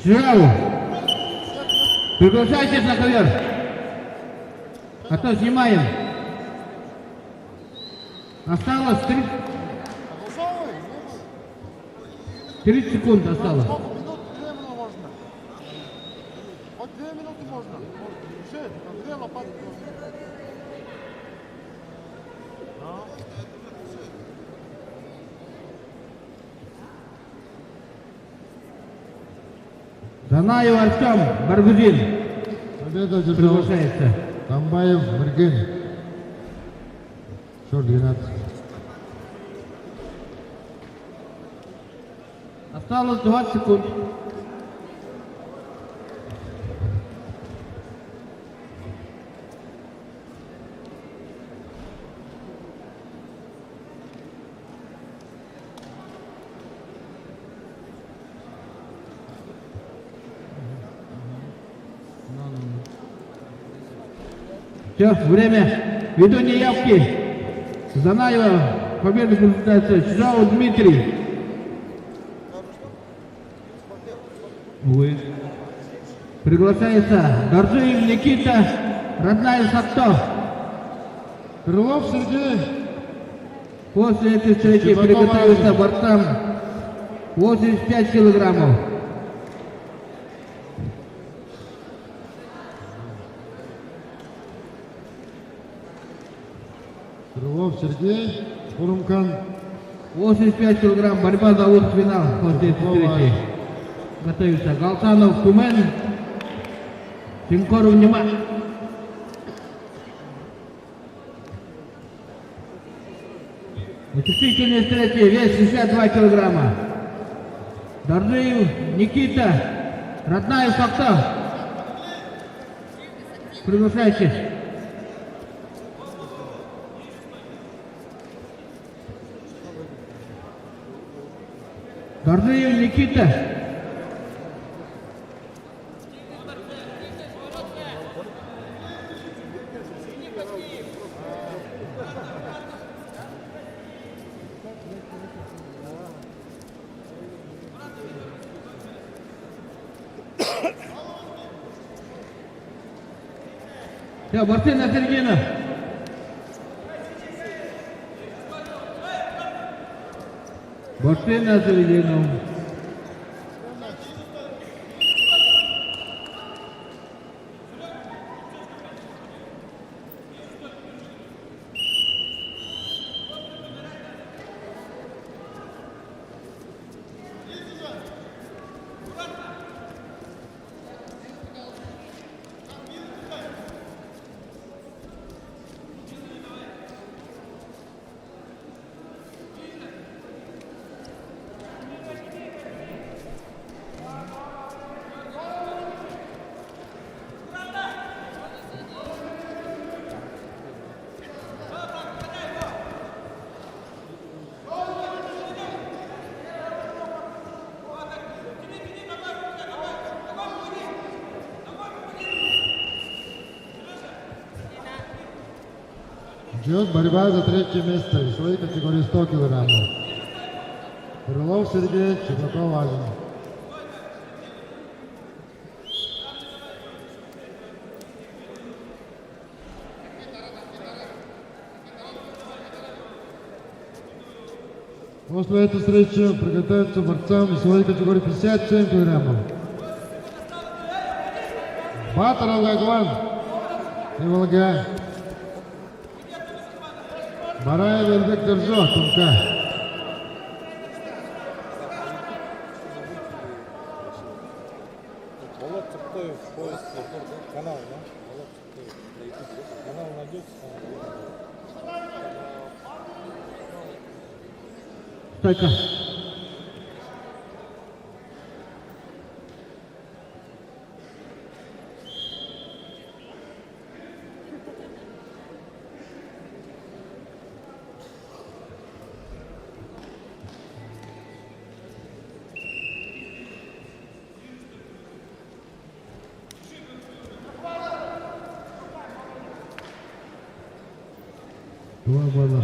Жирау, приглашайтесь на ковер. А то снимаем. Осталось 30 секунд осталось. Минут 2 можно. Хоть 2 минуты можно. Уже, там 2 лопаты. Данаев Артем, Баргузин. Победа одержал Приглашается. Тамбаев Мирген. Счет 12. Осталось 20 секунд. Все, время. Ввиду неявки Занаева победу презентается Чжао Дмитрий. Увы. Приглашается Горжиев Никита, Роднаев Сакто. Крылов Сергей. После этой встречи приготовится борцам 85 килограммов. Крылов Сергей. Урумкан. 85 килограмм. Борьба за финал после этой встречи. Готовится Галтанов, Кумен, Тинкоров, Нема. Заключительная встреча, вес 62 килограмма. Доржиев, Никита, Роднаев, Сакто. Приглашайтесь. Доржиев, Никита. Все, борцы на середину. Борцы на середину. Идет борьба за третье место в своей категории 100 килограммов. Крылов Сергей, Чеботов Ален. После этой встречи приготовятся борцам в своей категории 57 килограммов. Батыр Алгагван и Волга. Бараев Эльбек Держо, Тумка. Волод Цыптоев, поезд, канал, да? Волод Цыптоев на YouTube. Канал найдется. Стойка. 2 балла.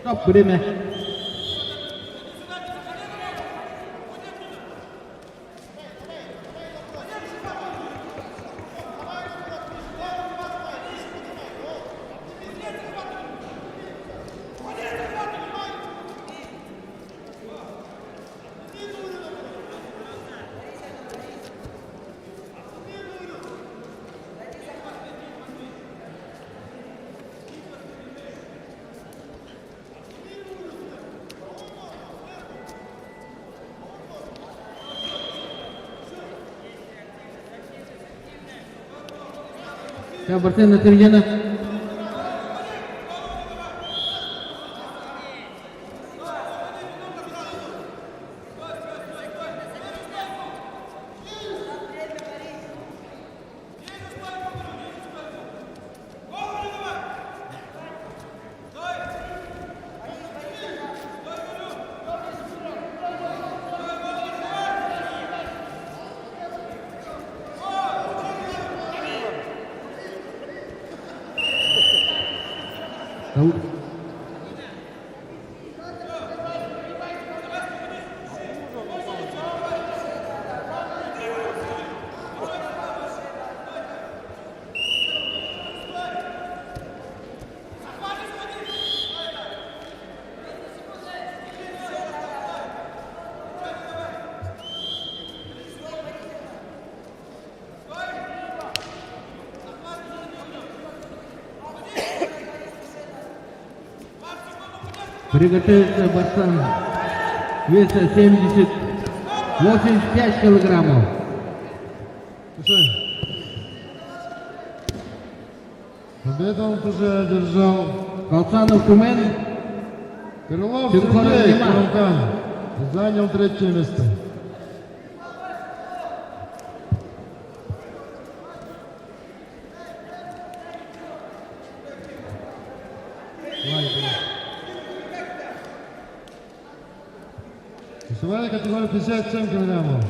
Стоп, время. Все, борцы на середину. Приготовиться борцам веса 85 килограммов. Победу он уже одержал. Колцанов Тумен. Крылов Симфонов Сергей Диман. Курумкан занял 3-е место. Весовая категория 57 килограммов.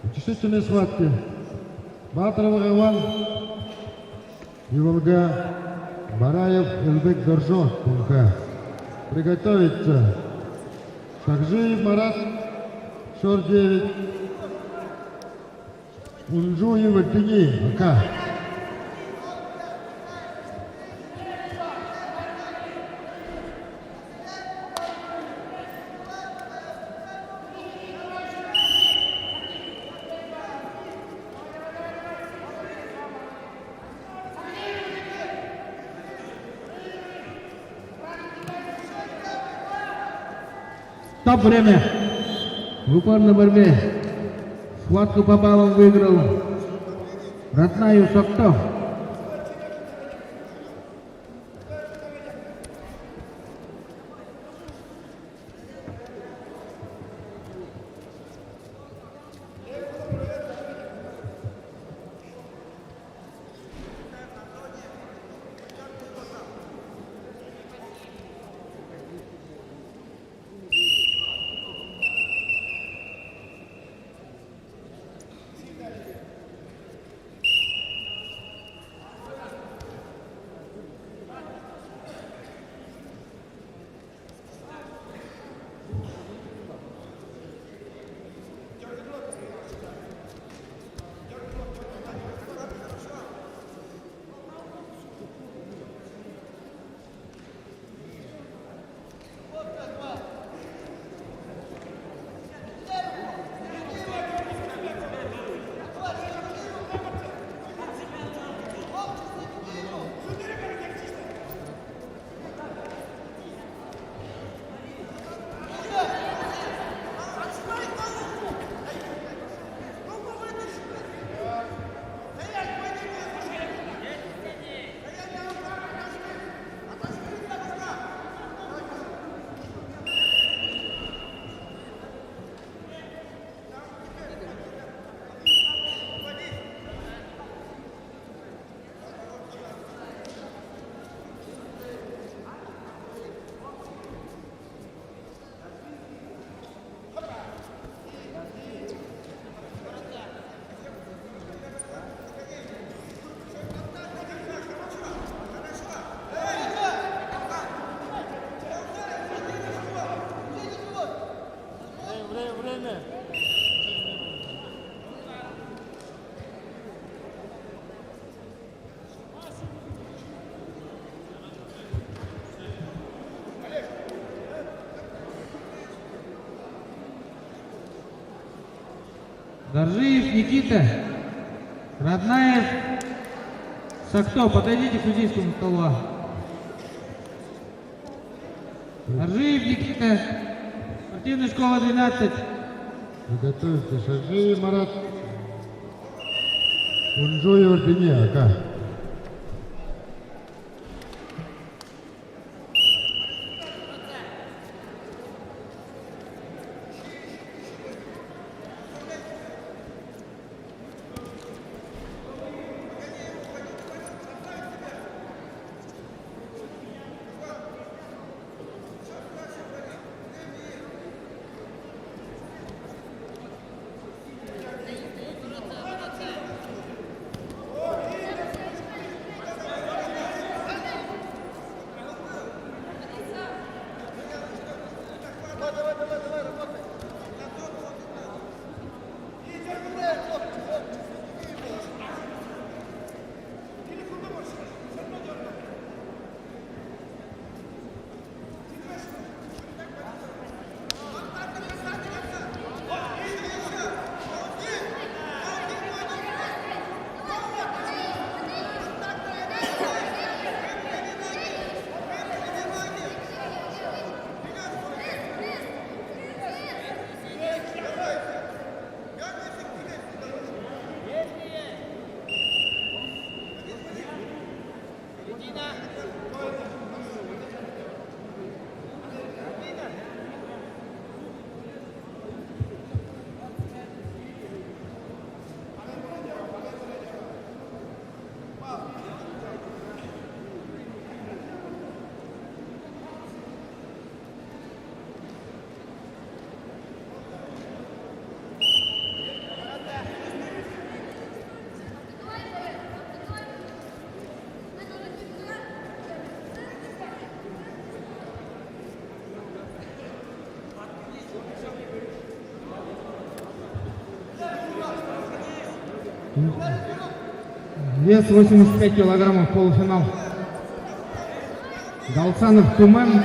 Утешительные схватки. Батаров Иван, Иволга, Бараев Эльбек Доржо, Кунка. Приготовиться. Шахжиев Марат, Шор 9. Унжуев Альтини, АК. Стоп, время. В упорной борьбе схватку по баллам выиграл Ратнаю Сокто. Горжиев Никита. Роднаев Сакто. Подойдите к судейскому столу. Горжиев Никита. Спортивная школа 12. Приготовиться. Шаржиев Марат. Унжуев Дине, Ака. Вес 85 килограммов, полуфинал. Галсанов Тумен,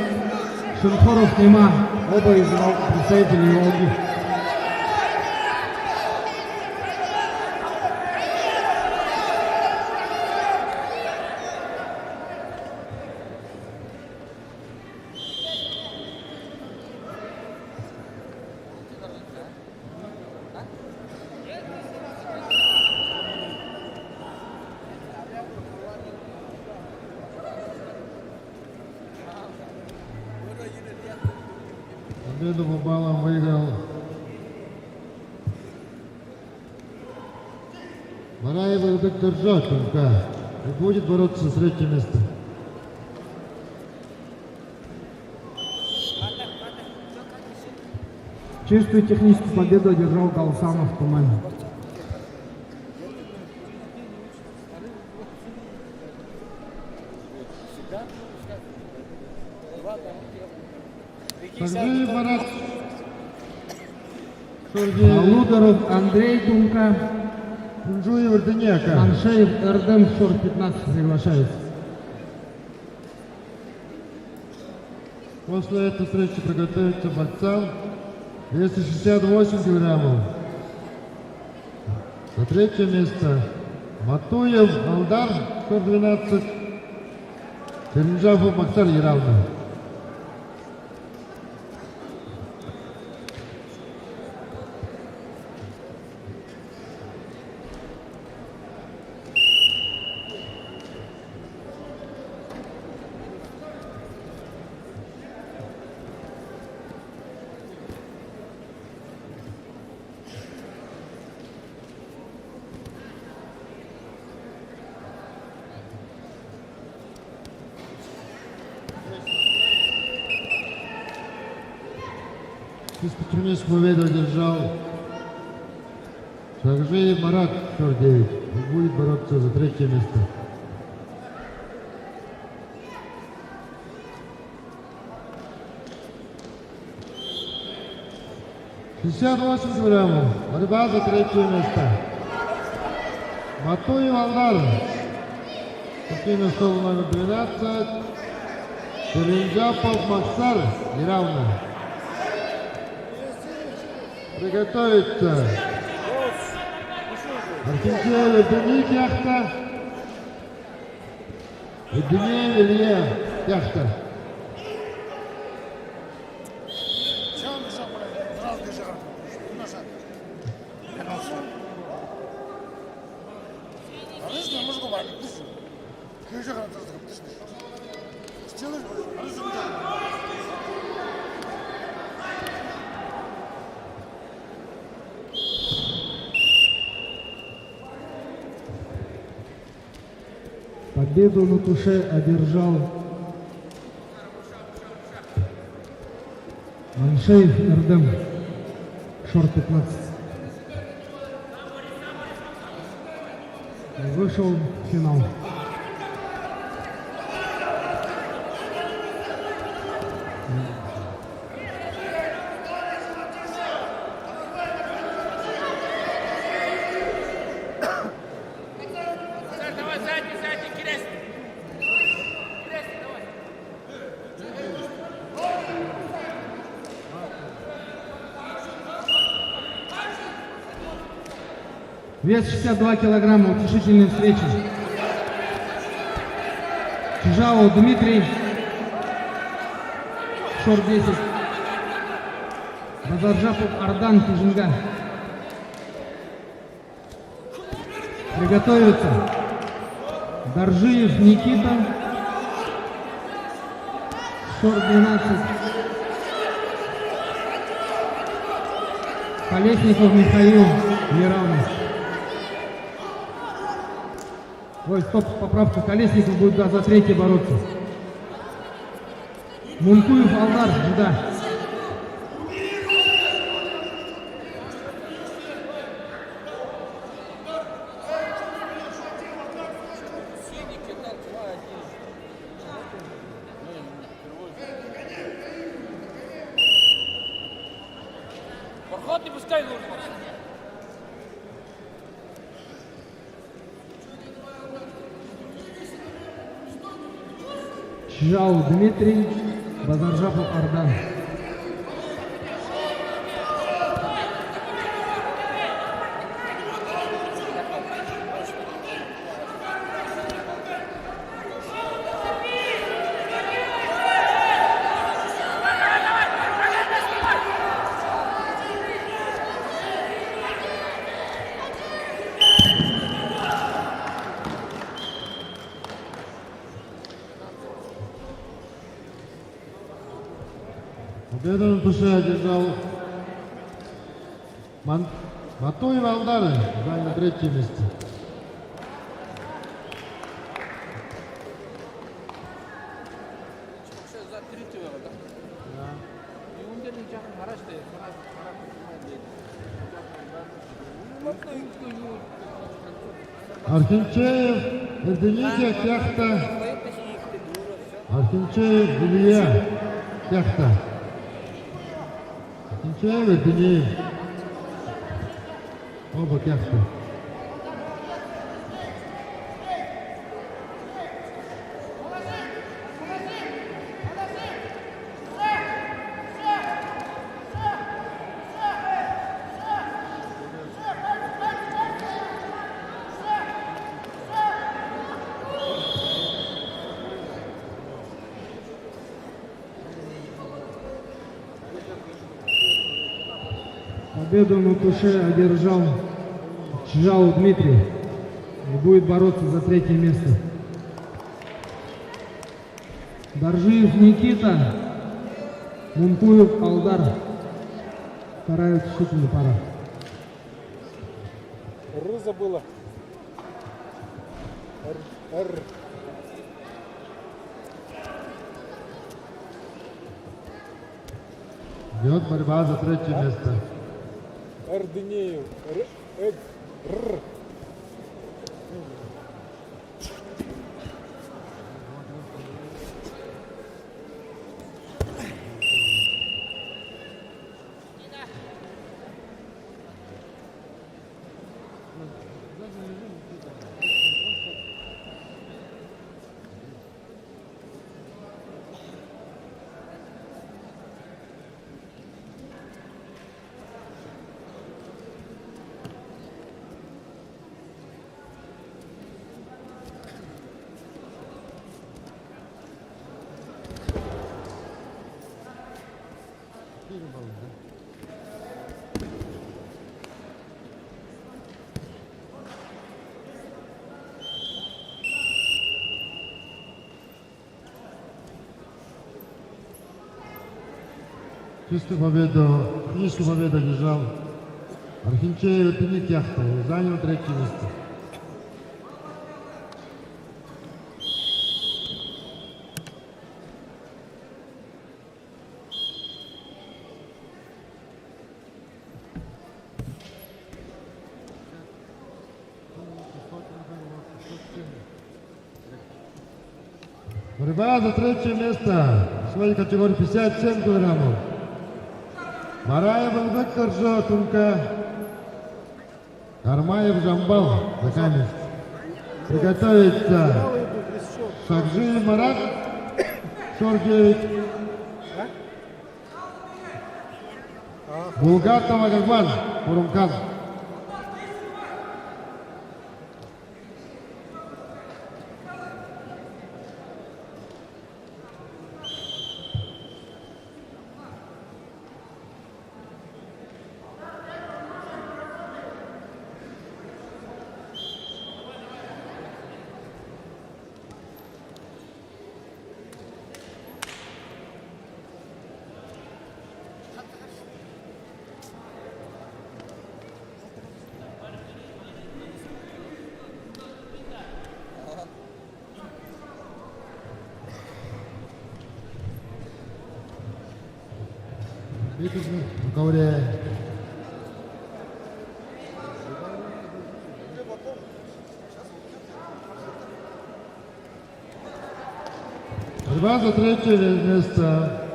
Шимхоров Нема, оба из представителей Волги. Победу по баллам выиграл Мараев Ирбек Держакинка и будет бороться за третье место. Чистую техническую победу одержал Галсанов Тумен. Шаржиев Марат. Шурдеев. Алудоров Андрей Тумка. Унжуев Дине, Ака. Маншеев Эрдем Шор 15 приглашается. После этой встречи приготовиться борцам 268 килограммов. За третье место Матуев Алдар, 112. Теренджапов Максар Яравна. Техническую победу одержал Шаржиев Марат, 49, и будет бороться за третье место. $58 килограммов. Борьба за третье место. Матуев Алдар. Спортивная школа номер 12. Теренджапов Максар. Неравно. Приготовиться. Архинчев Евгений Кяхта. Евгений Илья Кяхта. Победу на туше одержал Маншеев Эрдем, шорт 15. Вышел в финал. Вес 62 килограмма, утешительная встреча. Чижао Дмитрий, шорт 10. Базаржапов Ардан Кижинга. Приготовиться. Доржиев Никита, шорт 12. Колесников Михаил, неравный. Ой, стоп, поправка. Колесников будет за третий бороться. Мункуев Алдар, да. Проход не пускай нужно. Чжао Дмитрий, Базаржапов Ардан. Победу на туше одержал Матуев Алдар, занял третье место. Архинчеев Евгений Кяхта. Архинчеев Илья Кяхта. Архинчеев Евгений. Оба Кяхта. Победу на туше одержал Чжао Дмитрий и будет бороться за третье место. Доржиев Никита, Мункуев Алдар. Вторая утешительная пара. Забыла. Идет борьба за третье место. Ардынеев. Чистую победу, книжку победу держал Архинчеев Дмитрий Яхтов, занял третье место. Борьба за третье место в своей категории 57 килограммов. Мараев Албек Коржо, Тумка. Кармаев Жамбал, Закамец. Приготовиться Шакжи Марат, 49. Булгатов Агагван, Урумкан. Кауре. Борьба за третье место.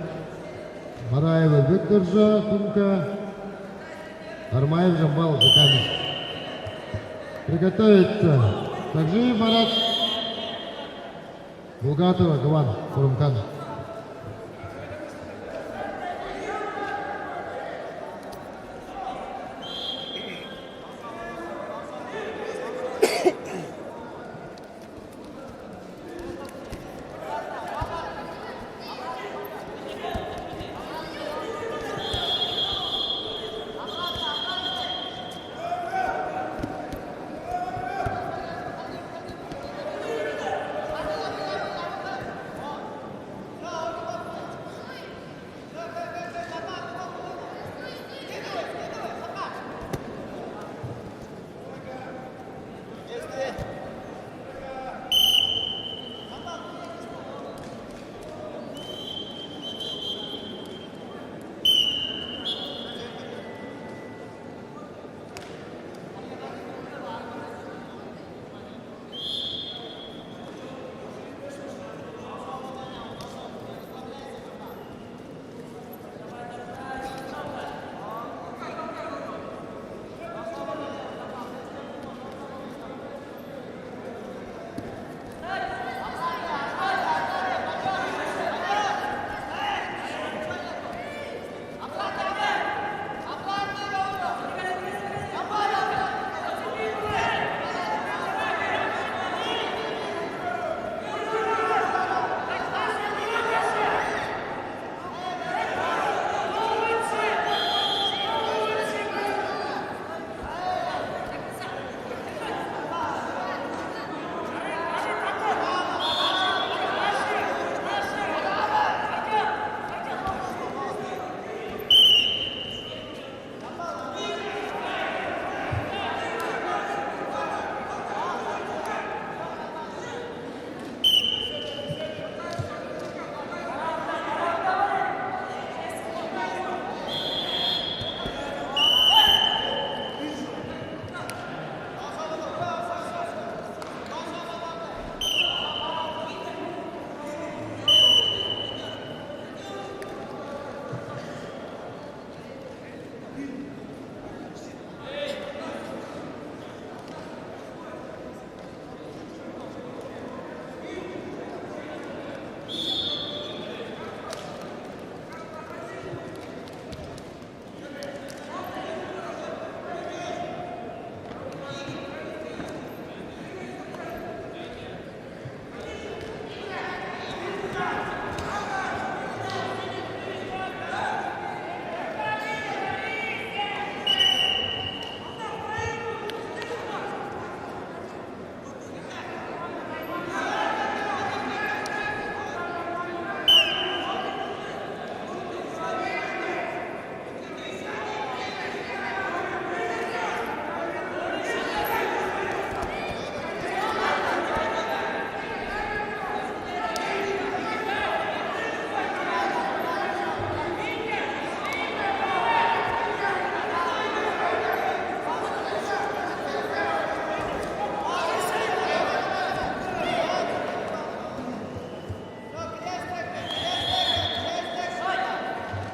Мараева Викторжа, Тумка. Армаев Жамбал, Закамец. Приготовиться. Также Марат. Булгатова, Гаван, Урумкан.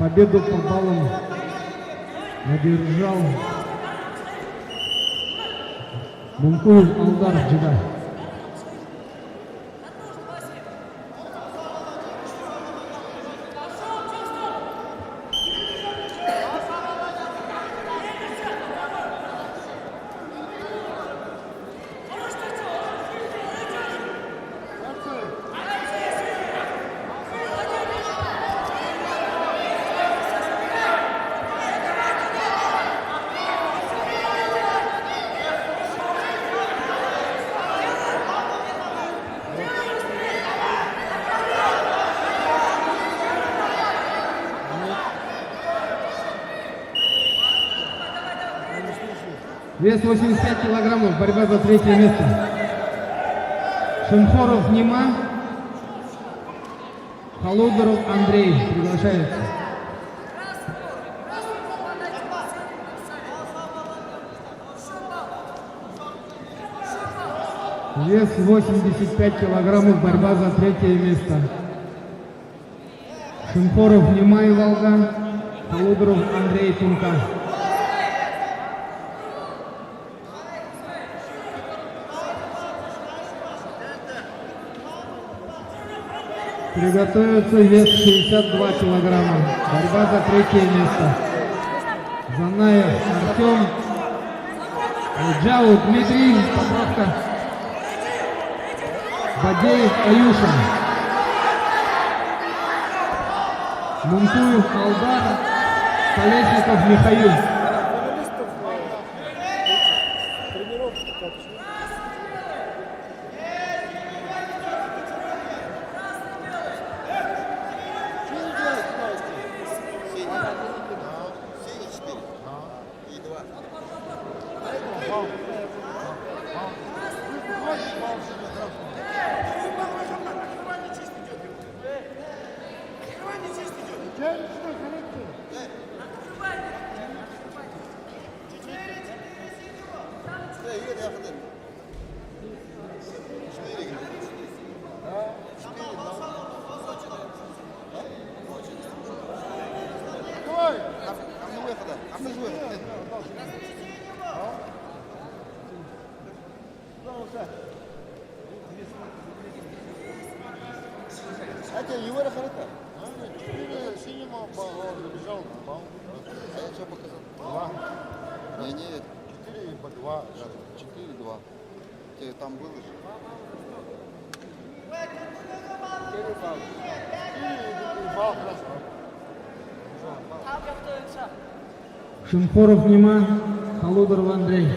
Победу по баллам одержал Мункуев Алдар Джида. Вес 85 килограммов, борьба за третье место. Шимхоров Нима, Холодоров Андрей приглашается. Вес 85 килограммов, борьба за третье место. Шимхоров Нима и Волга, Холодоров Андрей Тунка. Приготовиться, вес 62 килограмма. Борьба за третье место. Занаев Артем. Джау Дмитрий. Поправка. Бадеев Аюша. Мунтуев Алдар. Колесников Михаил. Хотя его рахарата. Синема забежал на бал. А я что показал? 2. Не, 4 по 2. 4-2. Ты там был же? 4 балла. 4 балла красный. Шимхоров Нима, Холодоров Андрей.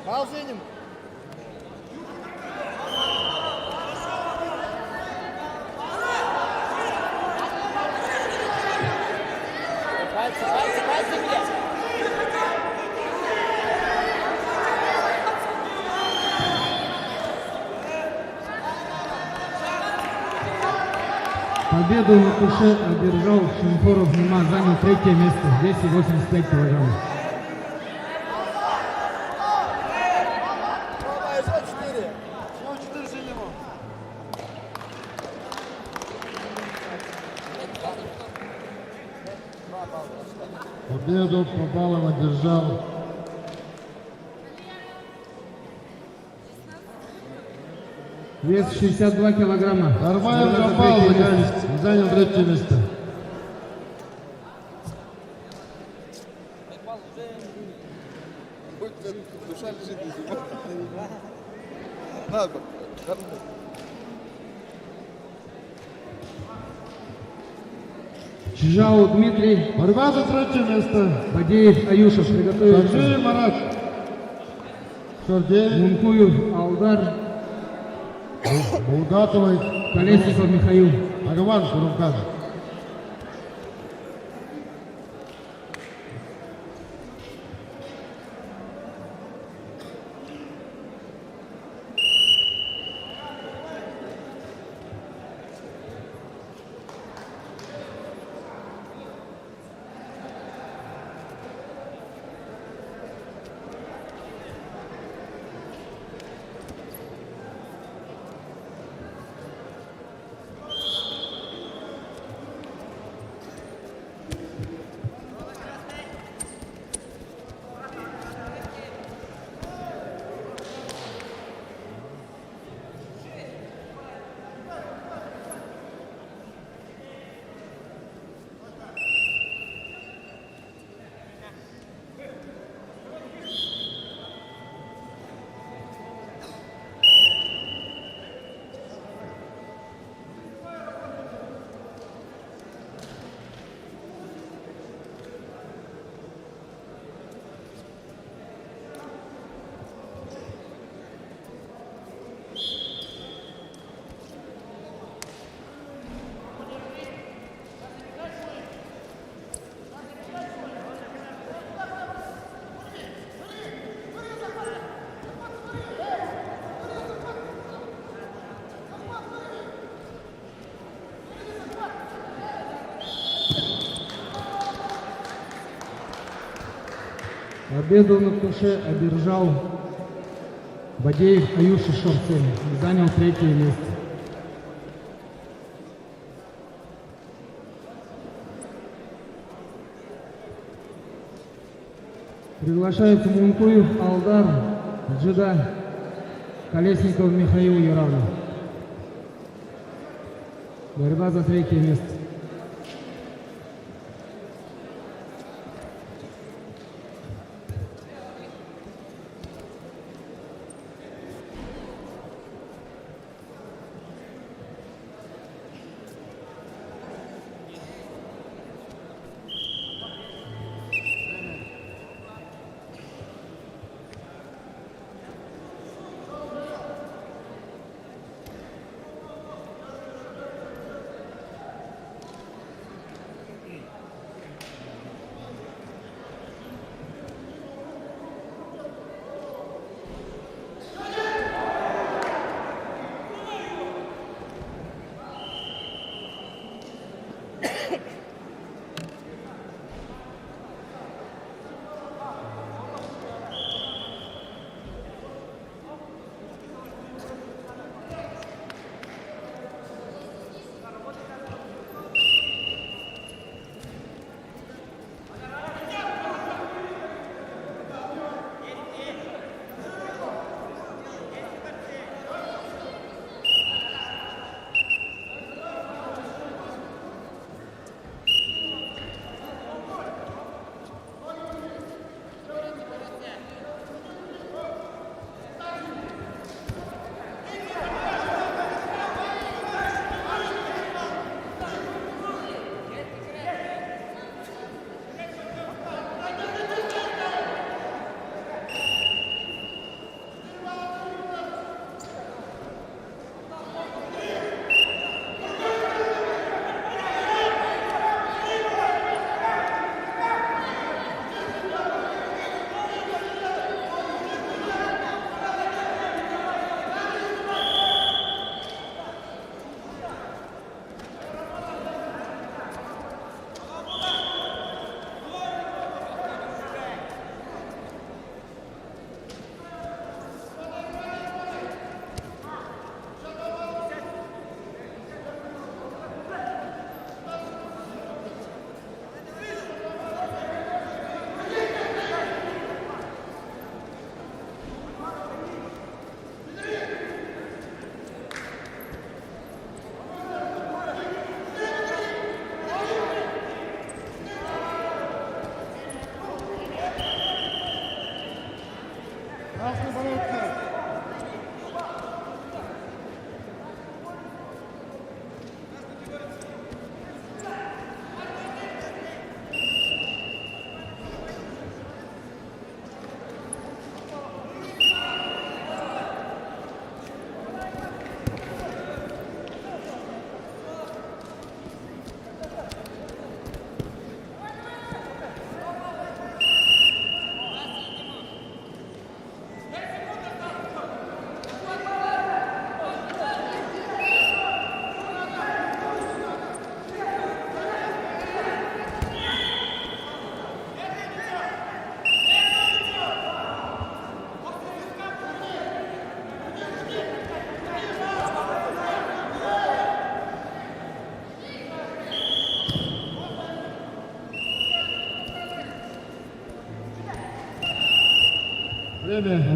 Балзиним. Победу в Акуше одержал Шимхоров Нима, занял третье место, в весе 85 килограммов. Победу по баллам одержал Вес 62 килограмма. Армаев Джамбал занял третье место. Душа лежит на земле. Надо. Чжао Дмитрий. Борьба за третье место. Бадеев Аюшев приготовился. Шардеев Марат. Шардеев. Мункуев Алдар. Булгатовой. Колесников Михаил. Агаван Курумкан. Победу на туше одержал Бадеев Аюша Шорцен и занял 3-е место. Приглашается Мункуев Алдар, Джида, Колесников Михаил Яровлев. Борьба за 3-е место.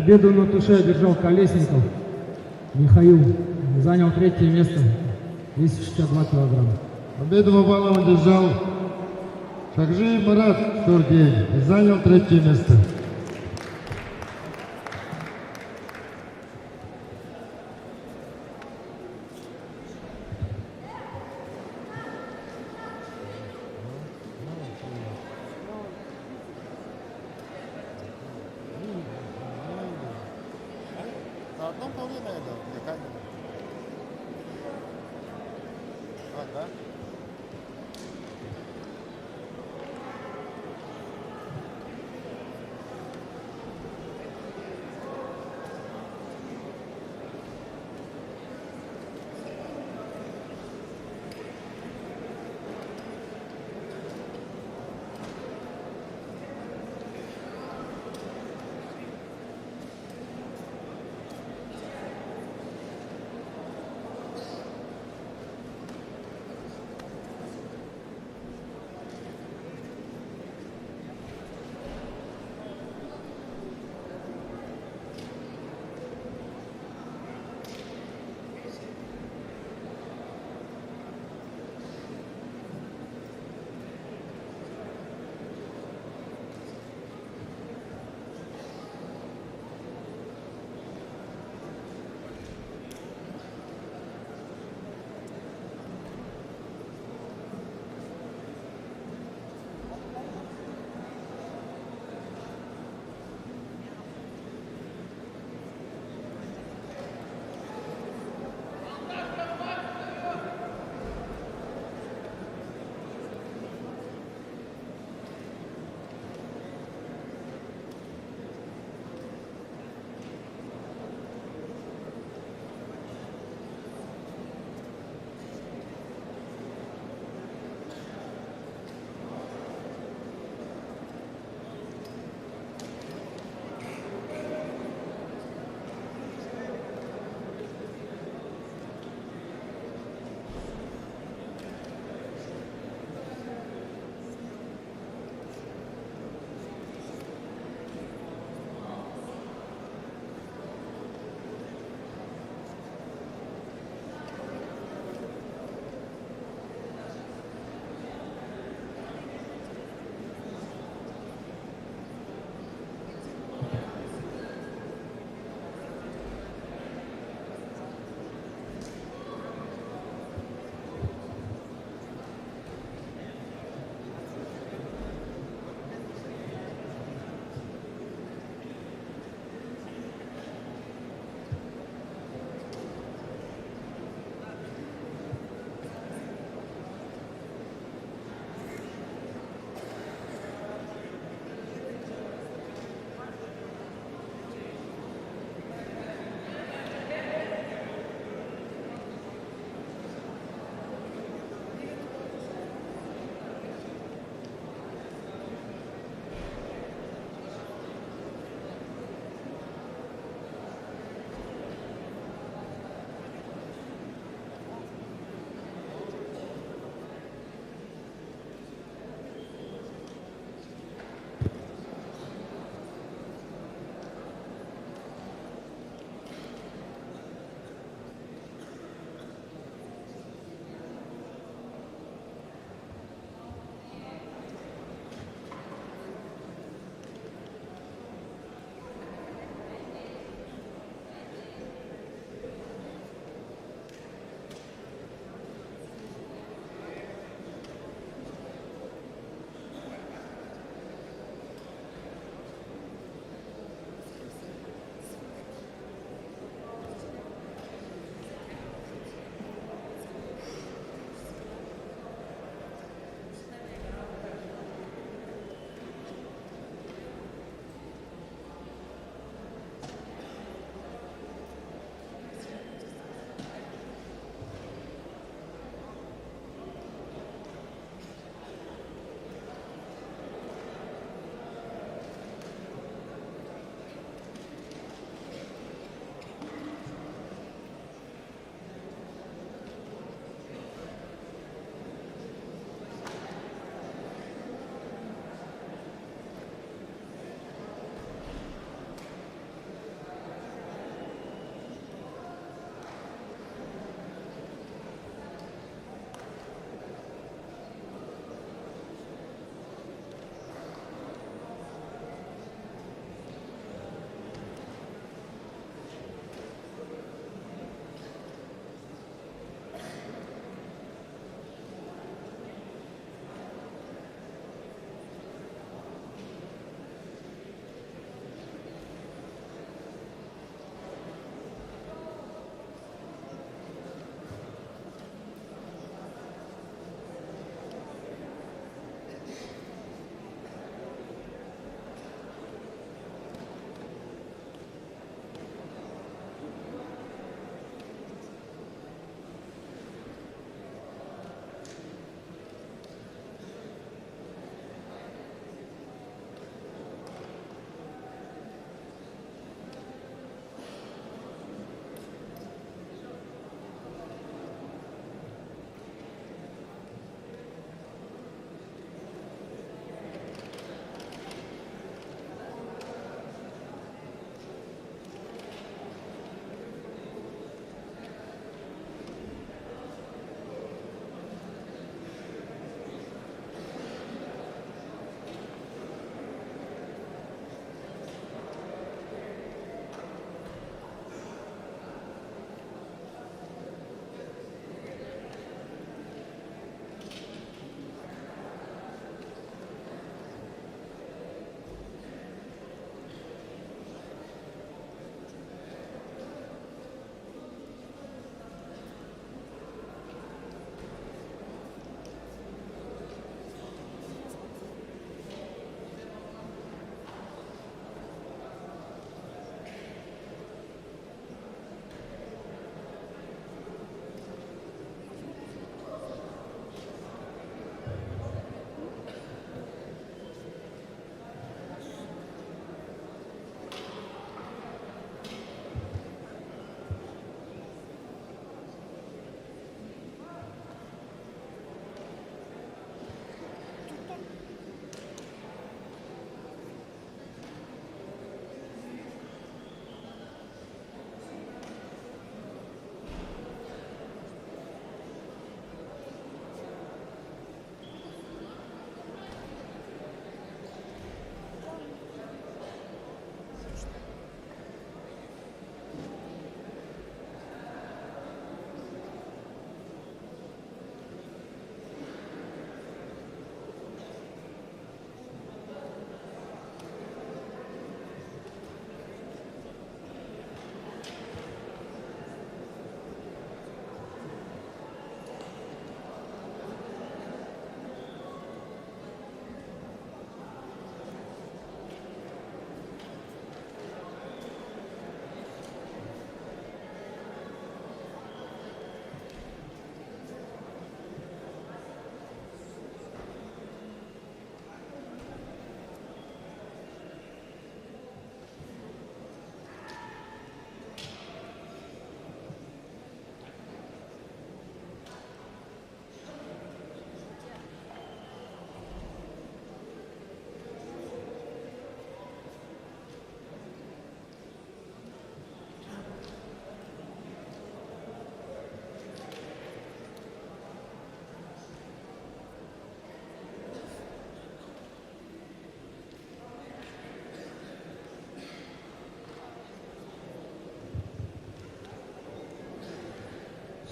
Победу на туше одержал Колесников Михаил, занял 3-е место, 262 килограмма. Победу в овалом одержал Шакжиев Марат, 49, и занял 3-е место. На одном поле, наверное, для камеры. А, да?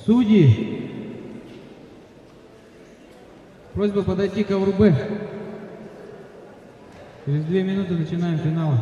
Судьи, просьба подойти к ковру Б. Через 2 минуты начинаем финал.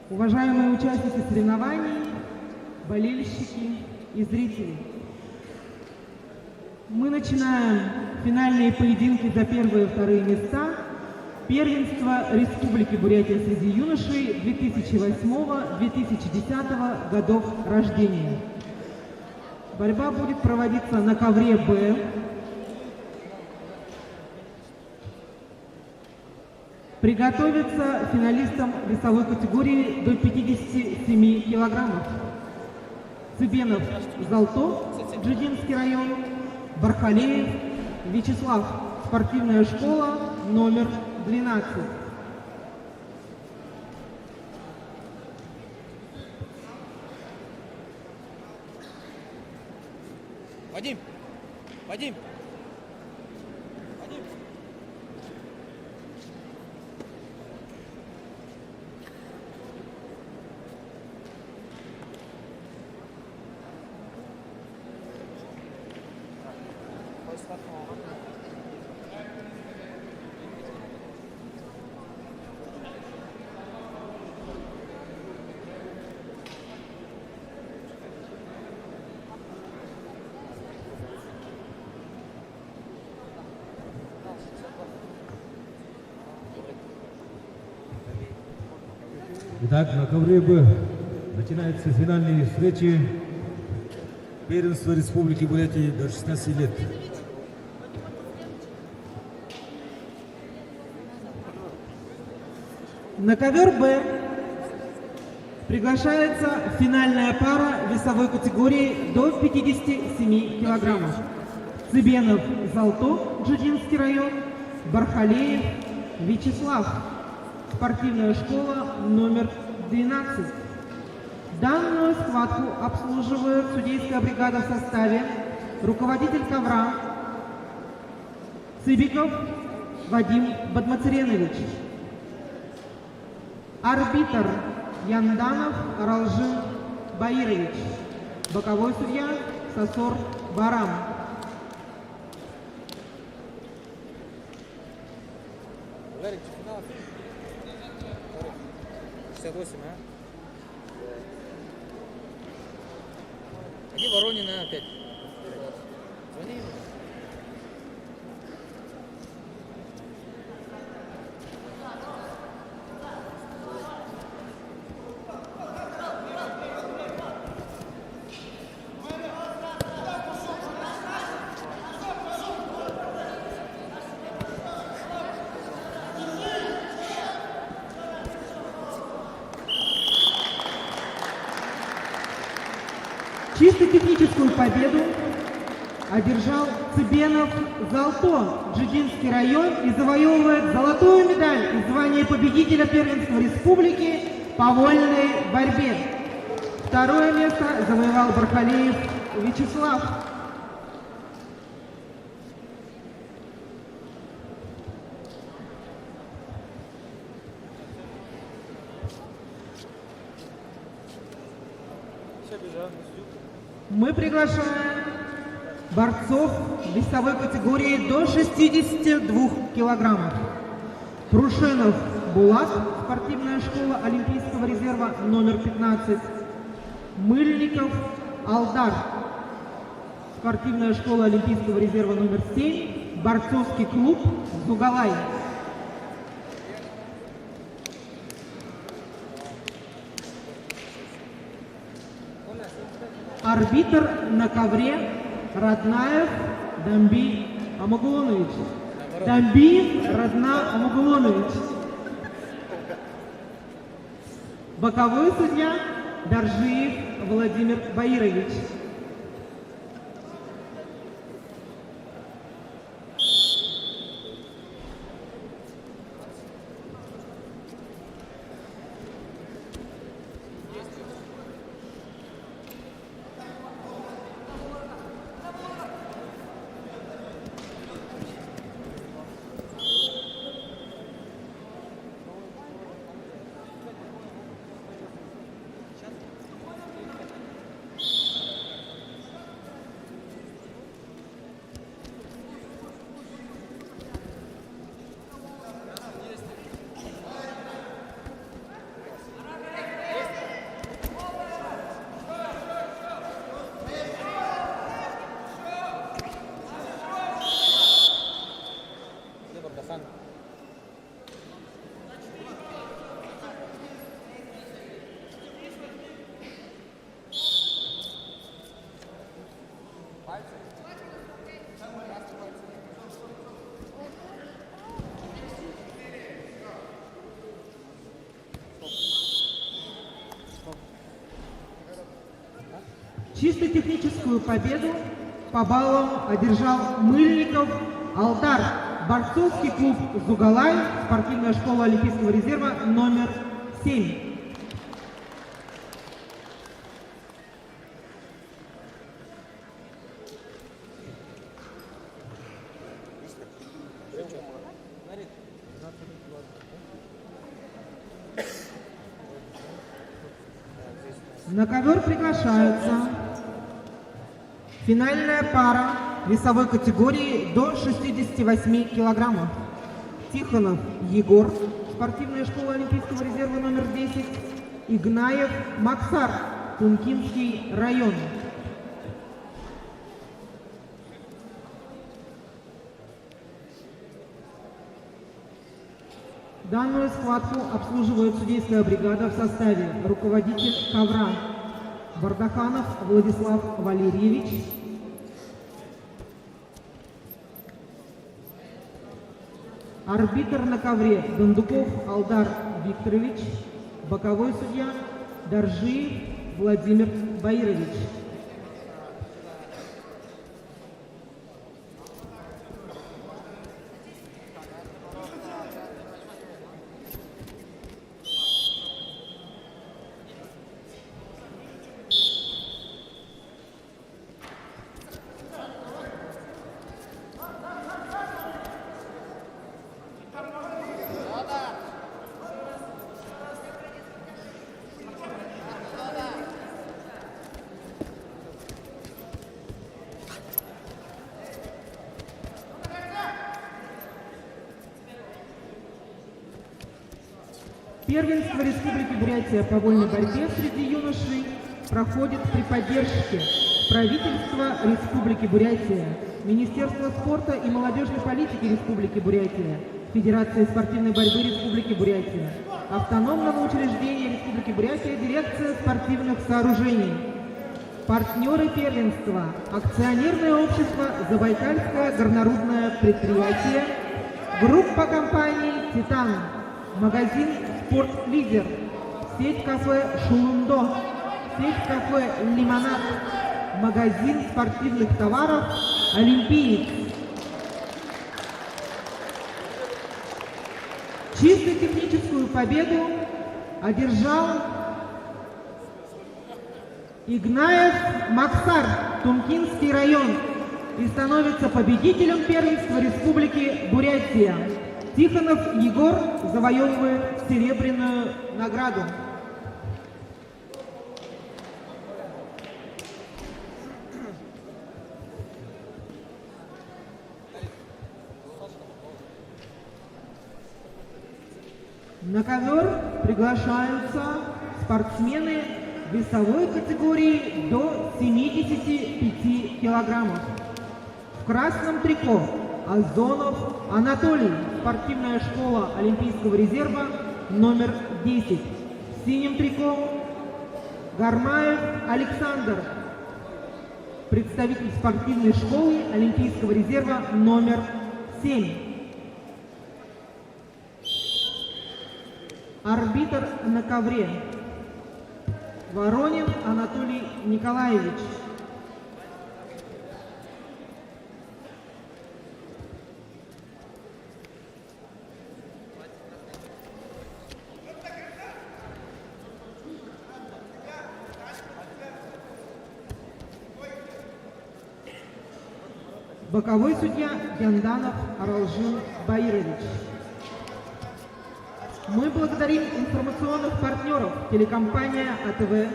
Уважаемые участники соревнований, болельщики и зрители, мы начинаем финальные поединки за первые и вторые места первенства Республики Бурятия среди юношей 2008-2010 годов рождения. Борьба будет проводиться на ковре Б. Приготовиться финалистам весовой категории до 57 килограммов. Цыбенов Золто, Джидинский район, Бархалеев Вячеслав, спортивная школа номер 12. Вадим! Вадим! Итак, на ковре Б начинаются финальные встречи первенства Республики Бурятия до 16 лет. На ковер Б приглашается финальная пара весовой категории до 57 килограммов. Цыбенов Золто, Джидинский район, Бархалеев Вячеслав, спортивная школа номер 12. Данную схватку обслуживает судейская бригада в составе руководитель ковра Цыбиков Вадим Бадмацаренович, арбитр Янданов Ралжин Баирович, боковой судья Сосор Барам. Ларик, финал. 68, а? Иди Воронина опять. Звони ему. Чисто техническую победу одержал Цыбенов Залто, Джидинский район, и завоевывает золотую медаль и звание победителя первенства республики по вольной борьбе. Второе место завоевал Бархалеев Вячеслав. Мы приглашаем борцов весовой категории до 62 килограммов. Прушинов Булат, спортивная школа Олимпийского резерва номер 15. Мыльников Алдар, спортивная школа Олимпийского резерва номер 7. Борцовский клуб Зугалай. Арбитр на ковре Раднаев Дамби Амагулонович. Дамби Радна Амагулонович. Боковой судья Доржиев Владимир Баирович. Чисто техническую победу по баллам одержал Мыльников Алдар, борцовский клуб Зугалай, спортивная школа Олимпийского резерва номер 7. На ковер приглашаются финальная пара весовой категории до 68 килограммов. Тихонов Егор, спортивная школа Олимпийского резерва номер 10. Игнаев Максар, Тункинский район. Данную схватку обслуживает судейская бригада в составе руководитель ковра Бардаханов Владислав Валерьевич, арбитр на ковре Дондуков Алдар Викторович, боковой судья Доржиев Владимир Баирович. Первенство Республики Бурятия по вольной борьбе среди юношей проходит при поддержке правительства Республики Бурятия, Министерства спорта и молодежной политики Республики Бурятия, Федерации спортивной борьбы Республики Бурятия, автономного учреждения Республики Бурятия, Дирекция спортивных сооружений. Партнеры первенства – акционерное общество «Забайкальское горнорудное предприятие», группа компаний «Титан», магазин «Спортлидер», сеть кафе «Шулундо», сеть кафе «Лимонад», магазин спортивных товаров «Олимпиец». Чисто техническую победу одержал Игнаев Максар, Тумкинский район, и становится победителем первенства Республики Бурятия. Тихонов Егор завоевывает серебряную награду. На ковер приглашаются спортсмены весовой категории до 75 килограммов. В красном трико Озонов Анатолий, спортивная школа Олимпийского резерва номер 10. В синем трико Гармаев Александр, представитель спортивной школы Олимпийского резерва номер 7. Арбитр на ковре Воронин Анатолий Николаевич. Боковой судья Янданов Аралжин Баирович. Мы благодарим информационных партнеров: телекомпания АТВ,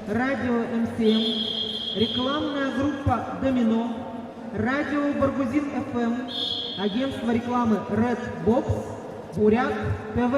радио МСМ, рекламная группа Домино, радио Баргузин ФМ, агентство рекламы Red Box, Бурят ТВ.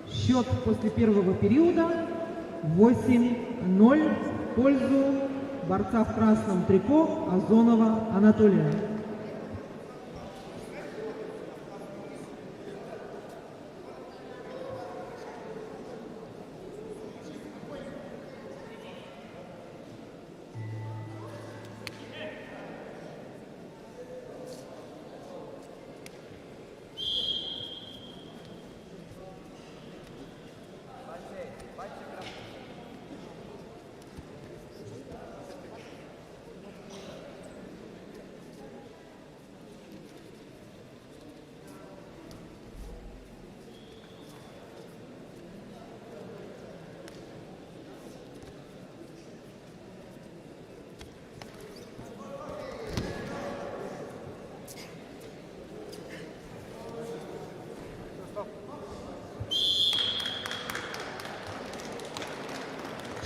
Счет после первого периода 8-0 в пользу борца в красном трико Озонова Анатолия.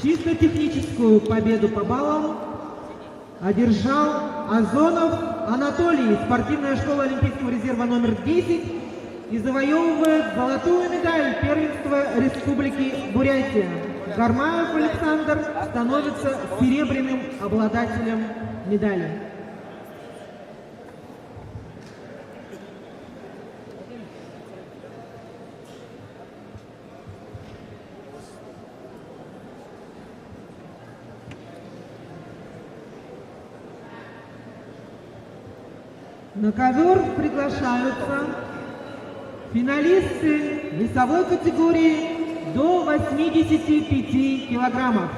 Чисто техническую победу по баллам одержал Озонов Анатолий, спортивная школа Олимпийского резерва номер 10, и завоевывает золотую медаль первенства Республики Бурятия. Гармаев Александр становится серебряным обладателем медали. На ковер приглашаются финалисты весовой категории до 85 килограммов.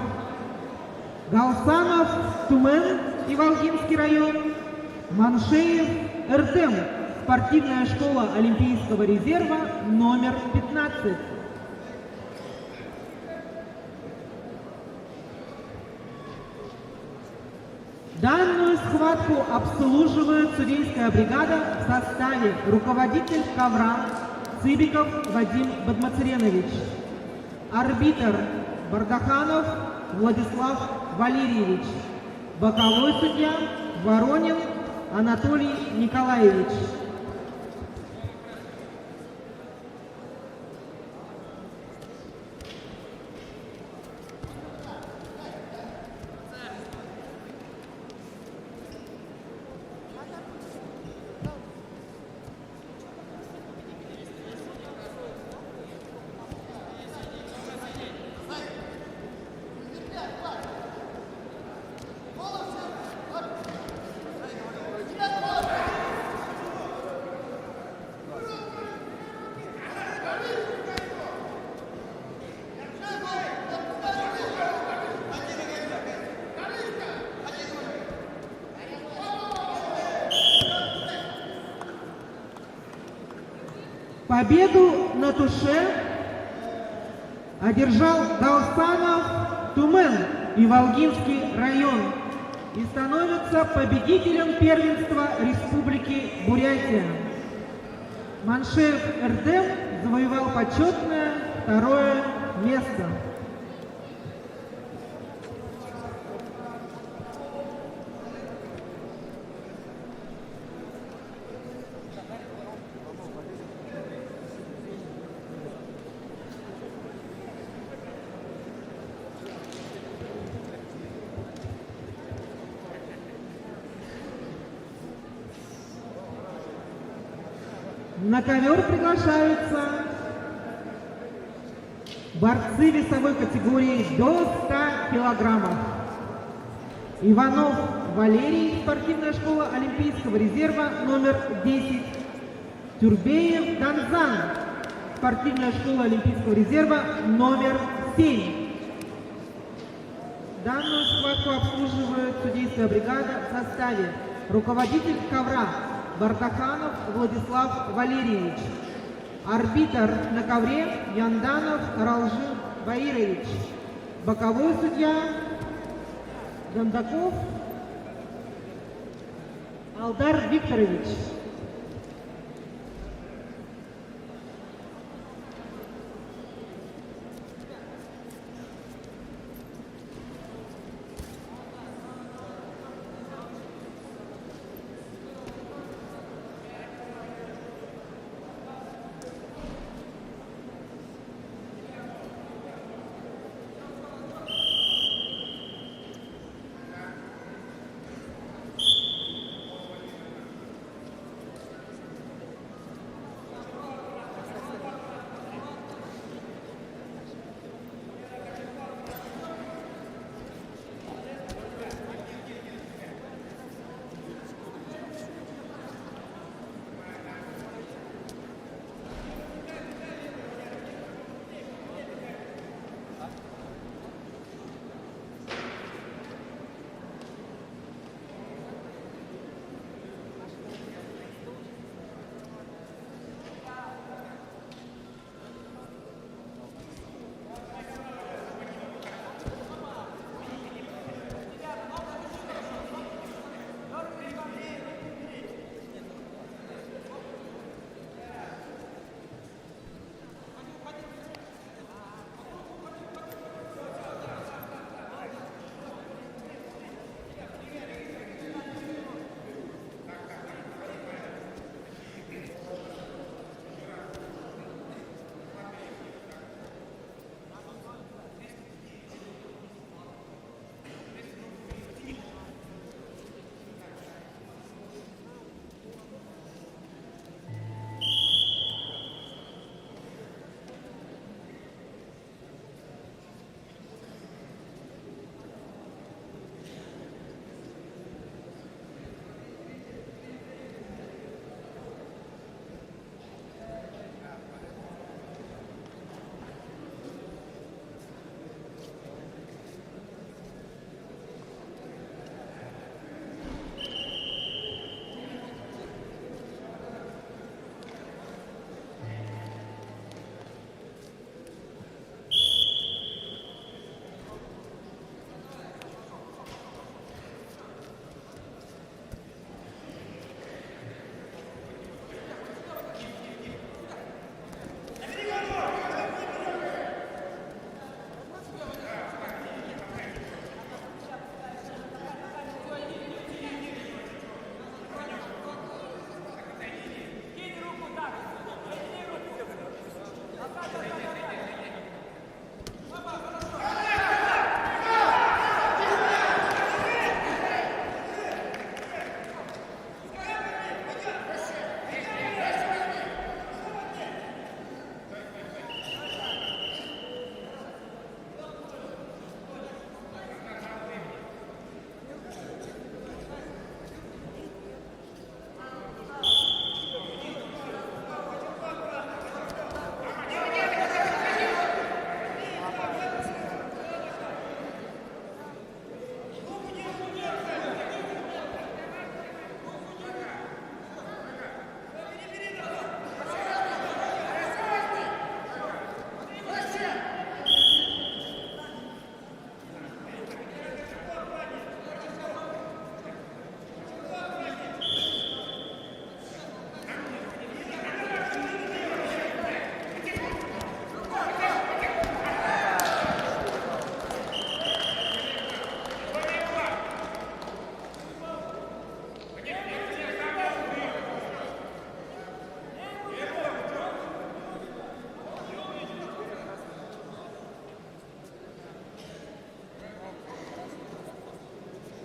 Галсанов Тумен и Волгинский район, Маншеев Эртем, спортивная школа Олимпийского резерва номер 15. Данную схватку обслуживает судейская бригада в составе руководитель ковра Цыбиков Вадим Бадмацаренович, арбитр Бардаханов Владислав Валерьевич, боковой судья Воронин Анатолий Николаевич. Победу на туше одержал Галсанов Тумен и Волгинский район и становится победителем первенства Республики Бурятия. Маншеев Эрдем завоевал почетное второе место. На ковер приглашаются борцы весовой категории до 100 килограммов. Иванов Валерий, спортивная школа Олимпийского резерва номер 10. Тюрбеев Данзан, спортивная школа Олимпийского резерва номер 7. Данную схватку обслуживает судейская бригада в составе руководитель ковра Бардаханов Владислав Валерьевич, арбитр на ковре Янданов Ралжин Баирович, боковой судья Дондаков Алдар Викторович.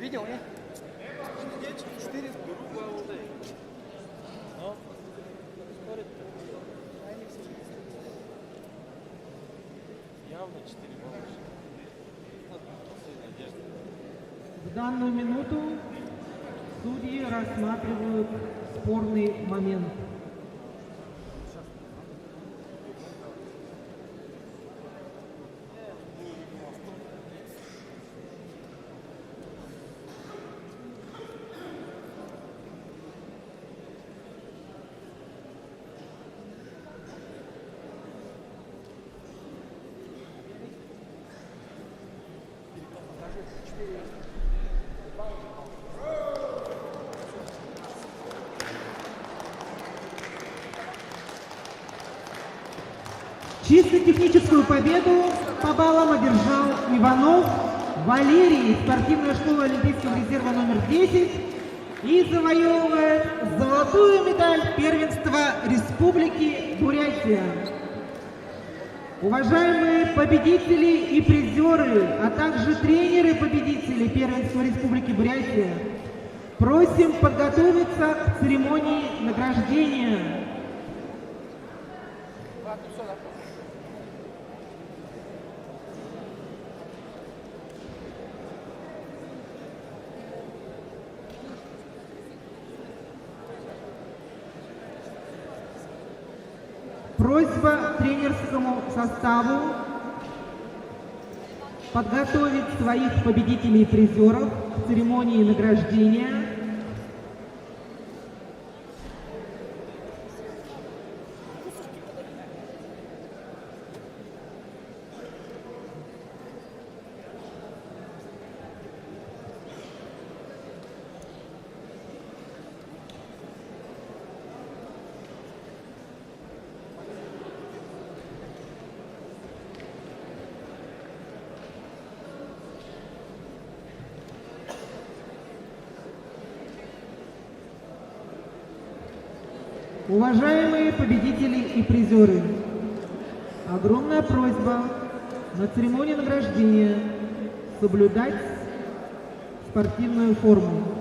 Видел, не? 4 явно 4 балла. В данную минуту судьи рассматривают спорный момент. Чисто техническую победу по баллам одержал Иванов Валерий, спортивная школа Олимпийского резерва номер 10, и завоевывает золотую медаль первенства Республики Бурятия. Уважаемые победители и призеры, а также тренеры победителей первенства Республики Бурятия, просим подготовиться к церемонии награждения. Просьба тренерскому составу подготовить своих победителей и призеров к церемонии награждения. Уважаемые победители и призеры, огромная просьба на церемонии награждения соблюдать спортивную форму.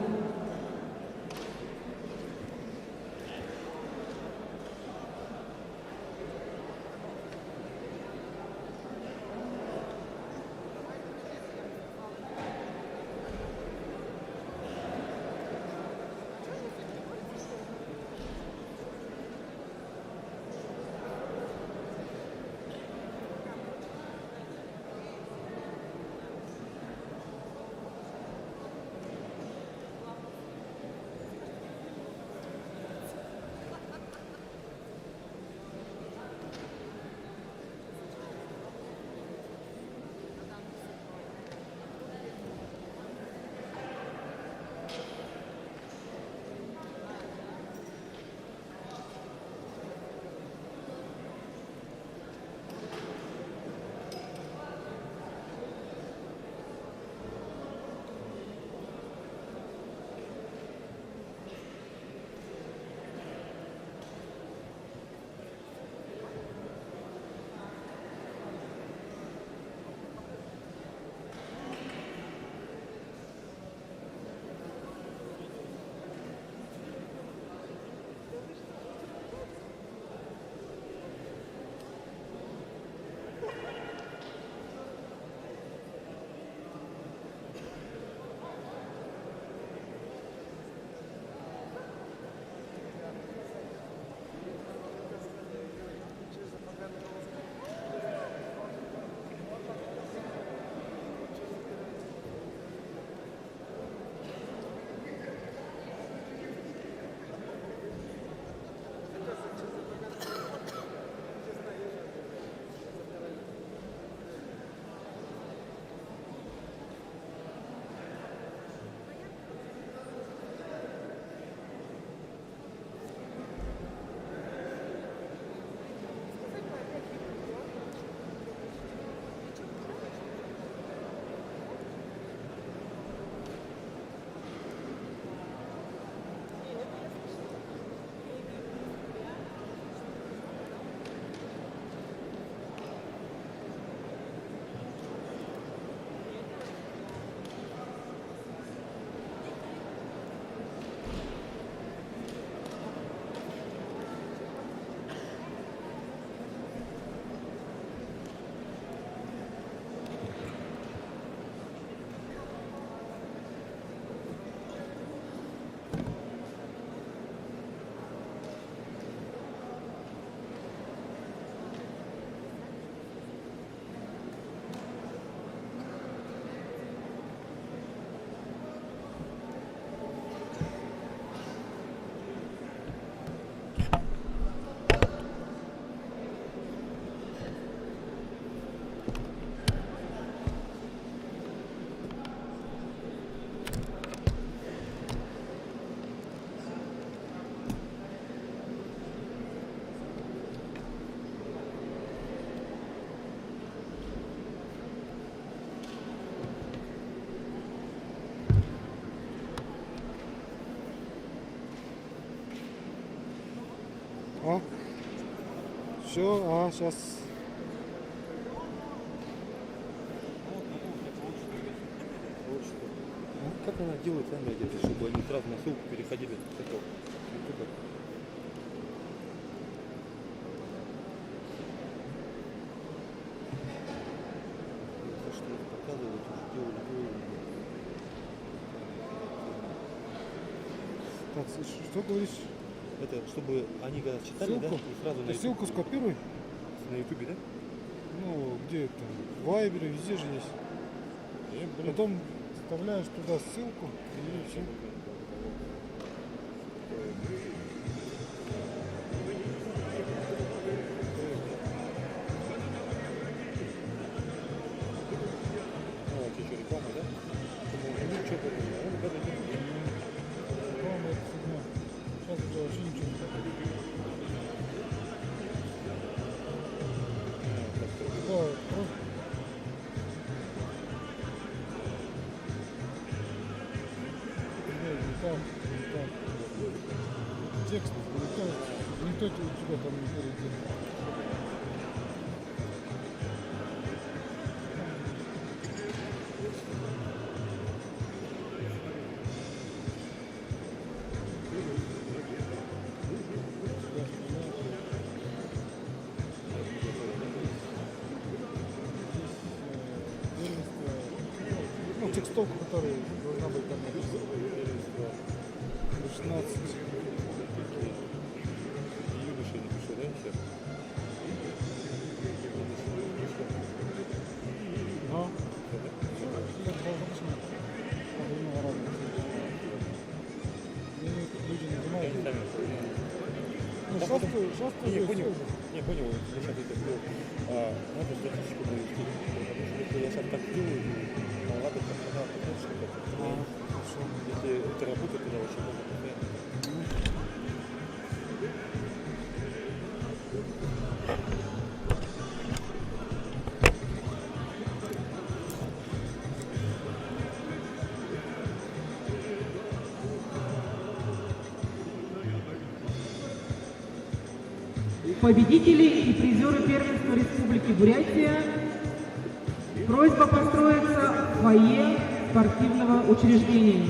А? Все, сейчас. Как она делает, она где-то, чтобы они сразу на ссылку переходили. Такого. Что показывают, уже делали. Так, что говоришь? Это чтобы они когда читали, Ссылку? да, и сразу на Ты ссылку YouTube. скопируй. На ютубе, да? Ну, где это? В Вайбере, везде же есть. Потом вставляешь туда ссылку и все. Ну, вот еще реклама, да? Ну, что-то, Реклама это фигня. Сейчас уже вообще ничего не так. Да, просто. Не так, не так. Текст никто у тебя там не перейдет. Ну, текстовка, которая должна быть там написана. 16. юноши напишу, да, сейчас? Но. Так должно быть. Люди нажимают. Ну, сейчас ты Не, понял. Не, понял, я сейчас это сделал. Надо статистику навести. Потому что если я сейчас так делаю, ладно, так тогда посмотришь, как это. Если это работает, тогда очень много постоянно. Победители и призеры первенства Республики Бурятия. Просьба построиться в фойе спортивного учреждения.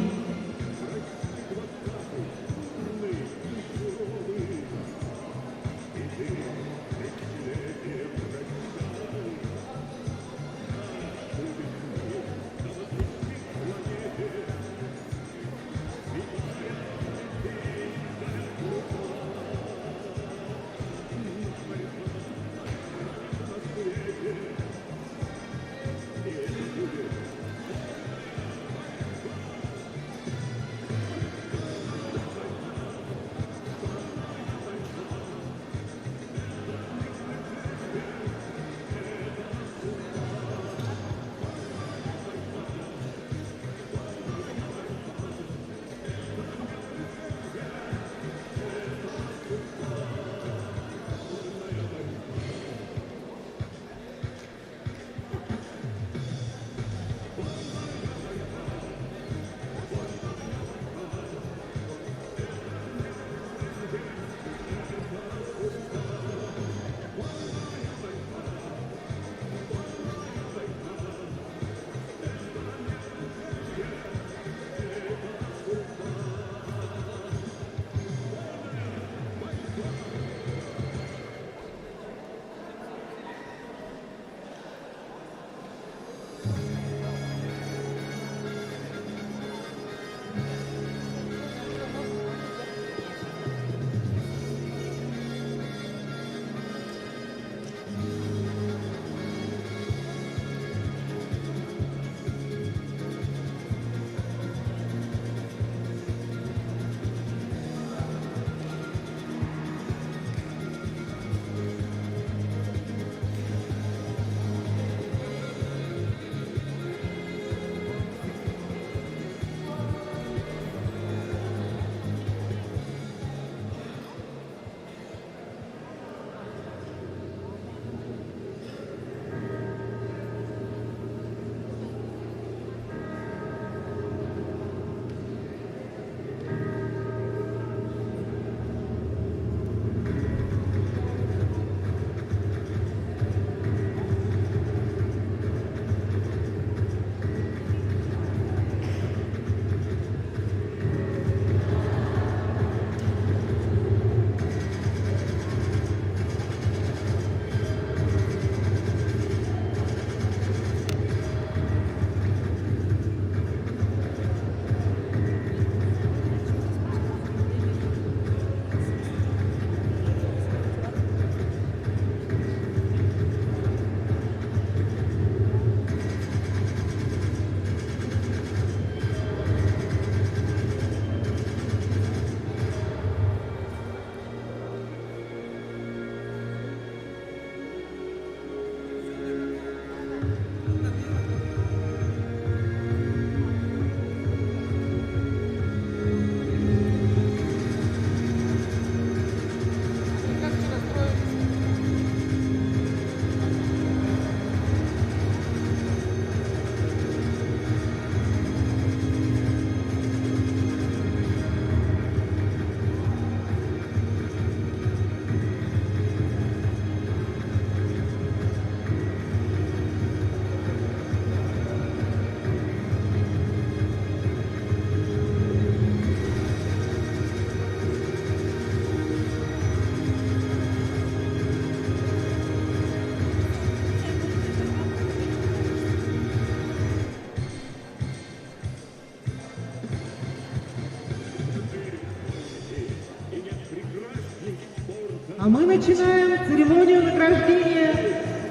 А мы начинаем церемонию награждения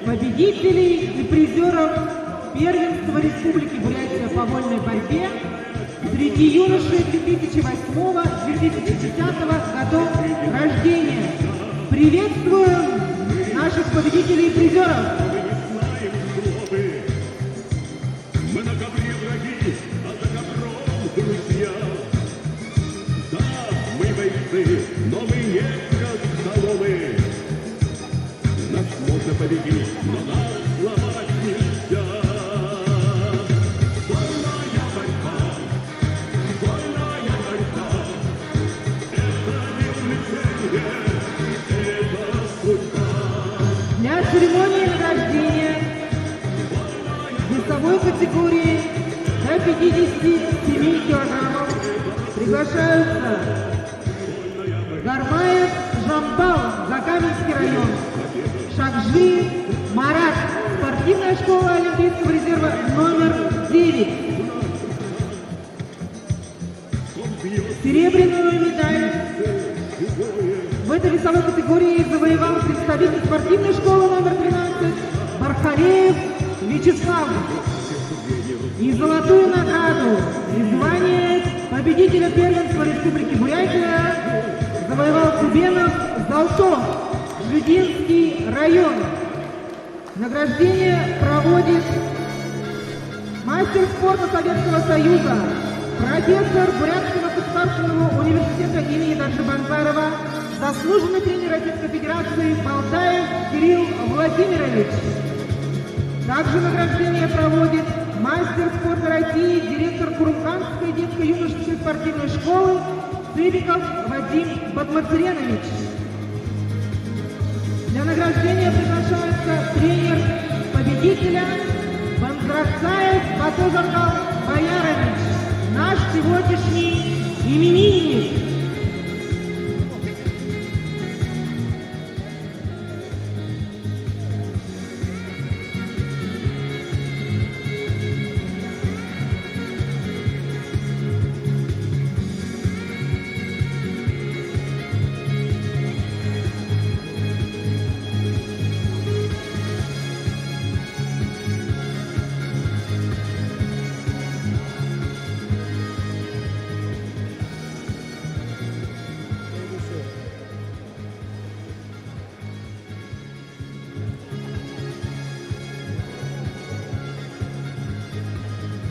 победителей и призеров первенства Республики Бурятия по вольной борьбе среди юношей 2008-2010 годов рождения. Приветствуем наших победителей и призеров! Мы на ковре враги, а за ковром друзья. Да, мы бойцы, но мы не костоломы. Нас можно победить, но нас сломать нельзя. Вольная борьба, это мирный центр, это судьба. Для церемонии награждения весовой категории до 57 килограммов приглашаются Гармаев Жамбал, Закаменский район, Шакжи Марат, спортивная школа Олимпийского резерва номер 9. Серебряную медаль в этой весовой категории завоевал представитель спортивной школы номер 13 Бархалеев Вячеслав. И золотую награду и звание победителя первенства Республики Бурятия завоевал Кубенов Золото, Жидинский район. Награждение проводит мастер спорта Советского Союза, профессор Бурятского государственного университета имени Дашибанзарова, заслуженный тренер Российской Федерации Болтаев Кирилл Владимирович. Также награждение проводит мастер спорта России, директор Курумканской детско-юношеской спортивной школы Цыбиков Вадим Бадмацаренович. Для награждения приглашается тренер победителя Банзракаев Батозаргал Боярович, наш сегодняшний именинник.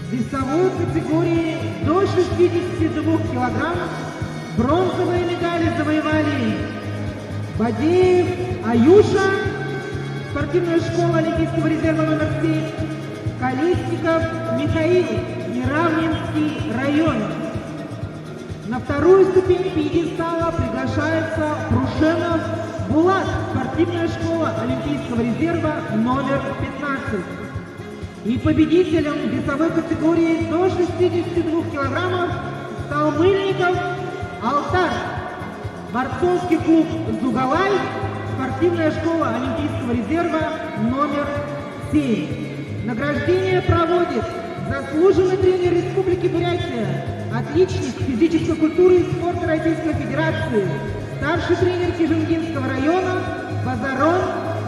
В весовой категории до 62 килограмм бронзовые медали завоевали Бадеев Аюша, спортивная школа Олимпийского резерва номер 7, Колесников Михаил, Неравнинский район. На вторую ступень пьедестала приглашается Прушенов Булат, спортивная школа Олимпийского резерва номер 15. И победителем весовой категории до 62 килограммов стал Мыльников Алтар, борцовский клуб «Зугалай», спортивная школа Олимпийского резерва номер 7. Награждение проводит заслуженный тренер Республики Бурятия, отличник физической культуры и спорта Российской Федерации, старший тренер Кижингинского района Базарон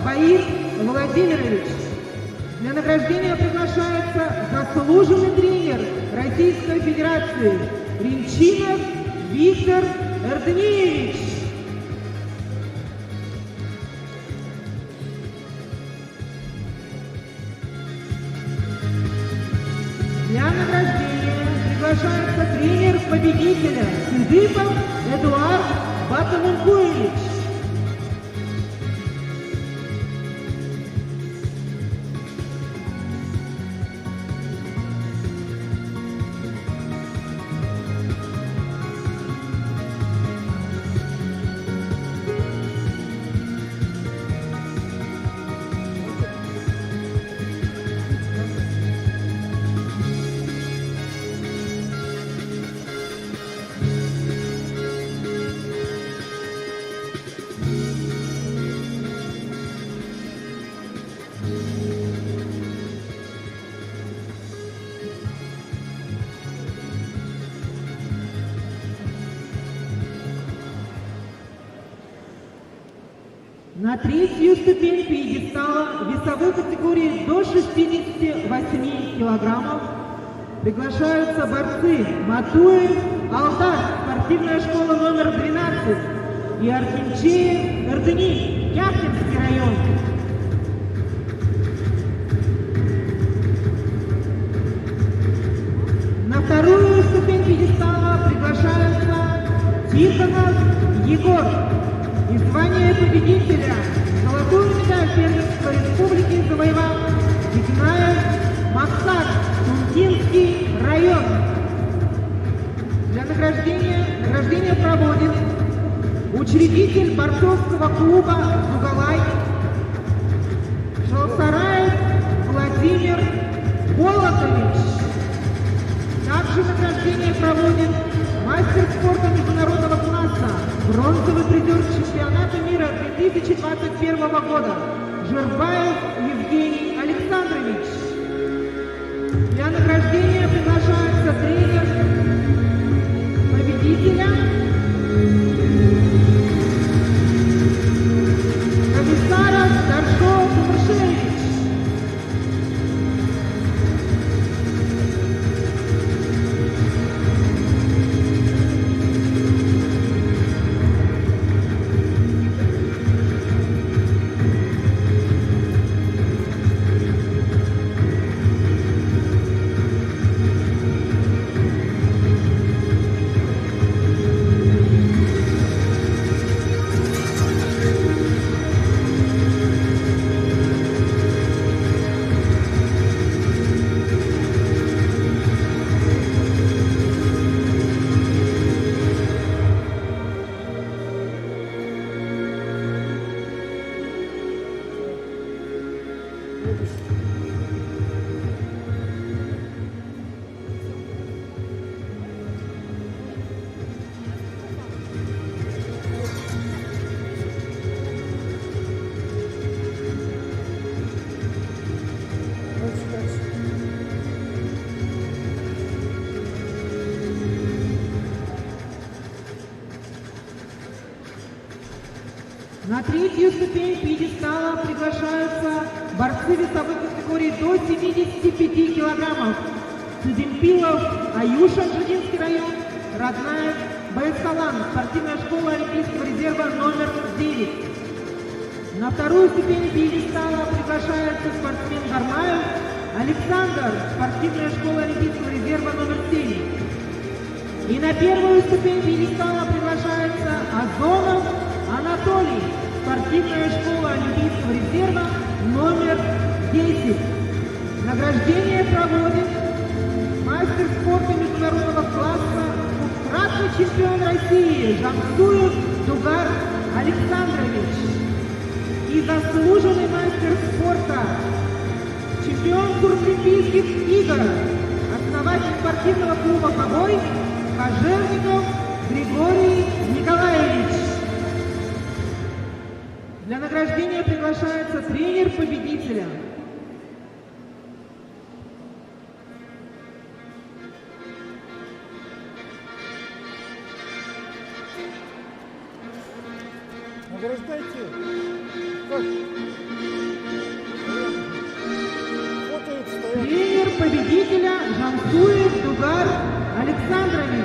Баир Владимирович. Для награждения приглашается заслуженный тренер Российской Федерации Ринчинов Виктор Эрдниевич. Для награждения приглашается тренер победителя Сидыпов Эдуард Батамункуевич. На третью ступень пьедестала весовой категории до 68 килограммов приглашаются борцы Матуев Алдар, спортивная школа номер 12, и Артемчеев Эрдени, Яхтинский район. На вторую ступень пьедестала приглашаются Тихонов Егор и звание победителя. Золотую медаль первенства республики завоевал Игнаев Максар, Тунтинский район. Для награждение проводит учредитель борцовского клуба «Бугалай» Шалсараев Владимир Болотович. Также награждение проводит мастер спорта международного класса, бронзовый призер чемпионата мира 2021 года Жирбаев Евгений Александрович. Для награждения приглашается тренер победителя Комиссаров Даршо Кумышевич. На третью ступень пьедестала приглашаются борцы весовой категории до 75 килограммов. Цидемпилов Аюша, Жидинский район, Роднаев Байсалан, спортивная школа Олимпийского резерва номер 9. На вторую ступень пьедестала приглашается спортсмен Гармаев Александр, спортивная школа Олимпийского резерва номер 7. И на первую ступень пьедестала приглашается Озонов Анатолий, спортивная школа Олимпийского резерва номер 10. Награждение проводит мастер спорта международного класса, двукратный чемпион России Жансуев Дугар Александрович и заслуженный мастер спорта, чемпион Суролимпийских игр, основатель спортивного клуба «Побой» Кожевников Григорий Николаевич. Для награждения приглашается тренер победителя. Награждайте. Как? Фотоют, стоят. Тренер победителя Жансуев Дугар Александрович.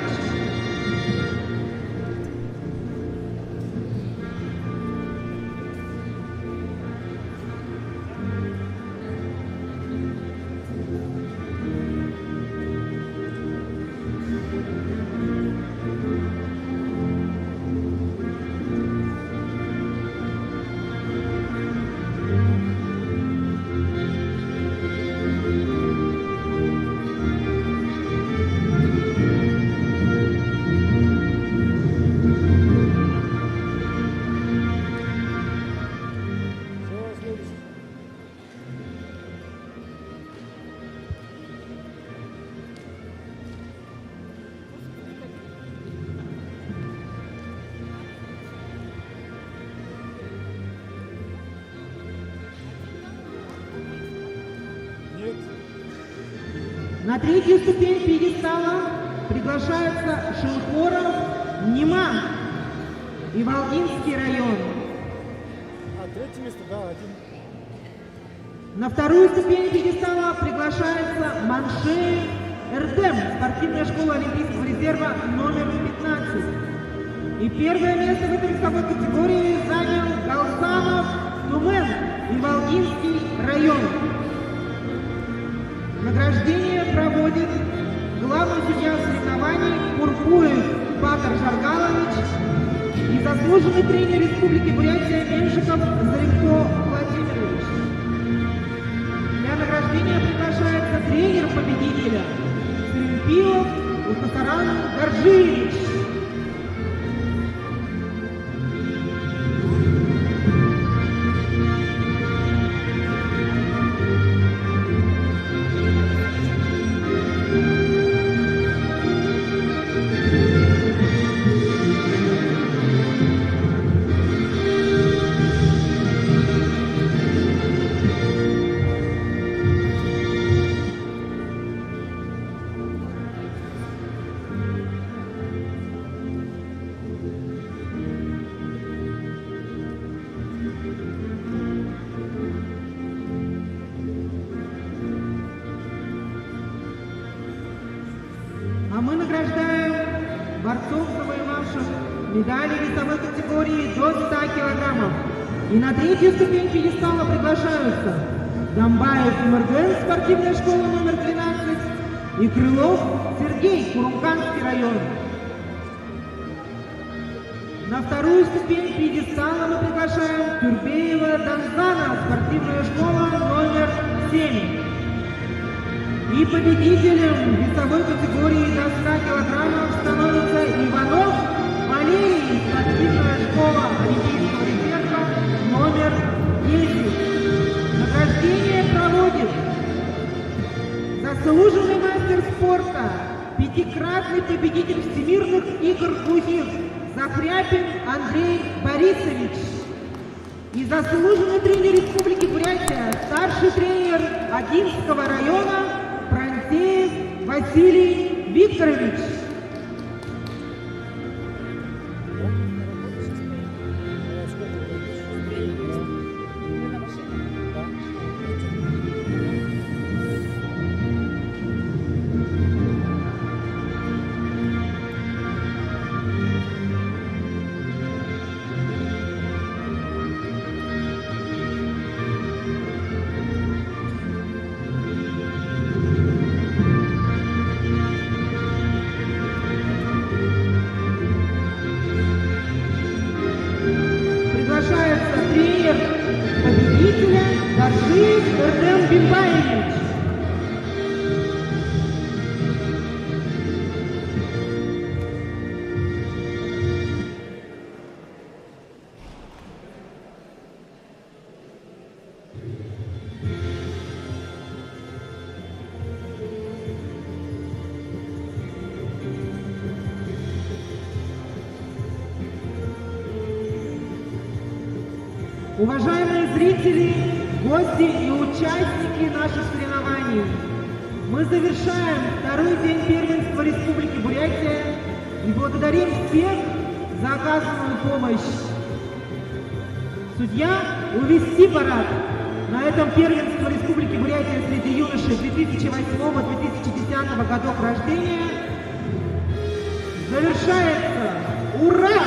На третью ступень пьедестала приглашаются Шелхоров Нима и Волгинский район. место, да, один. На вторую ступень пьедестала приглашается Маншеев РДМ, спортивная школа Олимпийского резерва номер 15. И первое место в этой весовой категории занял Галсанов Тумен и Волгинский район. Награждение проводит главный судья соревнований Куркуев Патер Жаргалович и заслуженный тренер Республики Бурятия Меньшиков Заренко Владимирович. Для награждения приглашается тренер победителя Церемпилов Ухасаран Горжиевич. А мы награждаем борцов, завоевавших медали весовой категории до 100 килограммов. И на третью ступень пьедестала приглашаются Домбаев МРГН, спортивная школа номер 12, и Крылов Сергей, Курумканский район. На вторую ступень пьедестала мы приглашаем Тюрбеева Донзана, спортивная школа номер 7. И победителем весовой категории до 100 килограммов становится Иванов Валерий, спортивная школа Олимпийского резерва номер 10. Награждение проводит заслуженный мастер спорта, пятикратный победитель всемирных игр глухих Захряпин Андрей Борисович и заслуженный тренер Республики Бурятия, старший тренер Агинского района Франтеев Василий Викторович. Тренер победителя Горжиев Эрдем Бимбаевич. Уважаемые зрители, гости и участники наших соревнований, мы завершаем второй день первенства Республики Бурятия и благодарим всех за оказанную помощь. Судья, увести парад. На этом первенство Республики Бурятия среди юношей 2008-2010 годов рождения завершается. Ура!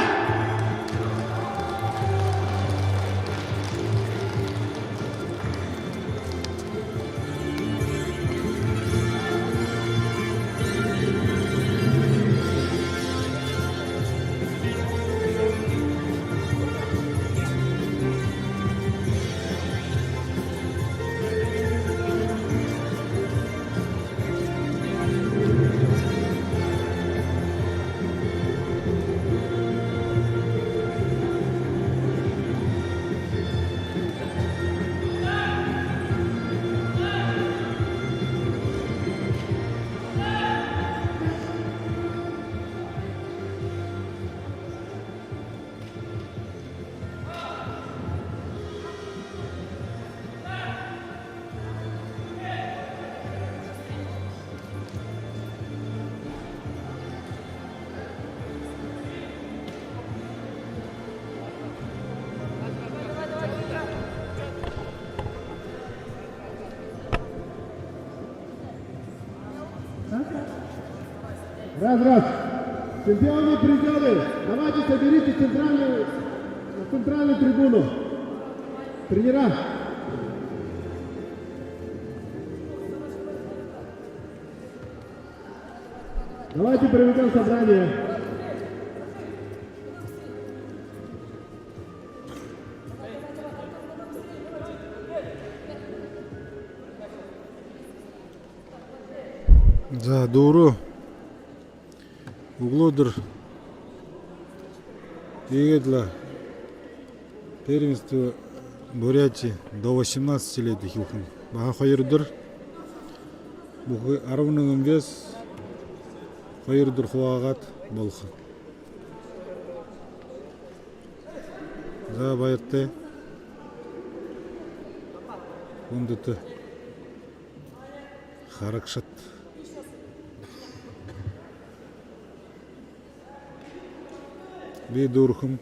Раз. Чемпионы и призеры, давайте соберите центральную трибуну. Тренера. Давайте проведем собрание. За Дуру углодыр егедла первенство Бурятии до 18 лет ихилхын. Баха хайырдыр. Бұғы арвының вес хайырдыр хуағат болхы. За байытты. Ондыты. Харакшат. Bir durhum